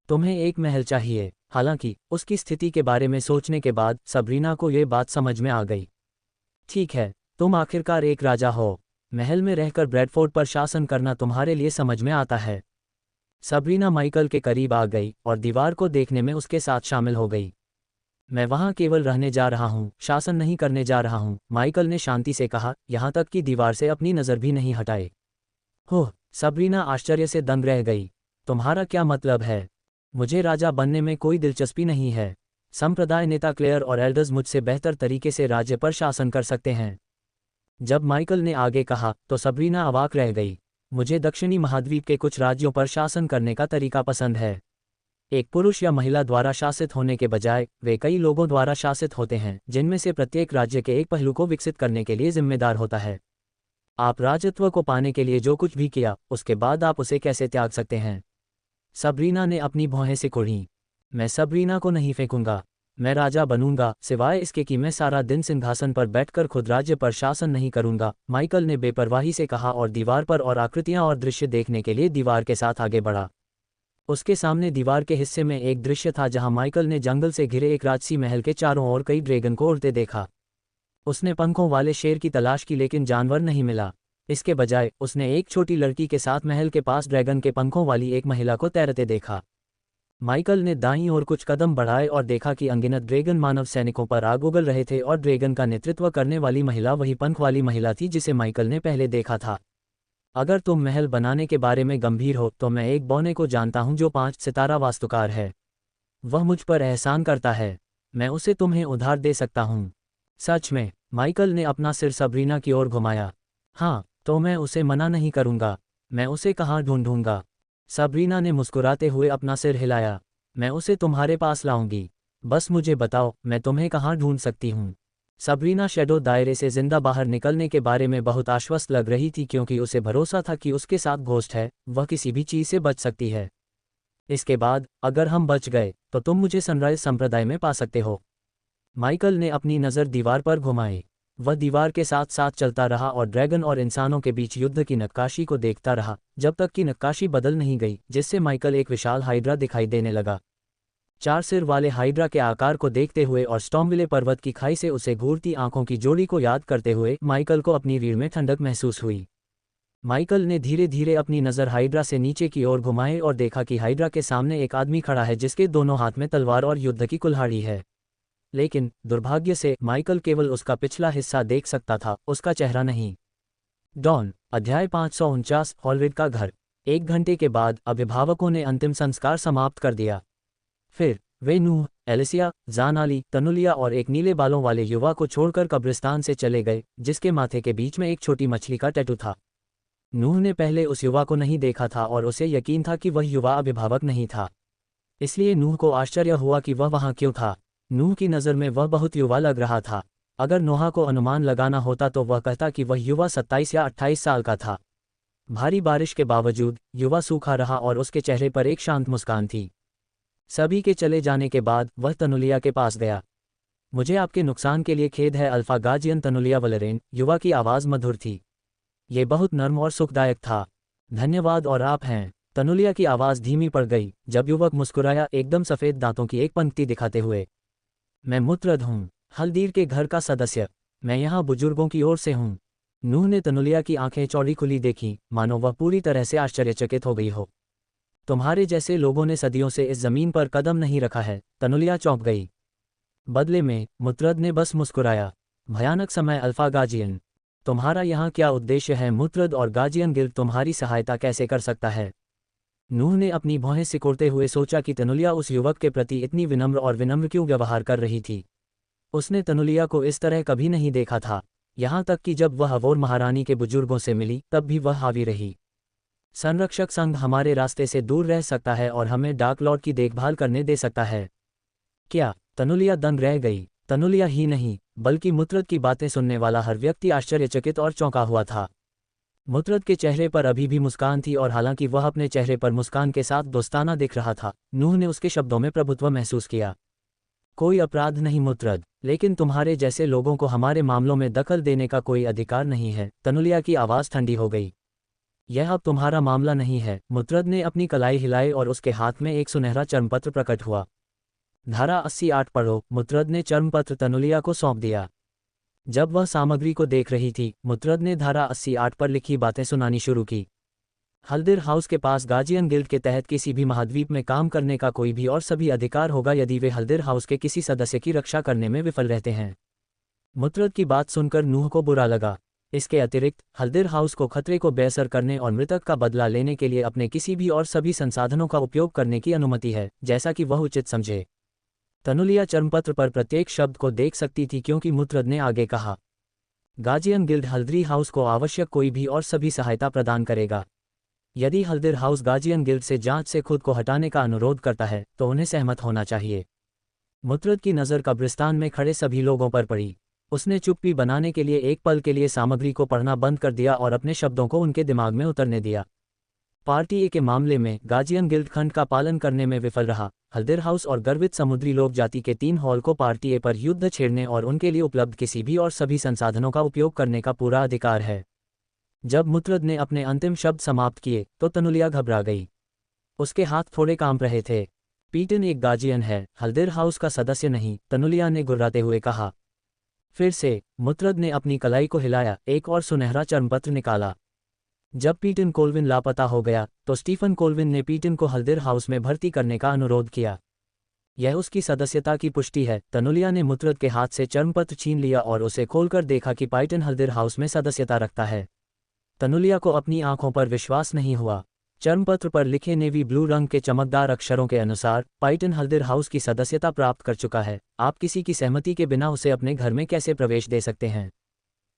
तुम्हें एक महल चाहिए? हालांकि उसकी स्थिति के बारे में सोचने के बाद सबरीना को यह बात समझ में आ गई। ठीक है, तुम आखिरकार एक राजा हो। महल में रहकर ब्रैडफोर्ड पर शासन करना तुम्हारे लिए समझ में आता है। सबरीना माइकल के करीब आ गई और दीवार को देखने में उसके साथ शामिल हो गई। मैं वहां केवल रहने जा रहा हूं, शासन नहीं करने जा रहा हूं, माइकल ने शांति से कहा, यहां तक कि दीवार से अपनी नज़र भी नहीं हटाए। हो, सबरीना आश्चर्य से दंग रह गई। तुम्हारा क्या मतलब है? मुझे राजा बनने में कोई दिलचस्पी नहीं है। संप्रदाय नेता क्लेयर और एल्डर्स मुझसे बेहतर तरीके से राज्य पर शासन कर सकते हैं। जब माइकल ने आगे कहा तो सबरीना अवाक रह गई। मुझे दक्षिणी महाद्वीप के कुछ राज्यों पर शासन करने का तरीका पसंद है। एक पुरुष या महिला द्वारा शासित होने के बजाय वे कई लोगों द्वारा शासित होते हैं जिनमें से प्रत्येक राज्य के एक पहलू को विकसित करने के लिए जिम्मेदार होता है। आप राजत्व को पाने के लिए जो कुछ भी किया उसके बाद आप उसे कैसे त्याग सकते हैं? सबरीना ने अपनी भौहें सिकुड़ी। मैं सबरीना को नहीं फेंकूंगा। मैं राजा बनूंगा, सिवाय इसके कि मैं सारा दिन सिंहासन पर बैठकर खुद राज्य पर शासन नहीं करूंगा, माइकल ने बेपरवाही से कहा और दीवार पर और आकृतियां और दृश्य देखने के लिए दीवार के साथ आगे बढ़ा। उसके सामने दीवार के हिस्से में एक दृश्य था जहां माइकल ने जंगल से घिरे एक राजसी महल के चारों ओर कई ड्रैगन को उड़ते देखा। उसने पंखों वाले शेर की तलाश की लेकिन जानवर नहीं मिला। इसके बजाय उसने एक छोटी लड़की के साथ महल के पास ड्रैगन के पंखों वाली एक महिला को तैरते देखा। माइकल ने दाईं ओर कुछ कदम बढ़ाए और देखा कि अनगिनत ड्रैगन मानव सैनिकों पर आग उगल रहे थे और ड्रैगन का नेतृत्व करने वाली महिला वही पंख वाली महिला थी जिसे माइकल ने पहले देखा था। अगर तुम महल बनाने के बारे में गंभीर हो तो मैं एक बौने को जानता हूं जो 5 सितारा वास्तुकार है। वह मुझ पर एहसान करता है, मैं उसे तुम्हें उधार दे सकता हूं। सच में? माइकल ने अपना सिर सबरीना की ओर घुमाया। हाँ, तो मैं उसे मना नहीं करूंगा। मैं उसे कहाँ ढूंढूंगा? सबरीना ने मुस्कुराते हुए अपना सिर हिलाया। मैं उसे तुम्हारे पास लाऊंगी, बस मुझे बताओ मैं तुम्हें कहाँ ढूंढ सकती हूँ। सबरीना शैडो दायरे से जिंदा बाहर निकलने के बारे में बहुत आश्वस्त लग रही थी क्योंकि उसे भरोसा था कि उसके साथ घोस्ट है, वह किसी भी चीज़ से बच सकती है। इसके बाद अगर हम बच गए तो तुम मुझे सनराइज संप्रदाय में पा सकते हो। माइकल ने अपनी नज़र दीवार पर घुमाई। वह दीवार के साथ साथ चलता रहा और ड्रैगन और इंसानों के बीच युद्ध की नक्काशी को देखता रहा जब तक कि नक्काशी बदल नहीं गई, जिससे माइकल एक विशाल हाइड्रा दिखाई देने लगा। 4 सिर वाले हाइड्रा के आकार को देखते हुए और स्टॉर्मविले पर्वत की खाई से उसे घूरती आंखों की जोड़ी को याद करते हुए माइकल को अपनी रीढ़ में ठंडक महसूस हुई। माइकल ने धीरे धीरे अपनी नज़र हाइड्रा से नीचे की ओर घुमाई और देखा कि हाइड्रा के सामने एक आदमी खड़ा है जिसके दोनों हाथ में तलवार और युद्ध की कुल्हाड़ी है। लेकिन दुर्भाग्य से माइकल केवल उसका पिछला हिस्सा देख सकता था, उसका चेहरा नहीं। डॉन, अध्याय 549, हॉलरिड का घर। 1 घंटे के बाद अभिभावकों ने अंतिम संस्कार समाप्त कर दिया। फिर वे नूह, एलिसिया, जानाली, तनुलिया और एक नीले बालों वाले युवा को छोड़कर कब्रिस्तान से चले गए जिसके माथे के बीच में एक छोटी मछली का टैटू था। नूह ने पहले उस युवा को नहीं देखा था और उसे यकीन था कि वह युवा अभिभावक नहीं था। इसलिए नूह को आश्चर्य हुआ कि वह वहाँ क्यों था। नूह की नज़र में वह बहुत युवा लग रहा था। अगर नोहा को अनुमान लगाना होता तो वह कहता कि वह युवा 27 या 28 साल का था। भारी बारिश के बावजूद युवा सूखा रहा और उसके चेहरे पर एक शांत मुस्कान थी। सभी के चले जाने के बाद वह तनुलिया के पास गया। मुझे आपके नुकसान के लिए खेद है अल्फा गाजियन, तनुलिया वलरेन, युवा की आवाज़ मधुर थी। ये बहुत नर्म और सुखदायक था। धन्यवाद, और आप हैं? तनुलिया की आवाज़ धीमी पड़ गई जब युवक मुस्कुराया, एकदम सफ़ेद दांतों की एक पंक्ति दिखाते हुए। मैं मुतरद हूँ, हल्दीर के घर का सदस्य। मैं यहाँ बुजुर्गों की ओर से हूँ। नूह ने तनुलिया की आंखें चौड़ी खुली देखी, मानो वह पूरी तरह से आश्चर्यचकित हो गई हो। तुम्हारे जैसे लोगों ने सदियों से इस जमीन पर कदम नहीं रखा है। तनुलिया चौंक गई। बदले में मुतरद ने बस मुस्कुराया। भयानक समय अल्फा गाजियन। तुम्हारा यहाँ क्या उद्देश्य है मुतरद, और गाजियन गिल्ड तुम्हारी सहायता कैसे कर सकता है? नूह ने अपनी भौहें सिकोड़ते हुए सोचा कि तनुलिया उस युवक के प्रति इतनी विनम्र और विनम्र क्यों व्यवहार कर रही थी। उसने तनुलिया को इस तरह कभी नहीं देखा था। यहाँ तक कि जब वह अवोर महारानी के बुजुर्गों से मिली तब भी वह हावी रही। संरक्षक संघ हमारे रास्ते से दूर रह सकता है और हमें डार्क लॉर्ड की देखभाल करने दे सकता है। क्या? तनुलिया दंग रह गई। तनुलिया ही नहीं बल्कि मुतरद की बातें सुनने वाला हर व्यक्ति आश्चर्यचकित और चौंका हुआ था। मुतरद के चेहरे पर अभी भी मुस्कान थी और हालांकि वह अपने चेहरे पर मुस्कान के साथ दोस्ताना दिख रहा था, नूह ने उसके शब्दों में प्रभुत्व महसूस किया। कोई अपराध नहीं मुतरद, लेकिन तुम्हारे जैसे लोगों को हमारे मामलों में दखल देने का कोई अधिकार नहीं है। तनुलिया की आवाज़ ठंडी हो गई। यह अब तुम्हारा मामला नहीं है। मुतरद ने अपनी कलाई हिलाई और उसके हाथ में एक सुनहरा चर्मपत्र प्रकट हुआ। धारा 88 पढ़ो। मुतरद ने चर्मपत्र तनुलिया को सौंप दिया। जब वह सामग्री को देख रही थी, मुतरद ने धारा 88 पर लिखी बातें सुनानी शुरू की। हल्दीर हाउस के पास गाजियन गिल्ड के तहत किसी भी महाद्वीप में काम करने का कोई भी और सभी अधिकार होगा यदि वे हल्दीर हाउस के किसी सदस्य की रक्षा करने में विफल रहते हैं। मुतरद की बात सुनकर नूह को बुरा लगा। इसके अतिरिक्त हल्दीर हाउस को खतरे को बेअसर करने और मृतक का बदला लेने के लिए अपने किसी भी और सभी संसाधनों का उपयोग करने की अनुमति है, जैसा कि वह उचित समझे। तनुलिया चर्मपत्र पर प्रत्येक शब्द को देख सकती थी क्योंकि मुतरद ने आगे कहा, गाजियन गिल्ड हल्दीर हाउस को आवश्यक कोई भी और सभी सहायता प्रदान करेगा। यदि हल्दीर हाउस गाजियन गिल्ड से जांच से खुद को हटाने का अनुरोध करता है तो उन्हें सहमत होना चाहिए। मुतरद की नज़र कब्रिस्तान में खड़े सभी लोगों पर पड़ी। उसने चुप्पी बनाने के लिए एक पल के लिए सामग्री को पढ़ना बंद कर दिया और अपने शब्दों को उनके दिमाग में उतरने दिया। पार्टी ए के मामले में गार्जियन गिल्ड खंड का पालन करने में विफल रहा। हल्दीर हाउस और गर्वित समुद्री लोक जाति के 3 हॉल को पार्टी ए पर युद्ध छेड़ने और उनके लिए उपलब्ध किसी भी और सभी संसाधनों का उपयोग करने का पूरा अधिकार है। जब मुत्रद ने अपने अंतिम शब्द समाप्त किए तो तनुलिया घबरा गई। उसके हाथ थोड़े कांप रहे थे। पीटन एक गार्जियन है, हल्दीर हाउस का सदस्य नहीं, तनुलिया ने गुर्राते हुए कहा। फिर से मुत्रद ने अपनी कलाई को हिलाया, एक और सुनहरा चर्मपत्र निकाला। जब पीटन कोल्विन लापता हो गया तो स्टीफन कोल्विन ने पीटन को हल्दीर हाउस में भर्ती करने का अनुरोध किया। यह उसकी सदस्यता की पुष्टि है। तनुलिया ने मुत्रद के हाथ से चर्मपत्र छीन लिया और उसे खोलकर देखा कि पाइटन हल्दीर हाउस में सदस्यता रखता है। तनुलिया को अपनी आंखों पर विश्वास नहीं हुआ। चर्मपत्र पर लिखे नेवी ब्लू रंग के चमकदार अक्षरों के अनुसार पाइटन हल्दीर हाउस की सदस्यता प्राप्त कर चुका है। आप किसी की सहमति के बिना उसे अपने घर में कैसे प्रवेश दे सकते हैं?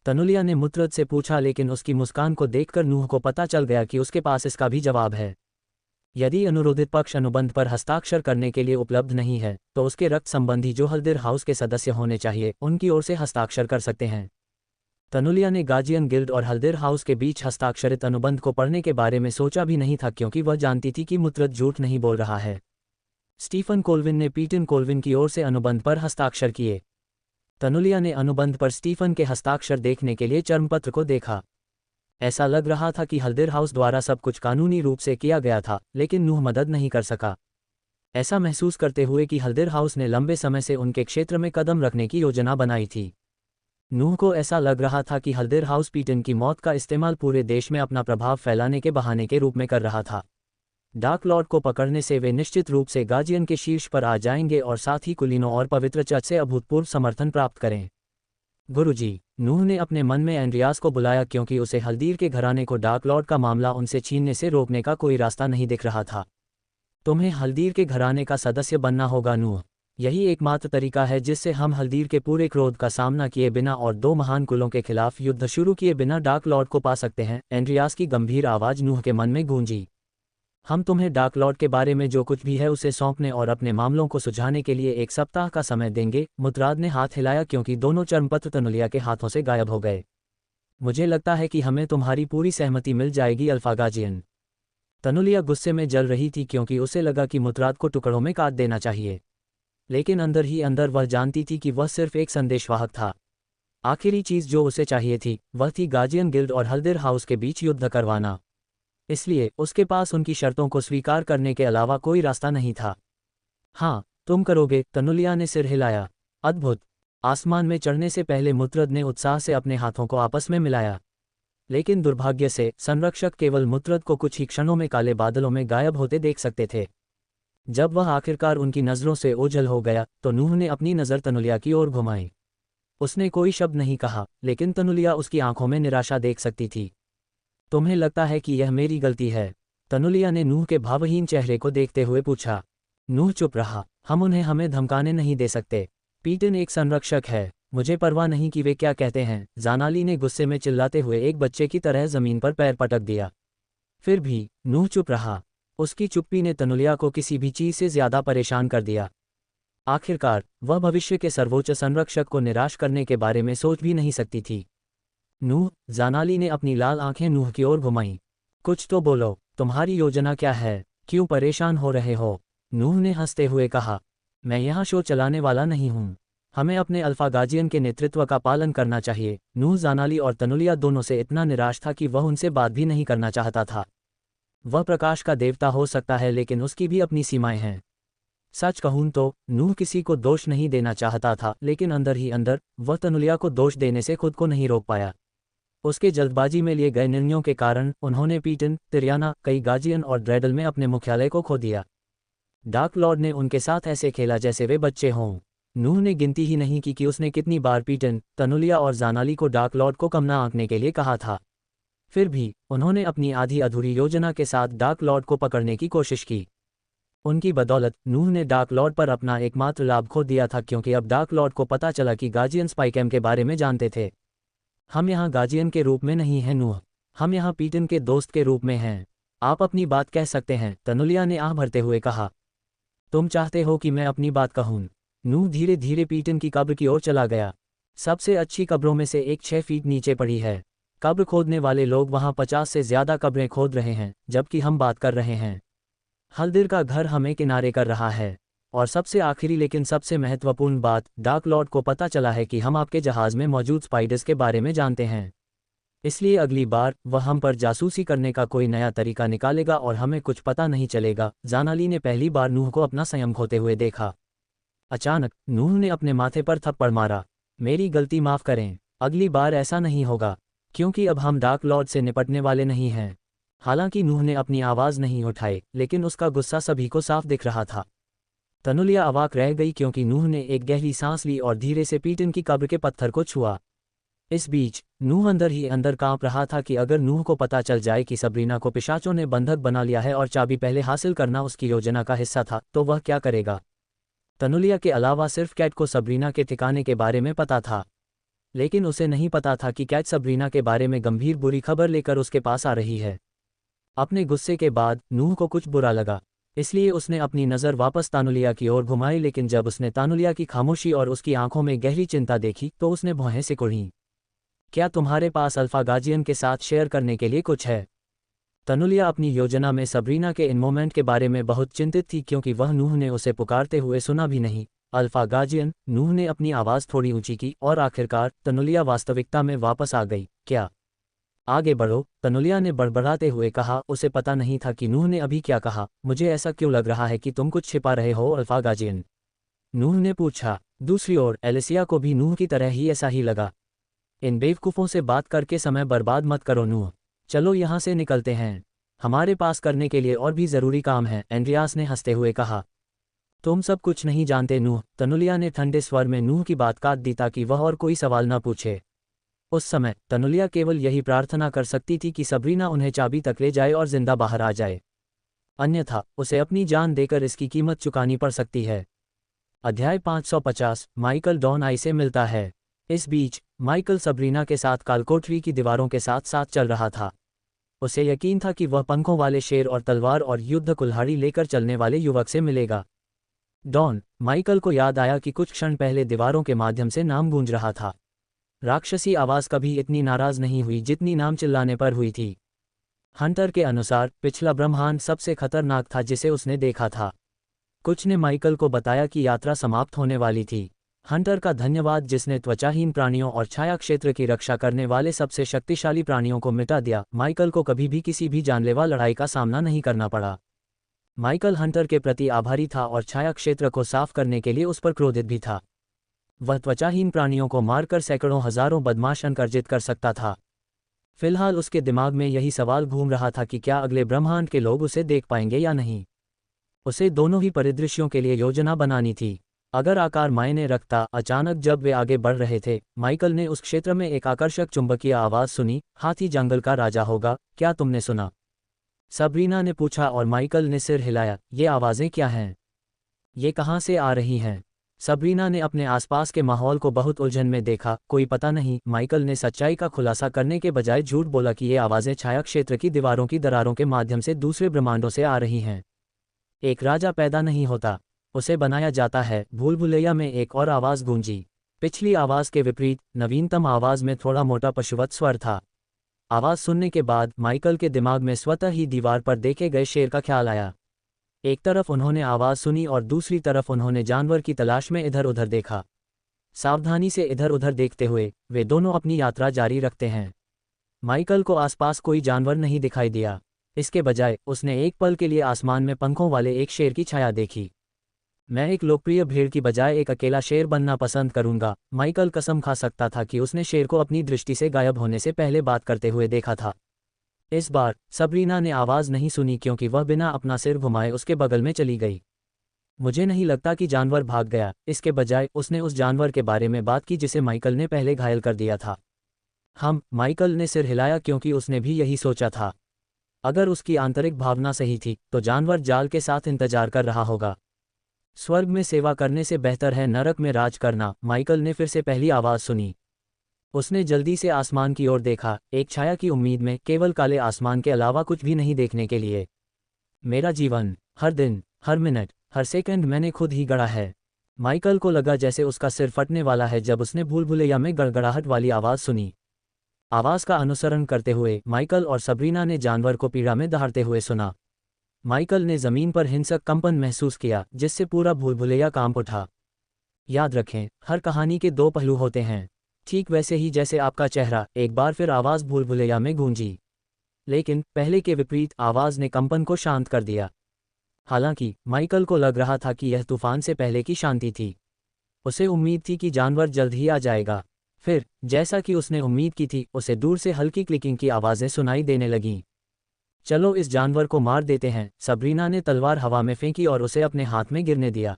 तनुलिया ने मुत्रद से पूछा, लेकिन उसकी मुस्कान को देखकर नूह को पता चल गया कि उसके पास इसका भी जवाब है। यदि अनुरोधित पक्ष अनुबंध पर हस्ताक्षर करने के लिए उपलब्ध नहीं है तो उसके रक्त संबंधी जो हल्दीर हाउस के सदस्य होने चाहिए उनकी ओर से हस्ताक्षर कर सकते हैं। तनुलिया ने गार्जियन गिल्ड और हल्दीर हाउस के बीच हस्ताक्षरित अनुबंध को पढ़ने के बारे में सोचा भी नहीं था, क्योंकि वह जानती थी कि मुत्रद झूठ नहीं बोल रहा है। स्टीफन कोल्विन ने पीटन कोल्विन की ओर से अनुबंध पर हस्ताक्षर किए। तनुलिया ने अनुबंध पर स्टीफन के हस्ताक्षर देखने के लिए चर्मपत्र को देखा। ऐसा लग रहा था कि हल्दीर हाउस द्वारा सब कुछ कानूनी रूप से किया गया था, लेकिन नूह मदद नहीं कर सका। ऐसा महसूस करते हुए कि हल्दीर हाउस ने लंबे समय से उनके क्षेत्र में कदम रखने की योजना बनाई थी, नूह को ऐसा लग रहा था कि हल्दीर हाउस पीटन की मौत का इस्तेमाल पूरे देश में अपना प्रभाव फैलाने के बहाने के रूप में कर रहा था। डार्क लॉर्ड को पकड़ने से वे निश्चित रूप से गार्जियन के शीर्ष पर आ जाएंगे और साथ ही कुलीनों और पवित्र चर्च से अभूतपूर्व समर्थन प्राप्त करें। गुरुजी, नूह ने अपने मन में एंड्रियास को बुलाया, क्योंकि उसे हल्दीर के घराने को डार्क लॉर्ड का मामला उनसे छीनने से रोकने का कोई रास्ता नहीं दिख रहा था। तुम्हें हल्दीर के घराने का सदस्य बनना होगा नूह। यही एकमात्र तरीका है जिससे हम हल्दीर के पूरे क्रोध का सामना किए बिना और 2 महान कुलों के खिलाफ युद्ध शुरू किए बिना डार्क लॉर्ड को पा सकते हैं। एंड्रियास की गंभीर आवाज़ नूह के मन में गूंजी। हम तुम्हें डार्क लॉर्ड के बारे में जो कुछ भी है उसे सौंपने और अपने मामलों को सुलझाने के लिए 1 सप्ताह का समय देंगे। मुतराद ने हाथ हिलाया, क्योंकि दोनों चर्मपत्र तनुलिया के हाथों से गायब हो गए। मुझे लगता है कि हमें तुम्हारी पूरी सहमति मिल जाएगी अल्फा गार्जियन। तनुलिया गुस्से में जल रही थी, क्योंकि उसे लगा कि मुतराद को टुकड़ों में काट देना चाहिए, लेकिन अंदर ही अंदर वह जानती थी कि वह सिर्फ एक संदेशवाहक था। आखिरी चीज़ जो उसे चाहिए थी वह थी गार्जियन गिल्ड और हल्दीर हाउस के बीच युद्ध करवाना। इसलिए उसके पास उनकी शर्तों को स्वीकार करने के अलावा कोई रास्ता नहीं था। हाँ, तुम करोगे? तनुलिया ने सिर हिलाया। अद्भुत। आसमान में चढ़ने से पहले मुत्रद ने उत्साह से अपने हाथों को आपस में मिलाया, लेकिन दुर्भाग्य से संरक्षक केवल मुत्रद को कुछ ही क्षणों में काले बादलों में गायब होते देख सकते थे। जब वह आखिरकार उनकी नज़रों से ओझल हो गया तो नूह ने अपनी नज़र तनुलिया की ओर घुमाई। उसने कोई शब्द नहीं कहा, लेकिन तनुलिया उसकी आंखों में निराशा देख सकती थी। तुम्हें लगता है कि यह मेरी गलती है? तनुलिया ने नूह के भावहीन चेहरे को देखते हुए पूछा। नूह चुप रहा। हम उन्हें हमें धमकाने नहीं दे सकते। पीटन एक संरक्षक है, मुझे परवाह नहीं कि वे क्या कहते हैं। जानाली ने गुस्से में चिल्लाते हुए एक बच्चे की तरह जमीन पर पैर पटक दिया। फिर भी नूह चुप रहा। उसकी चुप्पी ने तनुलिया को किसी भी चीज़ से ज्यादा परेशान कर दिया। आखिरकार वह भविष्य के सर्वोच्च संरक्षक को निराश करने के बारे में सोच भी नहीं सकती थी। नूह, जानाली ने अपनी लाल आंखें नूह की ओर घुमाईं। कुछ तो बोलो, तुम्हारी योजना क्या है? क्यों परेशान हो रहे हो? नूह ने हंसते हुए कहा, मैं यहाँ शो चलाने वाला नहीं हूँ। हमें अपने अल्फा गार्जियन के नेतृत्व का पालन करना चाहिए। नूह जानाली और तनुलिया दोनों से इतना निराश था कि वह उनसे बात भी नहीं करना चाहता था। वह प्रकाश का देवता हो सकता है, लेकिन उसकी भी अपनी सीमाएं हैं। सच कहूं तो नूह किसी को दोष नहीं देना चाहता था, लेकिन अंदर ही अंदर वह तनुलिया को दोष देने से खुद को नहीं रोक पाया। उसके जल्दबाजी में लिए गए निर्णयों के कारण उन्होंने पीटन, तिरियाना, कई गार्जियन और ड्रेडल में अपने मुख्यालय को खो दिया। डार्क लॉर्ड ने उनके साथ ऐसे खेला जैसे वे बच्चे हों। नूह ने गिनती ही नहीं की कि उसने कितनी बार पीटन, तनुलिया और जानाली को डार्क लॉर्ड को कम न आंकने के लिए कहा था। फिर भी उन्होंने अपनी आधी अधूरी योजना के साथ डार्क लॉर्ड को पकड़ने की कोशिश की। उनकी बदौलत नूह ने डार्क लॉर्ड पर अपना एकमात्र लाभ खो दिया था, क्योंकि अब डार्क लॉर्ड को पता चला कि गार्जियन स्पाइकैम के बारे में जानते थे। हम यहाँ गार्जियन के रूप में नहीं हैं नूह, हम यहाँ पीटन के दोस्त के रूप में हैं। आप अपनी बात कह सकते हैं, तनुलिया ने आह भरते हुए कहा। तुम चाहते हो कि मैं अपनी बात कहूँ? नूह धीरे धीरे पीटन की कब्र की ओर चला गया। सबसे अच्छी कब्रों में से एक 6 फीट नीचे पड़ी है। कब्र खोदने वाले लोग वहां 50 से ज्यादा कब्रें खोद रहे हैं जबकि हम बात कर रहे हैं। हल्दीर का घर हमें किनारे कर रहा है। और सबसे आखिरी लेकिन सबसे महत्वपूर्ण बात, डार्क लॉर्ड को पता चला है कि हम आपके जहाज में मौजूद स्पाइडर्स के बारे में जानते हैं। इसलिए अगली बार वह हम पर जासूसी करने का कोई नया तरीका निकालेगा और हमें कुछ पता नहीं चलेगा। जानाली ने पहली बार नूह को अपना संयम खोते हुए देखा। अचानक नूह ने अपने माथे पर थप्पड़ मारा। मेरी गलती माफ करें, अगली बार ऐसा नहीं होगा, क्योंकि अब हम डार्क लॉर्ड से निपटने वाले नहीं हैं। हालांकि नूह ने अपनी आवाज़ नहीं उठाई, लेकिन उसका गुस्सा सभी को साफ दिख रहा था। तनुलिया अवाक रह गई क्योंकि नूह ने एक गहरी सांस ली और धीरे से पीटन की कब्र के पत्थर को छुआ। इस बीच नूह अंदर ही अंदर कांप रहा था कि अगर नूह को पता चल जाए कि सबरीना को पिशाचों ने बंधक बना लिया है और चाबी पहले हासिल करना उसकी योजना का हिस्सा था, तो वह क्या करेगा। तनुलिया के अलावा सिर्फ कैट को सबरीना के ठिकाने के बारे में पता था, लेकिन उसे नहीं पता था कि कैट सबरीना के बारे में गंभीर बुरी खबर लेकर उसके पास आ रही है। अपने गुस्से के बाद नूह को कुछ बुरा लगा, इसलिए उसने अपनी नज़र वापस तानुलिया की ओर घुमाई, लेकिन जब उसने तानुलिया की खामोशी और उसकी आंखों में गहरी चिंता देखी तो उसने भौहें सिकुड़ी। क्या तुम्हारे पास अल्फा गार्जियन के साथ शेयर करने के लिए कुछ है। तनुलिया अपनी योजना में सबरीना के इन मोमेंट के बारे में बहुत चिंतित थी क्योंकि वह नूह ने उसे पुकारते हुए सुना भी नहीं। अल्फा गार्जियन, नूह ने अपनी आवाज़ थोड़ी ऊंची की और आखिरकार तनुलिया वास्तविकता में वापस आ गई। क्या? आगे बढ़ो, तनुलिया ने बड़बड़ाते हुए कहा। उसे पता नहीं था कि नूह ने अभी क्या कहा। मुझे ऐसा क्यों लग रहा है कि तुम कुछ छिपा रहे हो अल्फा गार्जियन, नूह ने पूछा। दूसरी ओर एलिसिया को भी नूह की तरह ही ऐसा ही लगा। इन बेवकूफ़ों से बात करके समय बर्बाद मत करो नूह, चलो यहाँ से निकलते हैं, हमारे पास करने के लिए और भी ज़रूरी काम है, एंड्रियास ने हंसते हुए कहा। तुम सब कुछ नहीं जानते नूह, तनुलिया ने ठंडे स्वर में नूह की बात काट दी ताकि वह और कोई सवाल न पूछे। उस समय तनुलिया केवल यही प्रार्थना कर सकती थी कि सबरीना उन्हें चाबी तक ले जाए और जिंदा बाहर आ जाए, अन्यथा उसे अपनी जान देकर इसकी कीमत चुकानी पड़ सकती है। अध्याय 550 माइकल डॉन आई से मिलता है। इस बीच माइकल सबरीना के साथ कालकोठरी की दीवारों के साथ साथ चल रहा था। उसे यकीन था कि वह पंखों वाले शेर और तलवार और युद्ध कुल्हाड़ी लेकर चलने वाले युवक से मिलेगा। डॉन, माइकल को याद आया कि कुछ क्षण पहले दीवारों के माध्यम से नाम गूंज रहा था। राक्षसी आवाज़ कभी इतनी नाराज़ नहीं हुई जितनी नाम चिल्लाने पर हुई थी। हंटर के अनुसार पिछला ब्रह्मांड सबसे खतरनाक था जिसे उसने देखा था। कुछ ने माइकल को बताया कि यात्रा समाप्त होने वाली थी। हंटर का धन्यवाद जिसने त्वचाहीन प्राणियों और छाया क्षेत्र की रक्षा करने वाले सबसे शक्तिशाली प्राणियों को मिटा दिया। माइकल को कभी भी किसी भी जानलेवा लड़ाई का सामना नहीं करना पड़ा। माइकल हंटर के प्रति आभारी था और छाया क्षेत्र को साफ करने के लिए उस पर क्रोधित भी था। वह त्वचाहीन प्राणियों को मारकर सैकड़ों हजारों बदमाश अर्जित कर सकता था। फिलहाल उसके दिमाग में यही सवाल घूम रहा था कि क्या अगले ब्रह्मांड के लोग उसे देख पाएंगे या नहीं। उसे दोनों ही परिदृश्यों के लिए योजना बनानी थी, अगर आकार मायने रखता। अचानक जब वे आगे बढ़ रहे थे, माइकल ने उस क्षेत्र में एक आकर्षक चुंबकीय आवाज़ सुनी। हाथी जंगल का राजा होगा, क्या तुमने सुना? सबरीना ने पूछा और माइकल ने सिर हिलाया। ये आवाज़ें क्या हैं? ये कहाँ से आ रही हैं? सबरीना ने अपने आसपास के माहौल को बहुत उलझन में देखा। कोई पता नहीं, माइकल ने सच्चाई का खुलासा करने के बजाय झूठ बोला कि ये आवाज़ें छाया क्षेत्र की दीवारों की दरारों के माध्यम से दूसरे ब्रह्मांडों से आ रही हैं। एक राजा पैदा नहीं होता, उसे बनाया जाता है। भूल भुलैया में एक और आवाज़ गूंजी। पिछली आवाज़ के विपरीत नवीनतम आवाज़ में थोड़ा मोटा पशुवत स्वर था। आवाज़ सुनने के बाद माइकल के दिमाग में स्वतः ही दीवार पर देखे गए शेर का ख्याल आया। एक तरफ उन्होंने आवाज़ सुनी और दूसरी तरफ उन्होंने जानवर की तलाश में इधर उधर देखा। सावधानी से इधर उधर देखते हुए वे दोनों अपनी यात्रा जारी रखते हैं। माइकल को आसपास कोई जानवर नहीं दिखाई दिया। इसके बजाय उसने एक पल के लिए आसमान में पंखों वाले एक शेर की छाया देखी। मैं एक लोकप्रिय भीड़ की बजाय एक अकेला शेर बनना पसंद करूंगा। माइकल कसम खा सकता था कि उसने शेर को अपनी दृष्टि से गायब होने से पहले बात करते हुए देखा था। इस बार सबरीना ने आवाज़ नहीं सुनी क्योंकि वह बिना अपना सिर घुमाए उसके बगल में चली गई। मुझे नहीं लगता कि जानवर भाग गया। इसके बजाय उसने उस जानवर के बारे में बात की जिसे माइकल ने पहले घायल कर दिया था। माइकल ने सिर हिलाया क्योंकि उसने भी यही सोचा था। अगर उसकी आंतरिक भावना सही थी तो जानवर जाल के साथ इंतजार कर रहा होगा। स्वर्ग में सेवा करने से बेहतर है नरक में राज करना। माइकल ने फिर से पहली आवाज़ सुनी। उसने जल्दी से आसमान की ओर देखा, एक छाया की उम्मीद में, केवल काले आसमान के अलावा कुछ भी नहीं देखने के लिए। मेरा जीवन, हर दिन, हर मिनट, हर सेकंड मैंने खुद ही गढ़ा है। माइकल को लगा जैसे उसका सिर फटने वाला है जब उसने भूल भुलैया में गड़गड़ाहट वाली आवाज़ सुनी। आवाज़ का अनुसरण करते हुए माइकल और सबरीना ने जानवर को पीड़ा में दहाड़ते हुए सुना। माइकल ने ज़मीन पर हिंसक कंपन महसूस किया, जिससे पूरा भूलभुलैया कांप उठा। याद रखें, हर कहानी के दो पहलू होते हैं। ठीक वैसे ही जैसे आपका चेहरा, एक बार फिर आवाज़ भूलभुलैया में गूंजी। लेकिन पहले के विपरीत आवाज़ ने कंपन को शांत कर दिया। हालांकि माइकल को लग रहा था कि यह तूफान से पहले की शांति थी। उसे उम्मीद थी कि जानवर जल्द ही आ जाएगा। फिर जैसा कि उसने उम्मीद की थी, उसे दूर से हल्की क्लिकिंग की आवाज़ें सुनाई देने लगीं। चलो इस जानवर को मार देते हैं, सबरीना ने तलवार हवा में फेंकी और उसे अपने हाथ में गिरने दिया।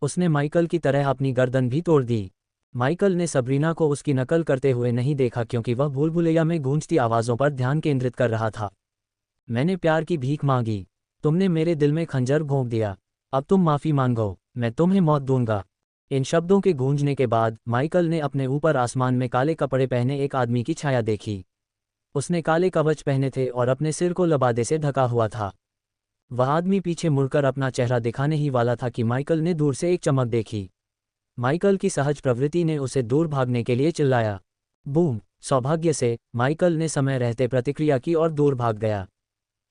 उसने माइकल की तरह अपनी गर्दन भी तोड़ दी। माइकल ने सबरीना को उसकी नकल करते हुए नहीं देखा क्योंकि वह भूलभुलैया में गूंजती आवाज़ों पर ध्यान केंद्रित कर रहा था। मैंने प्यार की भीख मांगी, तुमने मेरे दिल में खंजर भोंक दिया, अब तुम माफ़ी मांगो, मैं तुम्हें मौत दूंगा। इन शब्दों के गूंजने के बाद माइकल ने अपने ऊपर आसमान में काले कपड़े पहने एक आदमी की छाया देखी। उसने काले कवच पहने थे और अपने सिर को लबादे से ढका हुआ था। वह आदमी पीछे मुड़कर अपना चेहरा दिखाने ही वाला था कि माइकल ने दूर से एक चमक देखी। माइकल की सहज प्रवृत्ति ने उसे दूर भागने के लिए चिल्लाया। बूम! सौभाग्य से माइकल ने समय रहते प्रतिक्रिया की और दूर भाग गया,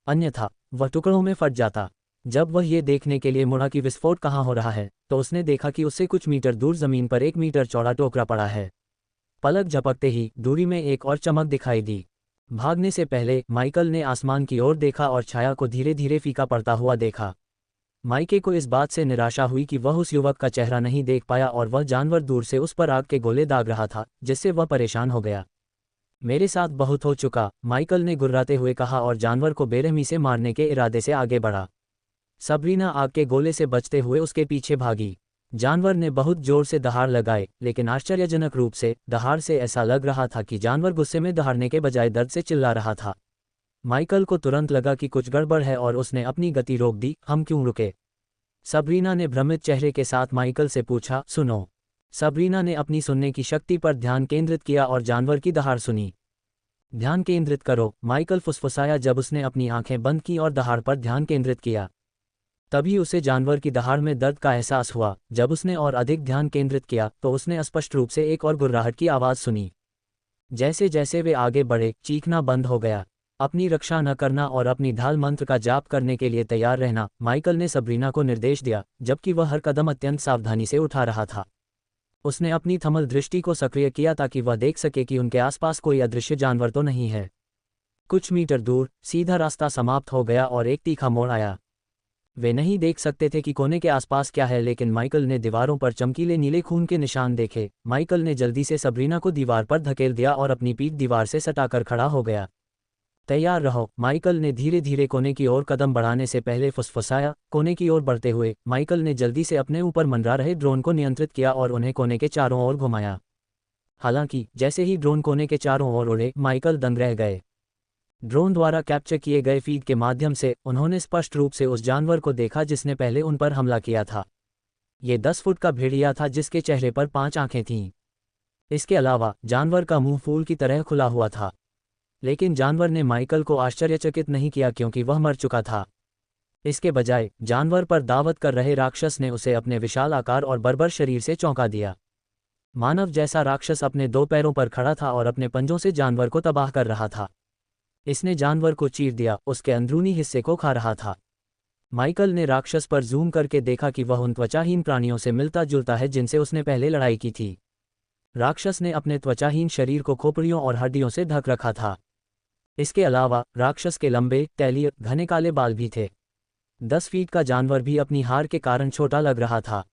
अन्यथा वह टुकड़ों में फट जाता। जब वह ये देखने के लिए मुड़ा कि विस्फोट कहाँ हो रहा है, तो उसने देखा कि उससे कुछ मीटर दूर जमीन पर 1 मीटर चौड़ा टोकरा पड़ा है। पलक झपकते ही दूरी में एक और चमक दिखाई दी। भागने से पहले माइकल ने आसमान की ओर देखा और छाया को धीरे धीरे फीका पड़ता हुआ देखा। माइके को इस बात से निराशा हुई कि वह उस युवक का चेहरा नहीं देख पाया और वह जानवर दूर से उस पर आग के गोले दाग रहा था, जिससे वह परेशान हो गया। मेरे साथ बहुत हो चुका, माइकल ने गुर्राते हुए कहा और जानवर को बेरहमी से मारने के इरादे से आगे बढ़ा। सबरीना आग के गोले से बचते हुए उसके पीछे भागी। जानवर ने बहुत जोर से दहाड़ लगाए, लेकिन आश्चर्यजनक रूप से दहाड़ से ऐसा लग रहा था कि जानवर गुस्से में दहाड़ने के बजाय दर्द से चिल्ला रहा था। माइकल को तुरंत लगा कि कुछ गड़बड़ है और उसने अपनी गति रोक दी। हम क्यों रुके? सबरीना ने भ्रमित चेहरे के साथ माइकल से पूछा। सुनो। सबरीना ने अपनी सुनने की शक्ति पर ध्यान केंद्रित किया और जानवर की दहाड़ सुनी। ध्यान केंद्रित करो, माइकल फुसफुसाया जब उसने अपनी आंखें बंद की और दहाड़ पर ध्यान केंद्रित किया। तभी उसे जानवर की दहाड़ में दर्द का एहसास हुआ। जब उसने और अधिक ध्यान केंद्रित किया तो उसने स्पष्ट रूप से एक और गुर्राहट की आवाज़ सुनी। जैसे जैसे वे आगे बढ़े, चीखना बंद हो गया। अपनी रक्षा न करना और अपनी ढाल मंत्र का जाप करने के लिए तैयार रहना, माइकल ने सबरीना को निर्देश दिया, जबकि वह हर कदम अत्यंत सावधानी से उठा रहा था। उसने अपनी थमल दृष्टि को सक्रिय किया ताकि वह देख सके कि उनके आसपास कोई अदृश्य जानवर तो नहीं है। कुछ मीटर दूर सीधा रास्ता समाप्त हो गया और एक तीखा मोड़ आया। वे नहीं देख सकते थे कि कोने के आसपास क्या है, लेकिन माइकल ने दीवारों पर चमकीले नीले खून के निशान देखे। माइकल ने जल्दी से सबरीना को दीवार पर धकेल दिया और अपनी पीठ दीवार से सटाकर खड़ा हो गया। तैयार रहो, माइकल ने धीरे धीरे कोने की ओर कदम बढ़ाने से पहले फुसफुसाया। कोने की ओर बढ़ते हुए माइकल ने जल्दी से अपने ऊपर मंडरा रहे ड्रोन को नियंत्रित किया और उन्हें कोने के चारों ओर घुमाया। हालांकि जैसे ही ड्रोन कोने के चारों ओर उड़े, माइकल दंग रह गए। ड्रोन द्वारा कैप्चर किए गए फीड के माध्यम से उन्होंने स्पष्ट रूप से उस जानवर को देखा जिसने पहले उन पर हमला किया था। ये 10 फुट का भेड़िया था जिसके चेहरे पर 5 आंखें थीं। इसके अलावा जानवर का मुंह फूल की तरह खुला हुआ था। लेकिन जानवर ने माइकल को आश्चर्यचकित नहीं किया क्योंकि वह मर चुका था। इसके बजाय जानवर पर दावत कर रहे राक्षस ने उसे अपने विशाल आकार और बर्बर शरीर से चौंका दिया। मानव जैसा राक्षस अपने 2 पैरों पर खड़ा था और अपने पंजों से जानवर को तबाह कर रहा था। इसने जानवर को चीर दिया, उसके अंदरूनी हिस्से को खा रहा था। माइकल ने राक्षस पर जूम करके देखा कि वह उन त्वचाहीन प्राणियों से मिलता जुलता है जिनसे उसने पहले लड़ाई की थी। राक्षस ने अपने त्वचाहीन शरीर को खोपड़ियों और हड्डियों से ढक रखा था। इसके अलावा राक्षस के लंबे, तैलीय, घने काले बाल भी थे। 10 फीट का जानवर भी अपनी हार के कारण छोटा लग रहा था।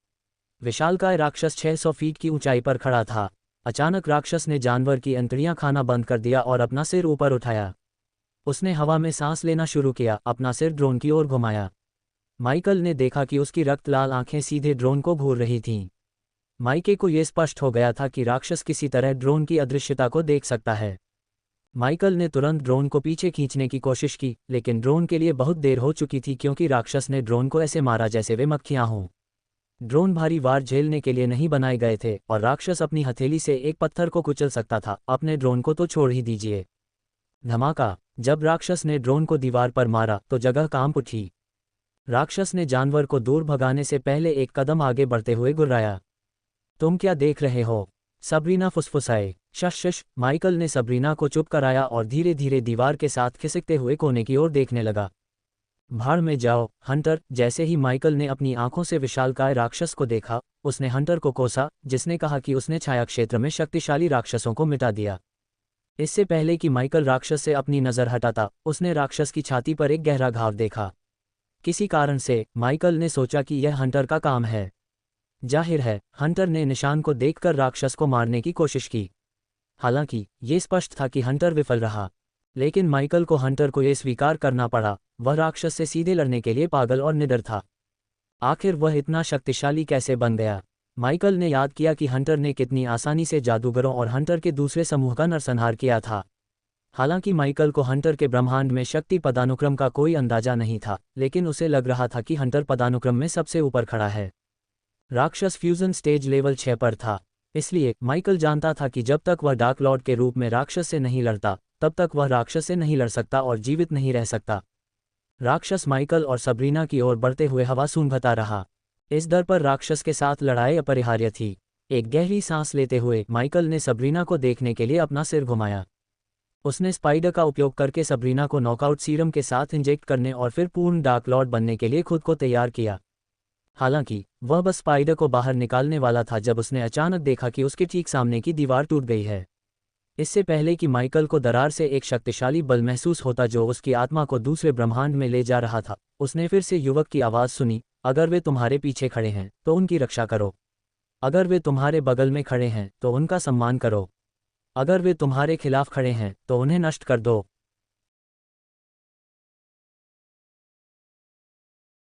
विशालकाय राक्षस 600 फीट की ऊंचाई पर खड़ा था। अचानक राक्षस ने जानवर की अंतड़ियां खाना बंद कर दिया और अपना सिर ऊपर उठाया। उसने हवा में सांस लेना शुरू किया, अपना सिर ड्रोन की ओर घुमाया। माइकल ने देखा कि उसकी रक्त लाल आंखें सीधे ड्रोन को घूर रही थीं। माइके को यह स्पष्ट हो गया था कि राक्षस किसी तरह ड्रोन की अदृश्यता को देख सकता है। माइकल ने तुरंत ड्रोन को पीछे खींचने की कोशिश की, लेकिन ड्रोन के लिए बहुत देर हो चुकी थी क्योंकि राक्षस ने ड्रोन को ऐसे मारा जैसे वे मक्खियां हों। ड्रोन भारी वार झेलने के लिए नहीं बनाए गए थे और राक्षस अपनी हथेली से एक पत्थर को कुचल सकता था, अपने ड्रोन को तो छोड़ ही दीजिए। धमाका! जब राक्षस ने ड्रोन को दीवार पर मारा तो जगह कांप उठी। राक्षस ने जानवर को दूर भगाने से पहले एक कदम आगे बढ़ते हुए गुर्राया। तुम क्या देख रहे हो? सबरीना फुसफुसाए। शश। माइकल ने सबरीना को चुप कराया और धीरे धीरे दीवार के साथ खिसकते हुए कोने की ओर देखने लगा। भाड़ में जाओ हंटर। जैसे ही माइकल ने अपनी आंखों से विशालकाय राक्षस को देखा, उसने हंटर को कोसा, जिसने कहा कि उसने छाया क्षेत्र में शक्तिशाली राक्षसों को मिटा दिया। इससे पहले कि माइकल राक्षस से अपनी नज़र हटाता, उसने राक्षस की छाती पर एक गहरा घाव देखा। किसी कारण से माइकल ने सोचा कि यह हंटर का काम है। जाहिर है, हंटर ने निशान को देखकर राक्षस को मारने की कोशिश की। हालांकि ये स्पष्ट था कि हंटर विफल रहा, लेकिन माइकल को हंटर को यह स्वीकार करना पड़ा, वह राक्षस से सीधे लड़ने के लिए पागल और निडर था। आखिर वह इतना शक्तिशाली कैसे बन गया? माइकल ने याद किया कि हंटर ने कितनी आसानी से जादूगरों और हंटर के दूसरे समूह का नरसंहार किया था। हालांकि माइकल को हंटर के ब्रह्मांड में शक्ति पदानुक्रम का कोई अंदाजा नहीं था, लेकिन उसे लग रहा था कि हंटर पदानुक्रम में सबसे ऊपर खड़ा है। राक्षस फ्यूजन स्टेज लेवल 6 पर था, इसलिए माइकल जानता था कि जब तक वह डार्क लॉर्ड के रूप में राक्षस से नहीं लड़ता, तब तक वह राक्षस से नहीं लड़ सकता और जीवित नहीं रह सकता। राक्षस माइकल और सबरीना की ओर बढ़ते हुए हवा सूंघता रहा। इस दर पर राक्षस के साथ लड़ाई अपरिहार्य थी। एक गहरी सांस लेते हुए माइकल ने सबरीना को देखने के लिए अपना सिर घुमाया। उसने स्पाइडर का उपयोग करके सबरीना को नॉकआउट सीरम के साथ इंजेक्ट करने और फिर पूर्ण डार्क लॉर्ड बनने के लिए खुद को तैयार किया। हालांकि वह बस स्पाइडर को बाहर निकालने वाला था जब उसने अचानक देखा कि उसके ठीक सामने की दीवार टूट गई है। इससे पहले कि माइकल को दरार से एक शक्तिशाली बल महसूस होता जो उसकी आत्मा को दूसरे ब्रह्मांड में ले जा रहा था, उसने फिर से युवक की आवाज़ सुनी, अगर वे तुम्हारे पीछे खड़े हैं तो उनकी रक्षा करो। अगर वे तुम्हारे बगल में खड़े हैं तो उनका सम्मान करो। अगर वे तुम्हारे खिलाफ खड़े हैं तो उन्हें नष्ट कर दो।